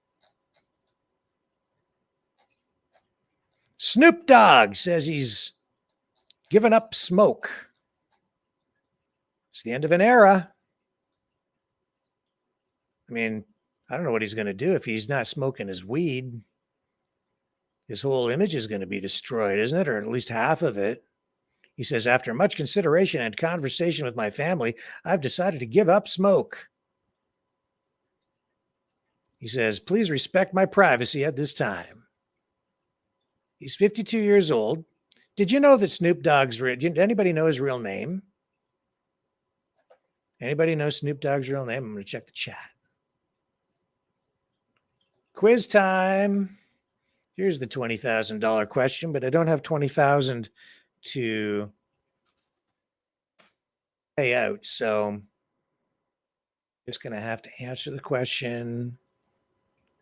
Snoop Dogg says he's given up smoke It's the end of an era. I mean, I don't know what he's going to do if he's not smoking his weed. His whole image is going to be destroyed, isn't it? Or at least half of it. He says, after much consideration and conversation with my family, I've decided to give up smoke. He says, please respect my privacy at this time. He's 52 years old. Did you know that Snoop Dogg's, did anybody know his real name? Anybody know Snoop Dogg's real name? I'm going to check the chat. Quiz time. Here's the $20,000 question, but I don't have $20,000 to pay out. So I'm just going to have to answer the question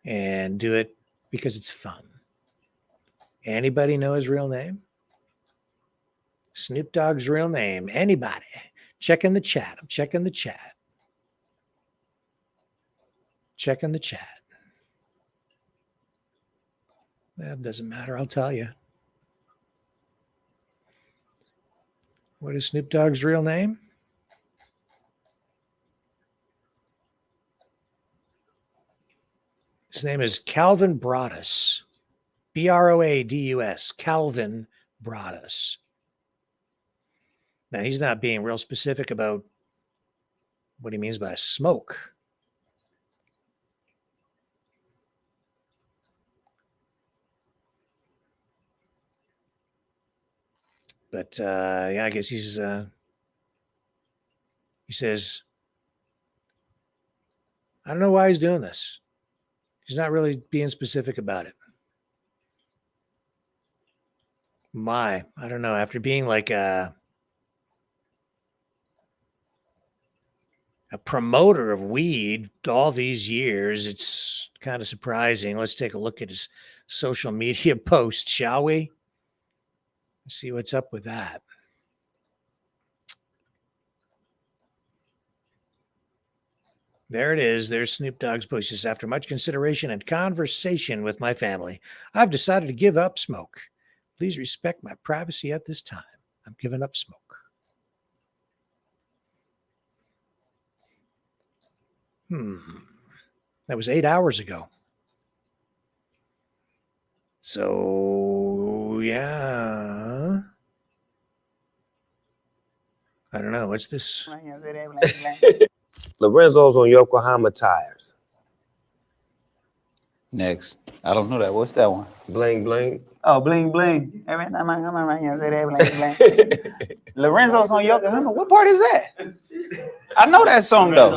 and do it because it's fun. Anybody know his real name? Snoop Dogg's real name. Anybody? Check in the chat. I'm checking the chat. Checking the chat. That doesn't matter. I'll tell you. What is Snoop Dogg's real name? His name is Calvin Broadus. Broadus. Calvin Broadus. Now, he's not being real specific about what he means by smoke. But yeah, I guess he says, I don't know why he's doing this. He's not really being specific about it. I don't know. After being like a promoter of weed all these years, it's kind of surprising. Let's take a look at his social media post, shall we? Let's see what's up with that. There it is. There's Snoop Dogg's post. He says, after much consideration and conversation with my family, I've decided to give up smoke. Please respect my privacy at this time. I'm giving up smoke. That was 8 hours ago. So, yeah. I don't know. What's this? Lorenzo's on Yokohama tires. Next. I don't know that. What's that one? Bling bling. Oh, bling bling. Every time I come around here, say that bling bling. Lorenzo's on Yokohama. What part is that? I know that song though.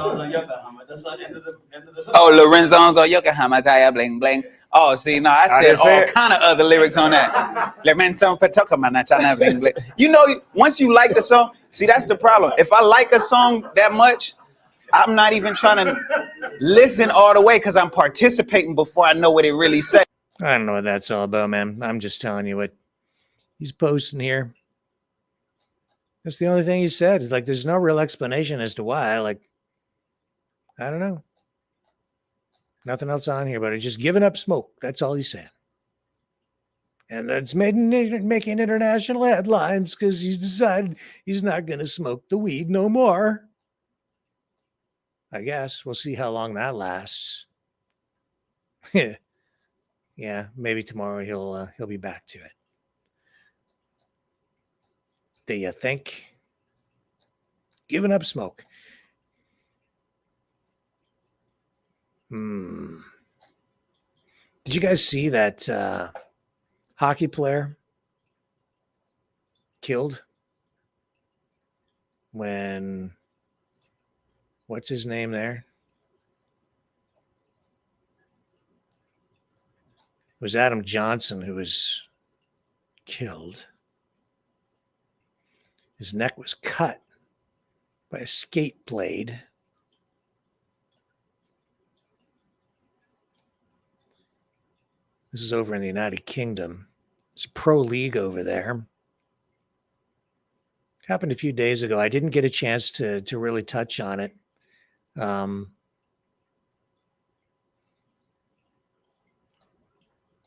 Oh, Lorenzo's on Yokohama tire, bling bling. Oh, see, no, I said all kind of other lyrics on that. Bling bling. You know, once you like the song, see, that's the problem. If I like a song that much, I'm not even trying to listen all the way because I'm participating before I know what it really says. I don't know what that's all about, man. I'm just telling you what he's posting here. That's the only thing he said. Like, there's no real explanation as to why. Like, I don't know. Nothing else on here, but he's just giving up smoke. That's all he's saying. And it's making international headlines because he's decided he's not going to smoke the weed no more. I guess we'll see how long that lasts. Yeah, maybe tomorrow he'll be back to it. Do you think? Giving up smoke. Did you guys see that hockey player killed when, what's his name there? It was Adam Johnson who was killed. His neck was cut by a skate blade. This is over in the United Kingdom. It's a pro league over there. Happened a few days ago. I didn't get a chance to really touch on it.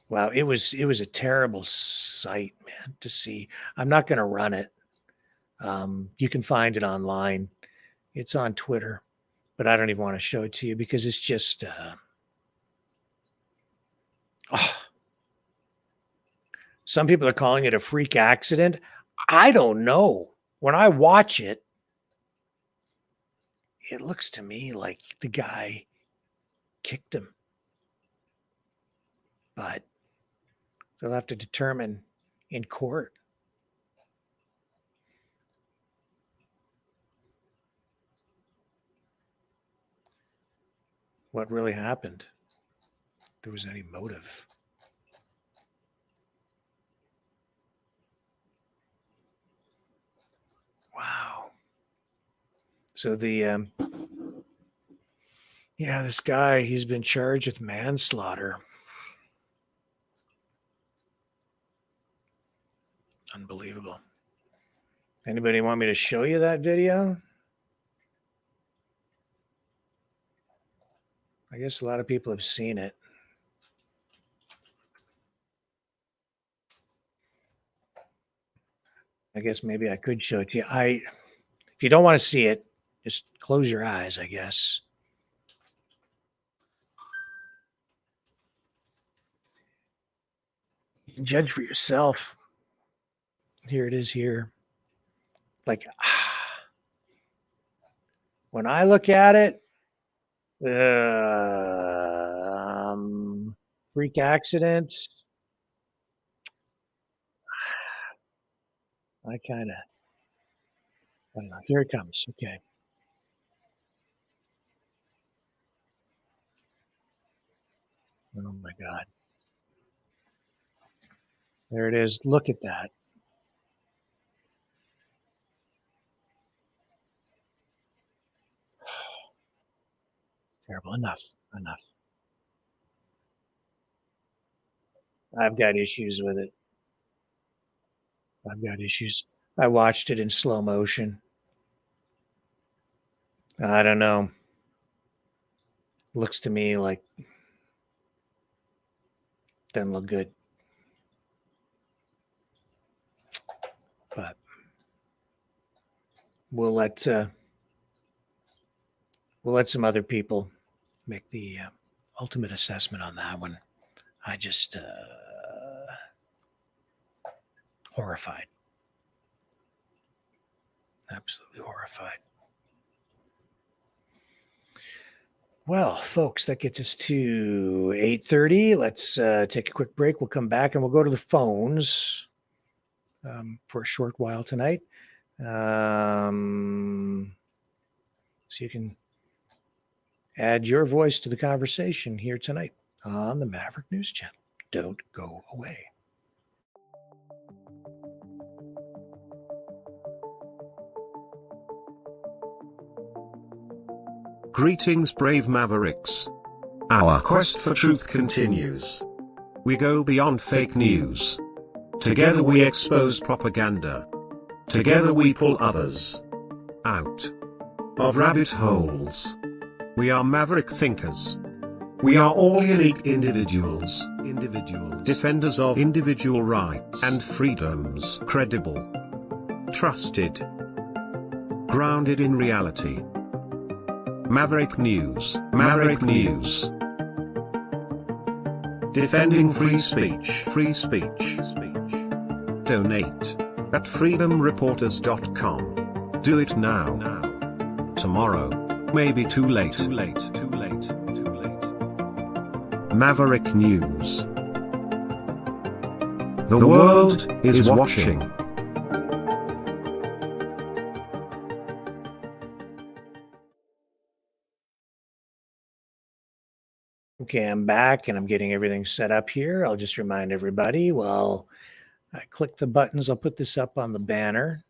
Wow, it was a terrible sight, man, to see. I'm not going to run it. You can find it online. It's on Twitter, but I don't even want to show it to you because it's just some people are calling it a freak accident. I don't know. When I watch it, it looks to me like the guy kicked him. But they'll have to determine in court. What really happened? If there was any motive. Wow. So the this guy, he's been charged with manslaughter. Unbelievable. Anybody want me to show you that video? I guess a lot of people have seen it. I guess maybe I could show it to you. If you don't want to see it, just close your eyes, I guess. You can judge for yourself. Here it is here. Like, when I look at it, freak accidents, I don't know. Here it comes. Okay. Oh my God. There it is. Look at that. Terrible. Enough. I've got issues with it. I watched it in slow motion. I don't know. Looks to me like doesn't look good. But we'll let some other people make the ultimate assessment on that one. I just horrified. Absolutely horrified. Well, folks, that gets us to 8:30. Let's take a quick break. We'll come back and we'll go to the phones for a short while tonight. So you can add your voice to the conversation here tonight on the Maverick News Channel. Don't go away. Greetings, brave Mavericks. Our quest for truth continues. We go beyond fake news. Together we expose propaganda. Together we pull others out of rabbit holes. We are maverick thinkers. We are all unique individuals, defenders of individual rights and freedoms, credible, trusted, grounded in reality. Maverick News. Defending free speech. Donate at freedomreporters.com. Do it now. Tomorrow may be too late. Maverick News. The world is watching. Okay, I'm back and I'm getting everything set up here. I'll just remind everybody while I click the buttons, I'll put this up on the banner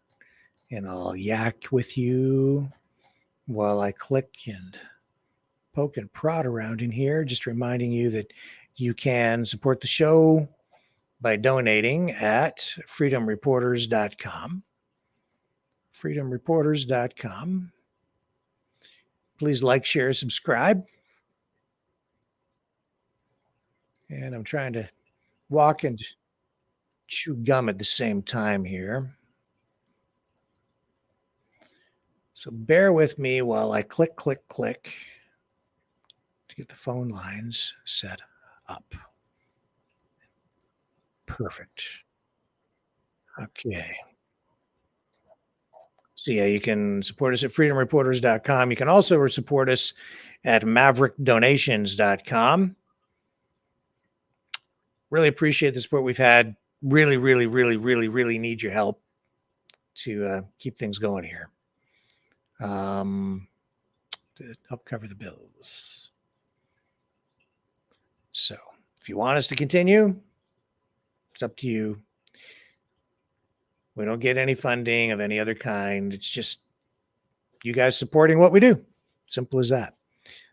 and I'll yak with you while I click and poke and prod around in here, just reminding you that you can support the show by donating at freedomreporters.com. Freedomreporters.com. Please like, share, subscribe. And I'm trying to walk and chew gum at the same time here. So So bear with me while I click to get the phone lines set up. Perfect. Okay. So yeah, you can support us at freedomreporters.com. You can also support us at maverickdonations.com. Really appreciate the support we've had. Really need your help to keep things going here. To help cover the bills. So if you want us to continue, it's up to you. We don't get any funding of any other kind. It's just you guys supporting what we do. Simple as that.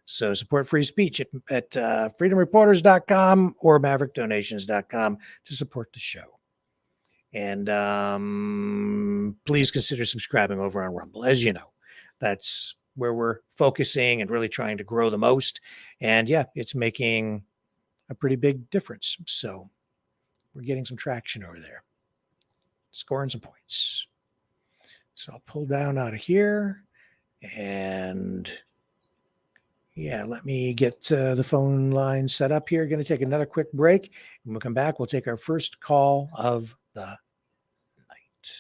So support free speech at freedomreporters.com or maverickdonations.com to support the show. And please consider subscribing over on Rumble. As you know, that's where we're focusing and really trying to grow the most. And yeah, it's making a pretty big difference. So we're getting some traction over there. Scoring some points. So I'll pull down out of here and yeah, let me get the phone line set up here. Going to take another quick break. When we come back, we'll take our first call of the night.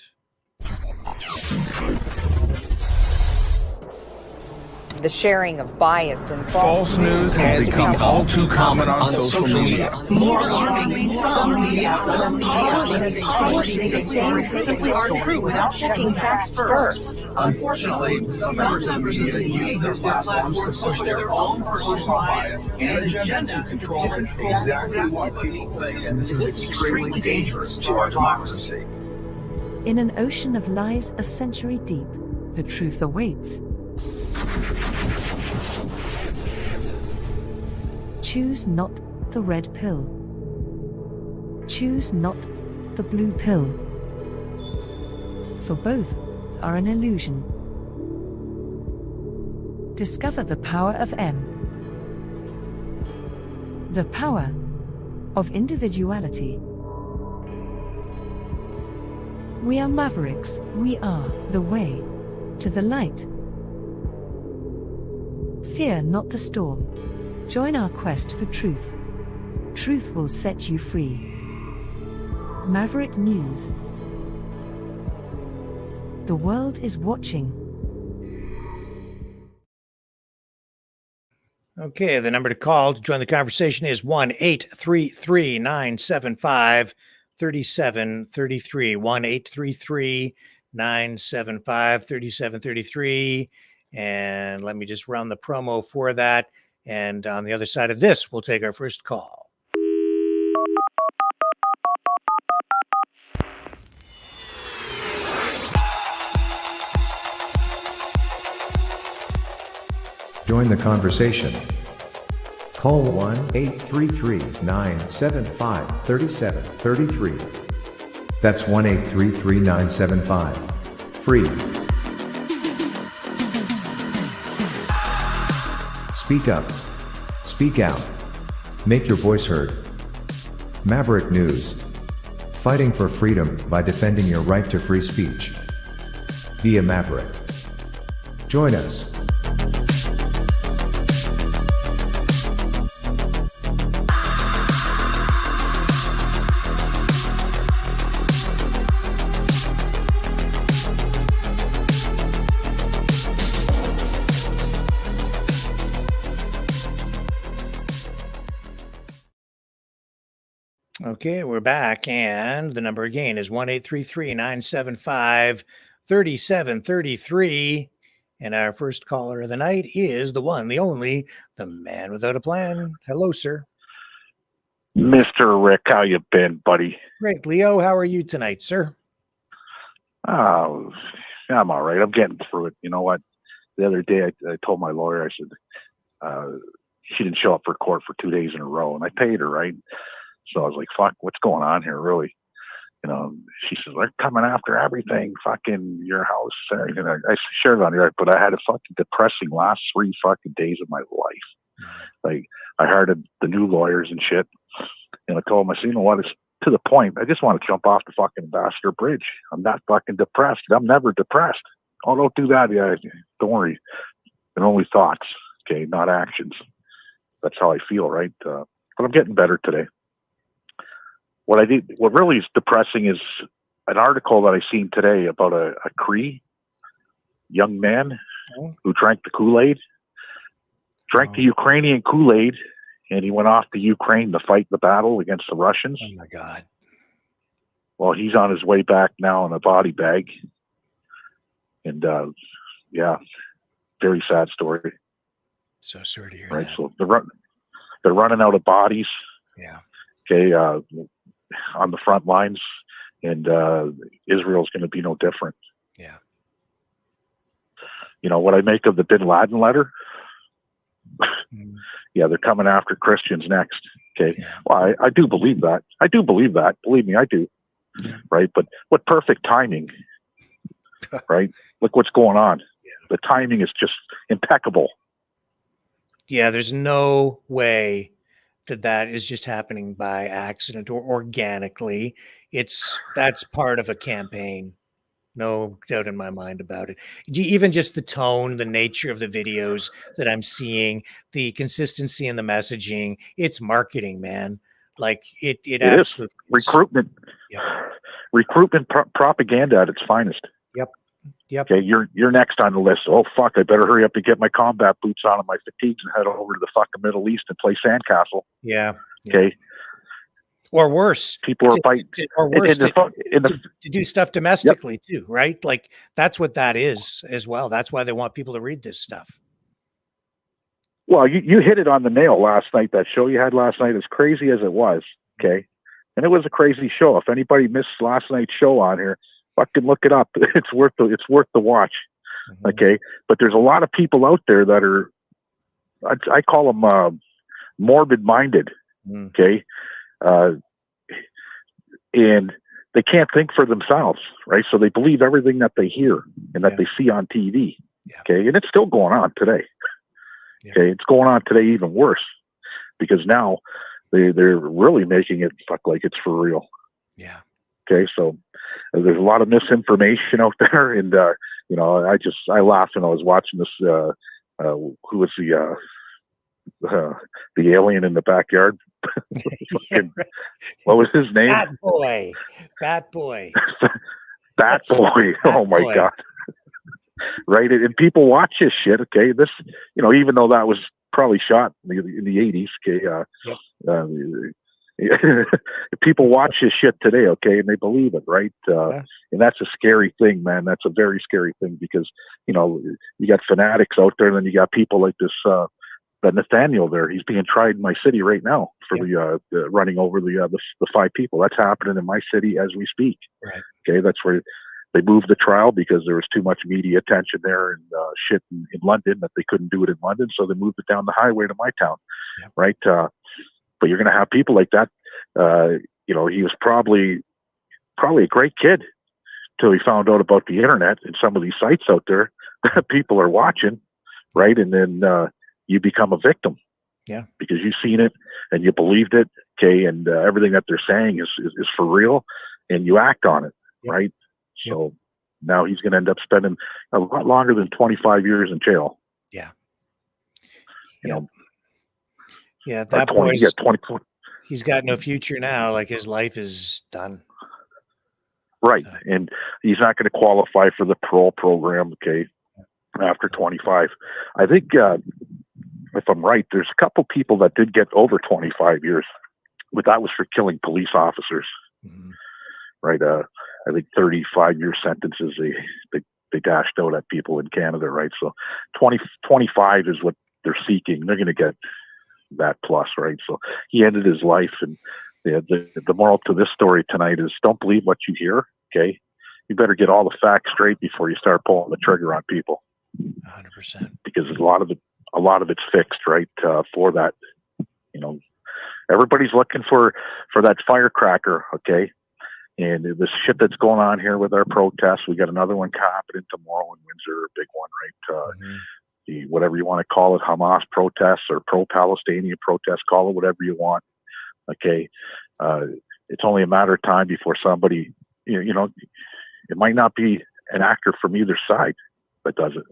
The sharing of biased and False news has become all too common on social media. More alarmingly, some media outlets publish these things simply aren't true without checking facts first. Unfortunately, some members of the media use their platforms to push their own personal bias and agenda to control exactly what people think. And this is extremely dangerous to our democracy. In an ocean of lies a century deep, the truth awaits. Choose not the red pill. Choose not the blue pill. For both are an illusion. Discover the power of M. The power of individuality. We are Mavericks. We are the way to the light. Fear not the storm. Join our quest for truth. Truth will set you free. Maverick News. The world is watching. Okay, the number to call to join the conversation is 1-833-975-3733. 1-833-975-3733. And let me just run the promo for that. And on the other side of this, we'll take our first call. Join the conversation. Call 1-833-975-3733. That's 1-833-975-FREE. Speak up. Speak out. Make your voice heard. Maverick News. Fighting for freedom by defending your right to free speech. Be a Maverick. Join us. Okay, we're back, and the number again is 1-833-975-3733. And our first caller of the night is the one, the only, the man without a plan. Hello, sir. Mr. Rick, how you been, buddy? Great, Leo. How are you tonight, sir? Oh, I'm all right. I'm getting through it. You know what? The other day, I told my lawyer, I said, she didn't show up for court for 2 days in a row, and I paid her, right? So I was like, fuck, what's going on here, really? You know, she says, they're coming after everything, fucking your house. And I shared it on the air, but I had a fucking depressing last 3 fucking days of my life. Like, I hired the new lawyers and shit. And I told them, I said, you know what, it's to the point. I just want to jump off the fucking Ambassador Bridge. I'm not fucking depressed. I'm never depressed. Oh, don't do that. Yeah, don't worry. They're only thoughts, okay, not actions. That's how I feel, right? But I'm getting better today. What really is depressing is an article that I seen today about a Cree young man who drank the Kool-Aid, drank the Ukrainian Kool-Aid, and he went off to Ukraine to fight the battle against the Russians. Oh my God. Well, he's on his way back now in a body bag. And yeah, very sad story. So sorry to hear right? that. So they're running out of bodies. Yeah. Okay, on the front lines, and Israel's going to be no different. Yeah. You know what I make of the Bin Laden letter? Yeah, they're coming after Christians next. Okay, well, I do believe that. I do believe that. Believe me, I do. Yeah. Right, but what perfect timing, right? Look what's going on. Yeah. The timing is just impeccable. Yeah, there's no way that is just happening by accident or organically. That's part of a campaign. No doubt in my mind about it. Even just the tone, the nature of the videos that I'm seeing, the consistency in the messaging, it's marketing, man. Like it absolutely is. Recruitment. Yep. Recruitment propaganda at its finest. Yep. Yep. Okay, you're next on the list. Oh fuck, I better hurry up and get my combat boots on and my fatigues and head over to the fucking Middle East and play sandcastle. Yeah. Okay. Or worse, people are fighting. Or worse, to do stuff domestically too, right? Like that's what that is as well. That's why they want people to read this stuff. Well, you hit it on the nail last night. That show you had last night, as crazy as it was, okay, and it was a crazy show. If anybody missed last night's show on here, fucking look it up. It's worth the watch, okay. But there's a lot of people out there that are, I call them morbid-minded, okay. And they can't think for themselves, right? So they believe everything that they hear and that they see on TV. Okay. And it's still going on today. Okay. It's going on today even worse because now they're really making it fuck like it's for real. Yeah. Okay. So there's a lot of misinformation out there. And, you know, I laughed when I was watching this, who was the alien in the backyard. What was his name? Bat Boy. Bat Boy. Bat Boy. Oh my God. Right. And people watch this shit. Okay. This, you know, even though that was probably shot in the 80s. Okay. People watch this shit today. Okay. And they believe it. Right. And that's a scary thing, man. That's a very scary thing because, you know, you got fanatics out there and then you got people like this, that Nathaniel there, he's being tried in my city right now for the running over the 5 people. That's happening in my city as we speak. Right. Okay, that's where they moved the trial because there was too much media attention there and shit in London that they couldn't do it in London, so they moved it down the highway to my town. Yep. Right. But you're going to have people like that. You know, he was probably a great kid till he found out about the internet and some of these sites out there that people are watching. Right, and then. You become a victim, because you've seen it and you believed it, okay, and everything that they're saying is for real, and you act on it, right? So now he's going to end up spending a lot longer than 25 years in jail. Yeah, you know. Yeah, that 20, boy's 20. He's got no future now. Like his life is done. Right, and he's not going to qualify for the parole program, okay, after 25. I think. If I'm right, there's a couple people that did get over 25 years, but that was for killing police officers. Right. I think 35-year sentences they dashed out at people in Canada. Right. So 25 is what they're seeking. They're going to get that plus. Right. So he ended his life. And the moral to this story tonight is don't believe what you hear. Okay. You better get all the facts straight before you start pulling the trigger on people. 100%. Because a lot of it's fixed, right? For that, you know, everybody's looking for that firecracker, okay? And this shit that's going on here with our protests, we got another one happening tomorrow in Windsor, a big one, right? The whatever you want to call it, Hamas protests or pro-Palestinian protests, call it whatever you want, okay? It's only a matter of time before somebody, you know, it might not be an actor from either side. that does it.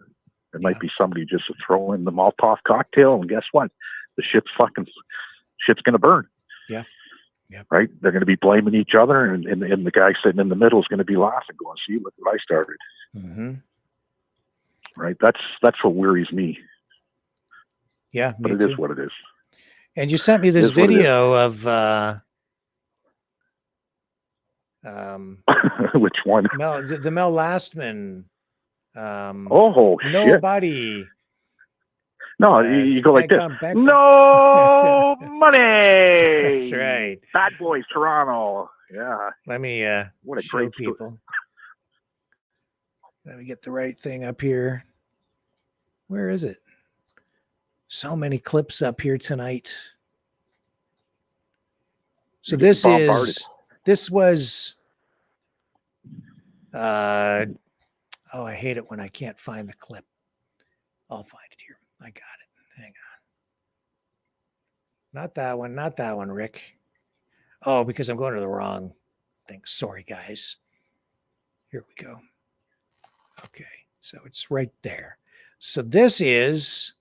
It might be somebody just throwing the Molotov cocktail, and guess what? The shit's going to burn. Yeah. Yeah. Right? They're going to be blaming each other, and the guy sitting in the middle is going to be laughing, going, "See, look what I started." Mm-hmm. Right? That's what worries me. Yeah, but me it too. is what it is. And you sent me this It is what it is. video of which one? the Mel Lastman. Oh, shit. Nobody. No, you go like this. No money. That's right. Bad Boys, Toronto. Yeah. Let me what a show great people. Let me get the right thing up here. Where is it? So many clips up here tonight. So this was oh, I hate it when I can't find the clip. I'll find it here. I got it. Hang on. Not that one, Rick. Oh, because I'm going to the wrong thing. Sorry, guys. Here we go. Okay, so it's right there. So this is,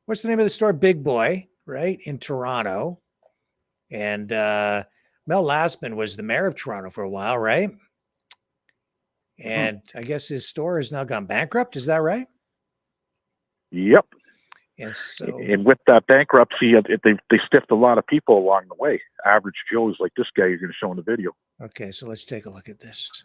what's the name of the store? Big Boy, right? In Toronto. And Mel Lastman was the mayor of Toronto for a while, right? And I guess his store has now gone bankrupt. Is that right? Yep. And so, and with that bankruptcy, they stiffed a lot of people along the way. Average Joes like this guy you're going to show in the video. Okay, so let's take a look at this.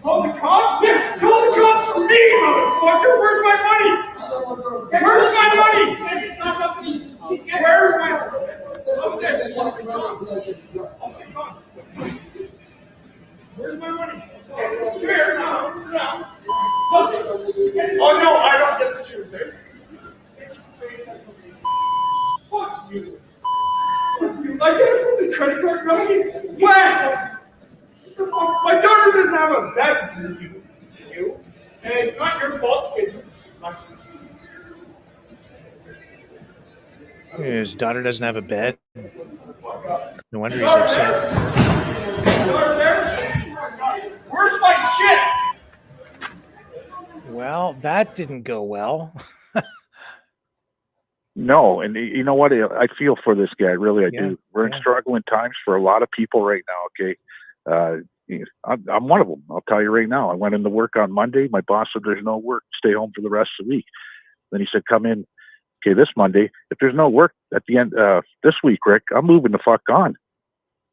Call the cops? Yes, call the cops for me, motherfucker! Where's my money? Where's my money? Where's my Where's my money? Come here, now. Oh no, I don't get to choose it. Fuck you. I get it from the credit card company? When? My daughter doesn't have a bed to you. And it's not your fault. His daughter doesn't have a bed. No wonder he's upset. Where's my shit? Well, that didn't go well. No, and you know what? I feel for this guy. Really, I do. We're in struggling times for a lot of people right now, okay? I'm one of them. I'll tell you right now. I went into work on Monday. My boss said there's no work. Stay home for the rest of the week. Then he said, come in, okay, this Monday. If there's no work at the end this week, Rick, I'm moving the fuck on.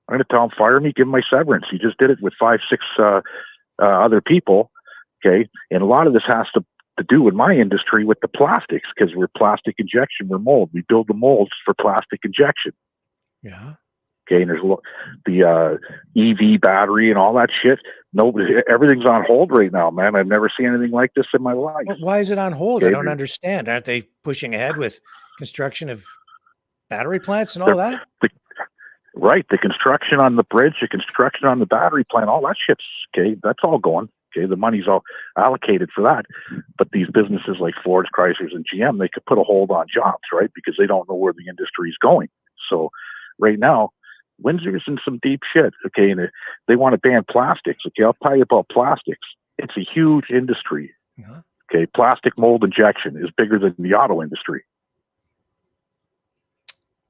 I'm going to tell him, fire me, give him my severance. He just did it with 5, 6 other people, okay? And a lot of this has to do with my industry with the plastics, because we're plastic injection, we're mold. We build the molds for plastic injection. Yeah. Okay, and there's the EV battery and all that shit. Everything's on hold right now, man. I've never seen anything like this in my life. Why is it on hold? Okay, I don't understand. Aren't they pushing ahead with construction of battery plants and all that? Right. The construction on the bridge, the construction on the battery plant, all that shit's okay. That's all going. Okay, the money's all allocated for that. But these businesses like Ford, Chrysler, and GM, they could put a hold on jobs, right? Because they don't know where the industry is going. So right now, Windsor's in some deep shit, okay? And they want to ban plastics, okay? I'll tell you about plastics. It's a huge industry, okay? Plastic mold injection is bigger than the auto industry.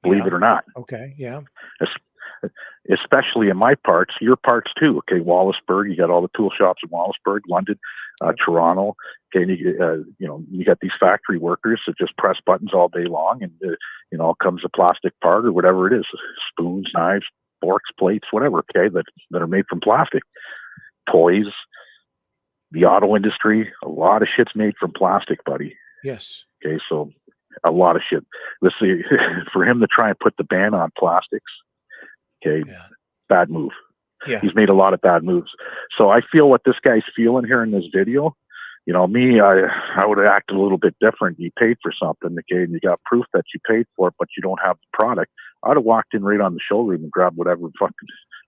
Believe it or not. Okay, yeah. Especially in my parts, your parts too, okay? Wallaceburg, you got all the tool shops in Wallaceburg, London, Toronto, okay? And you got these factory workers that just press buttons all day long, and comes a plastic part or whatever it is, spoons, knives, forks, plates, whatever, okay, that are made from plastic. Toys, the auto industry, a lot of shit's made from plastic, buddy. Yes. Okay, so a lot of shit. Let's see, for him to try and put the ban on plastics, okay, bad move. Yeah. He's made a lot of bad moves. So I feel what this guy's feeling here in this video. Me, I would have acted a little bit different. You paid for something, okay, and you got proof that you paid for it, but you don't have the product. I'd have walked in right on the showroom and grabbed whatever and fucking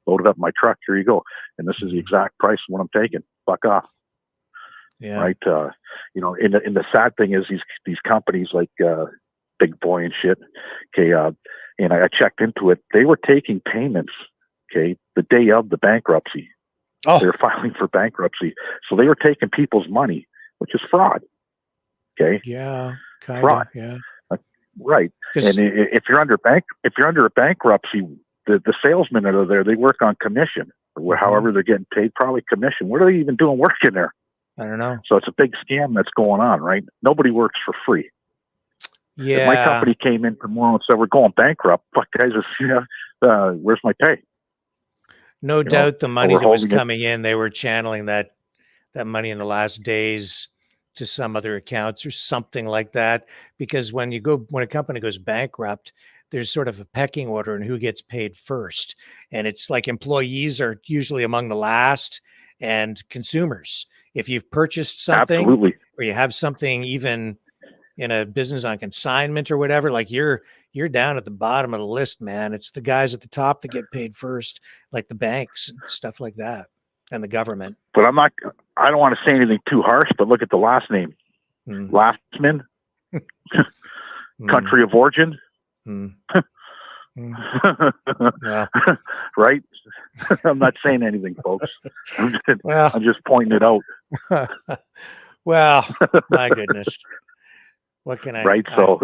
loaded up my truck. Here you go. And this is the exact price of what I'm taking. Fuck off. Yeah. Right. You know, and the sad thing is these companies like Big Boy and shit. Okay. And I checked into it. They were taking payments. Okay. The day of the bankruptcy. Oh. They're filing for bankruptcy. So they were taking people's money, which is fraud. Okay. Yeah. Kind Fraud. of. Yeah. Right. And if you're under a bankruptcy, the salesmen that are there, they work on commission, or however they're getting paid, probably commission. What are they even doing working there? I don't know. So it's a big scam that's going on, right? Nobody works for free. Yeah. If my company came in tomorrow and said we're going bankrupt, fuck guys, where's my pay? No doubt the money we're that was holding it. coming in, they were channeling that money in the last days to some other accounts or something like that. Because when a company goes bankrupt, there's sort of a pecking order in who gets paid first. And it's like employees are usually among the last, and consumers. If you've purchased something Absolutely. or you have something even in a business on consignment or whatever, like you're down at the bottom of the list, man. It's the guys at the top that get paid first, like the banks and stuff like that, and the government. But I don't want to say anything too harsh, but look at the last name. Lastman, country of origin. Right? I'm not saying anything, folks. I'm just pointing it out. Well, my goodness. What can I? Right. So,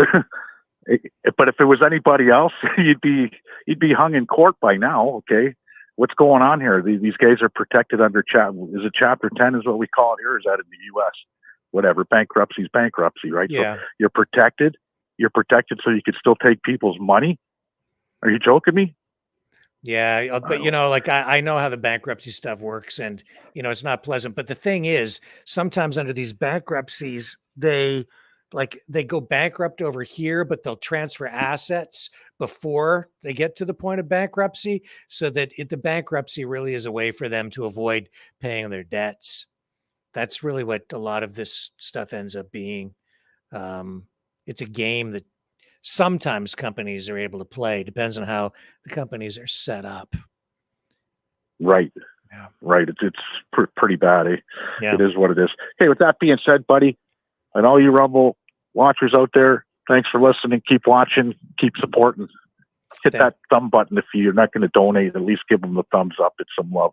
but if it was anybody else, you'd be hung in court by now. Okay. What's going on here? These guys are protected under is it Chapter 10 is what we call it here? Or is that in the U.S.? Whatever. Bankruptcy is bankruptcy, right? Yeah. So you're protected. You're protected so you could still take people's money. Are you joking me? Yeah, but like I know how the bankruptcy stuff works, and it's not pleasant. But the thing is, sometimes under these bankruptcies, they go bankrupt over here, but they'll transfer assets before they get to the point of bankruptcy, so that the bankruptcy really is a way for them to avoid paying their debts. That's really what a lot of this stuff ends up being. It's a game that sometimes companies are able to play. Depends on how the companies are set up. Right. Yeah. Right. It's pretty bad. Eh? Yeah. It is what it is. Hey, with that being said, buddy, and all you Rumble watchers out there, thanks for listening. Keep watching. Keep supporting. Hit that thumb button if you're not going to donate. At least give them the thumbs up. It's some love.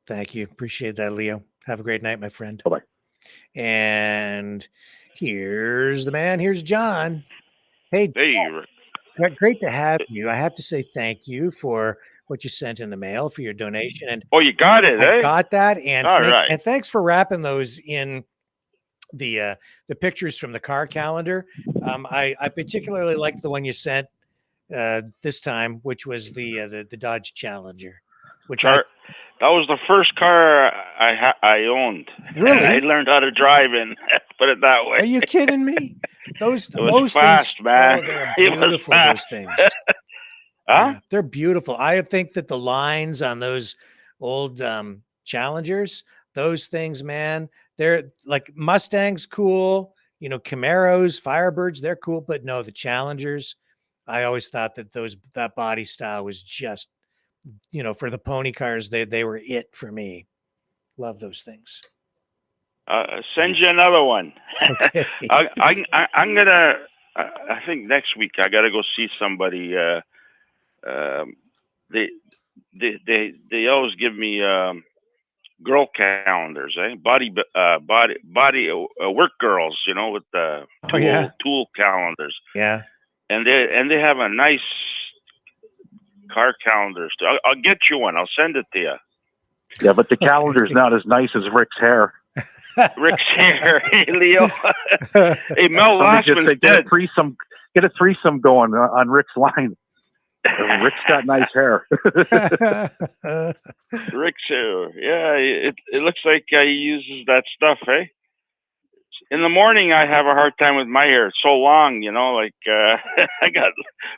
Thank you. Appreciate that, Leo. Have a great night, my friend. Bye-bye. And here's the man. Here's John. Hey, great to have you. I have to say thank you for what you sent in the mail for your donation. And you got it, I eh? got that. And all right. And thanks for wrapping those in the pictures from the car calendar. I particularly liked the one you sent this time, which was the Dodge Challenger, which that was the first car I owned. Really? I learned how to drive in. Put it that way. Are you kidding me? Those fast, things, man. They're It was beautiful. Those fast. things. Huh? Yeah, they're beautiful. I think that the lines on those old Challengers, those things, man, they're like Mustangs, cool. Camaros, Firebirds, they're cool. But no, the Challengers, I always thought that that body style was just, for the pony cars, they were it for me. Love those things. Send you another one. Okay. I'm gonna. I think next week I gotta go see somebody. They always give me girl calendars, eh? Body work girls, with the tool calendars. Yeah. And they have a nice car calendar. I'll get you one. I'll send it to you. Yeah, but the calendar's not as nice as Rick's hair. Rick's hair, hey, Leo. Hey, Mel Lastman's dead. Get a threesome going on Rick's line. Rick's got nice hair. Rick's hair, yeah. It looks like he uses that stuff, eh? In the morning, I have a hard time with my hair. It's so long, like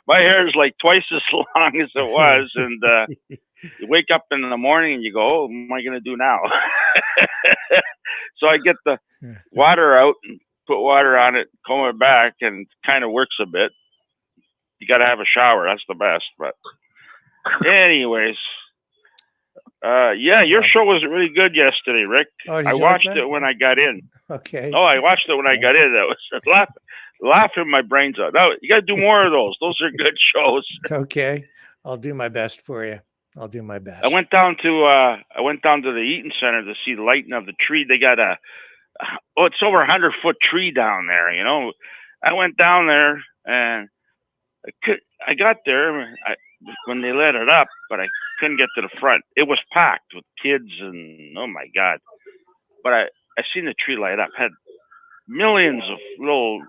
my hair is like twice as long as it was, and you wake up in the morning and you go, "Oh, what am I going to do now?" So I get the water out and put water on it, comb it back, and it kind of works a bit. You got to have a shower. That's the best. But anyways, yeah, your show was really good yesterday, Rick. Oh, did I you like watched that? it when I got in. Okay. Oh, I watched it when I got in. That was laughing my brains out. No, you got to do more of those. Those are good shows. Okay. I'll do my best for you. I'll do my best. I went down to the Eaton Center to see the lighting of the tree. They got it's over 100-foot tree down there. You know, I went down there and I got there when they lit it up, but I couldn't get to the front. It was packed with kids and oh my God! But I seen the tree light up. Had millions of little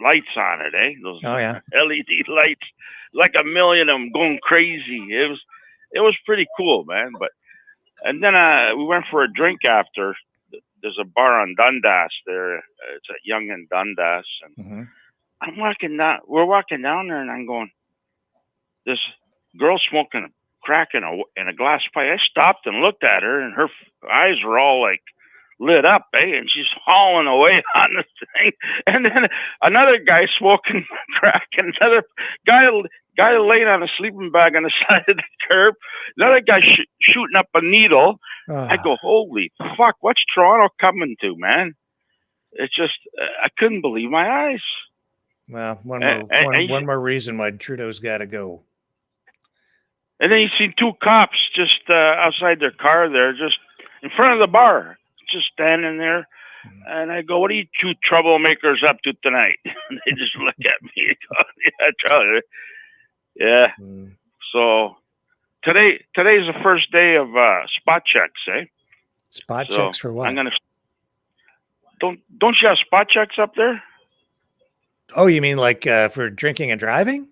lights on it, eh? Those LED lights, like a million of them going crazy. It was pretty cool, man. And then we went for a drink after. There's a bar on Dundas there. It's at Yonge and Dundas, and I'm walking down. We're walking down there, and I'm going. This girl smoking crack in a glass pipe. I stopped and looked at her, and her eyes were all like lit up, eh? And she's hauling away on the thing. And then another guy smoking crack, and another guy laying on a sleeping bag on the side of the curb. Another guy shooting up a needle. I go, holy fuck! What's Toronto coming to, man? It's just I couldn't believe my eyes. Well, one more reason why Trudeau's got to go. And then you see two cops just outside their car there, just in front of the bar, just standing there. And I go, what are you two troublemakers up to tonight? And they just look at me and go, yeah. So today's the first day of spot checks, eh? Spot checks for what? I'm gonna. Don't you have spot checks up there? Oh, you mean like for drinking and driving?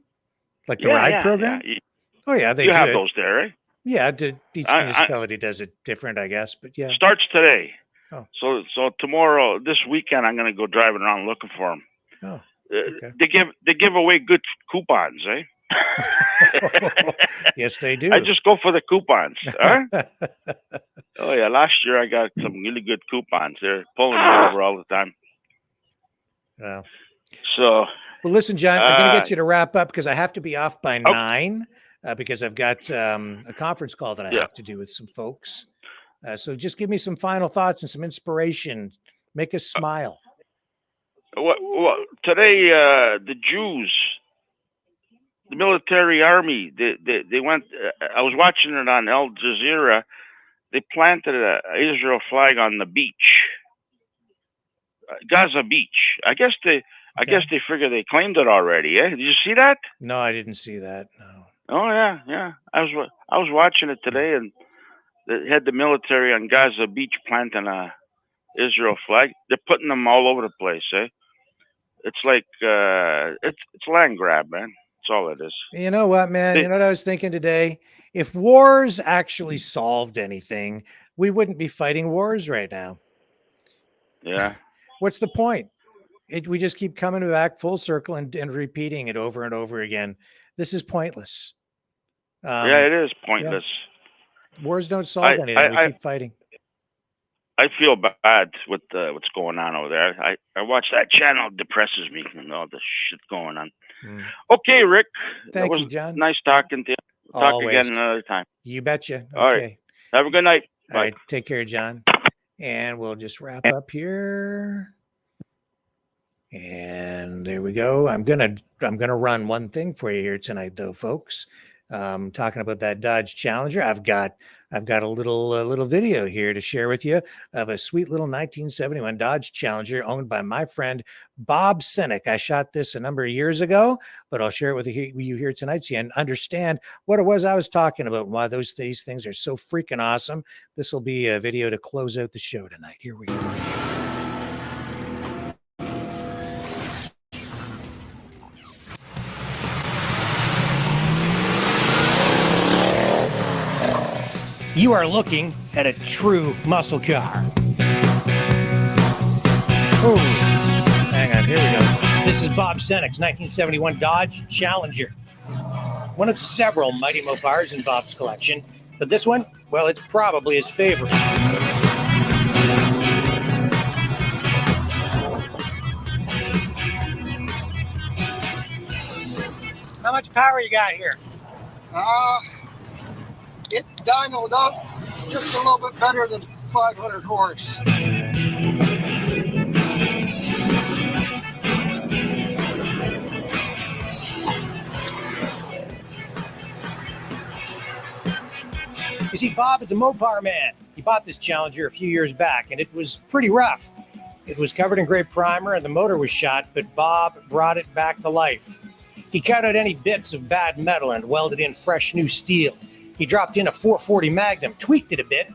Like the ride program? Yeah. Oh, yeah, they do do have it. those there, eh? Yeah, each municipality does it different, I guess. But yeah, starts today. Oh. So tomorrow, this weekend, I'm going to go driving around looking for them. Oh, okay. They give away good coupons, eh? Yes, they do. I just go for the coupons. Huh? Oh yeah, last year I got some really good coupons. They're pulling me over all the time. Wow. So. Well, listen, John, I'm going to get you to wrap up because I have to be off by 9 because I've got a conference call that I have to do with some folks. So just give me some final thoughts and some inspiration. Make us smile. Well, today, the Jews, the military army, they went, I was watching it on Al Jazeera. They planted an Israel flag on the beach, Gaza Beach. I guess they figure they claimed it already. Eh? Did you see that? No, I didn't see that. No. Oh yeah. I was watching it today, and they had the military on Gaza Beach planting a Israel flag. They're putting them all over the place. Eh? It's like it's land grab, man. That's all it is. You know what, man? You know what I was thinking today? If wars actually solved anything, we wouldn't be fighting wars right now. Yeah. What's the point? We just keep coming back full circle and repeating it over and over again. This is pointless. Yeah, it is pointless. Yeah. Wars don't solve anything. We keep fighting. I feel bad with what's going on over there. I watch that channel. It depresses me and all the shit going on. Okay, Rick. Thank you, John. Nice talking to you. We'll talk again another time. You betcha. Okay. All right. Have a good night. Bye. All right. Take care, John. And we'll just wrap up here. And there we go. I'm gonna run one thing for you here tonight, though, folks. Talking about that Dodge Challenger, I've got a little video here to share with you of a sweet little 1971 Dodge Challenger owned by my friend Bob Sinek. I shot this a number of years ago, but I'll share it with you here tonight so you understand what it was I was talking about and why these things are so freaking awesome. This will be a video to close out the show tonight. Here we go. You are looking at a true muscle car. Oh, hang on, here we go. This is Bob Senek's 1971 Dodge Challenger. One of several Mighty Mopars in Bob's collection, but this one, well, it's probably his favorite. How much power you got here? It dynoed up just a little bit better than 500 horse. You see, Bob is a Mopar man. He bought this Challenger a few years back, and it was pretty rough. It was covered in gray primer, and the motor was shot, but Bob brought it back to life. He cut out any bits of bad metal and welded in fresh new steel. He dropped in a 440 Magnum, tweaked it a bit.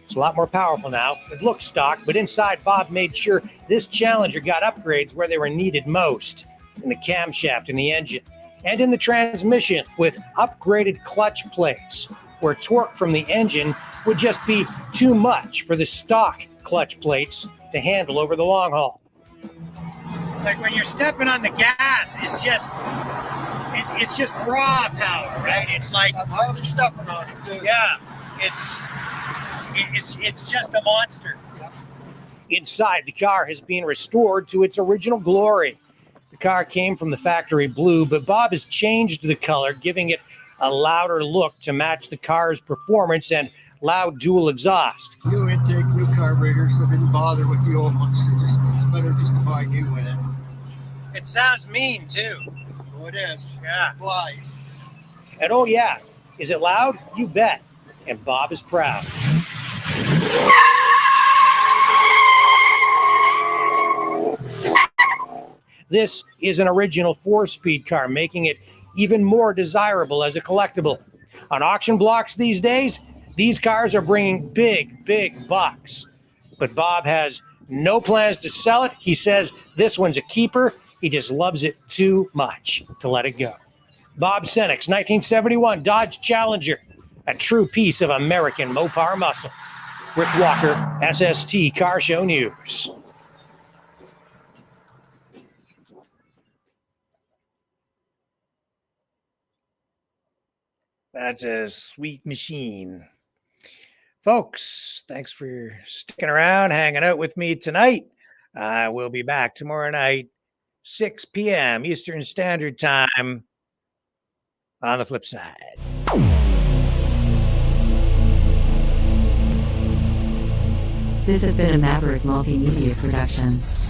It's a lot more powerful now. It looks stock, but inside, Bob made sure this Challenger got upgrades where they were needed most, in the camshaft and the engine, and in the transmission with upgraded clutch plates, where torque from the engine would just be too much for the stock clutch plates to handle over the long haul. Like when you're stepping on the gas, it's just raw power, right? It's like I'm hardly stepping on it, dude. Yeah, it's just a monster. Inside, the car has been restored to its original glory. The car came from the factory blue, but Bob has changed the color, giving it a louder look to match the car's performance and loud dual exhaust. New intake, new carburetors, so didn't bother with the old ones. It's better just to buy new with it. It sounds mean, too. Oh, it is. Yeah. It flies. And oh yeah, is it loud? You bet. And Bob is proud. This is an original 4-speed car, making it even more desirable as a collectible. On auction blocks these days, these cars are bringing big bucks. But Bob has no plans to sell it. He says this one's a keeper. He just loves it too much to let it go. Bob Senex, 1971 Dodge Challenger, a true piece of American Mopar muscle. Rick Walker, SST Car Show News. That's a sweet machine. Folks, thanks for sticking around, hanging out with me tonight. I will be back tomorrow night, 6 p.m. Eastern Standard Time on the flip side. This has been a Maverick Multimedia Productions.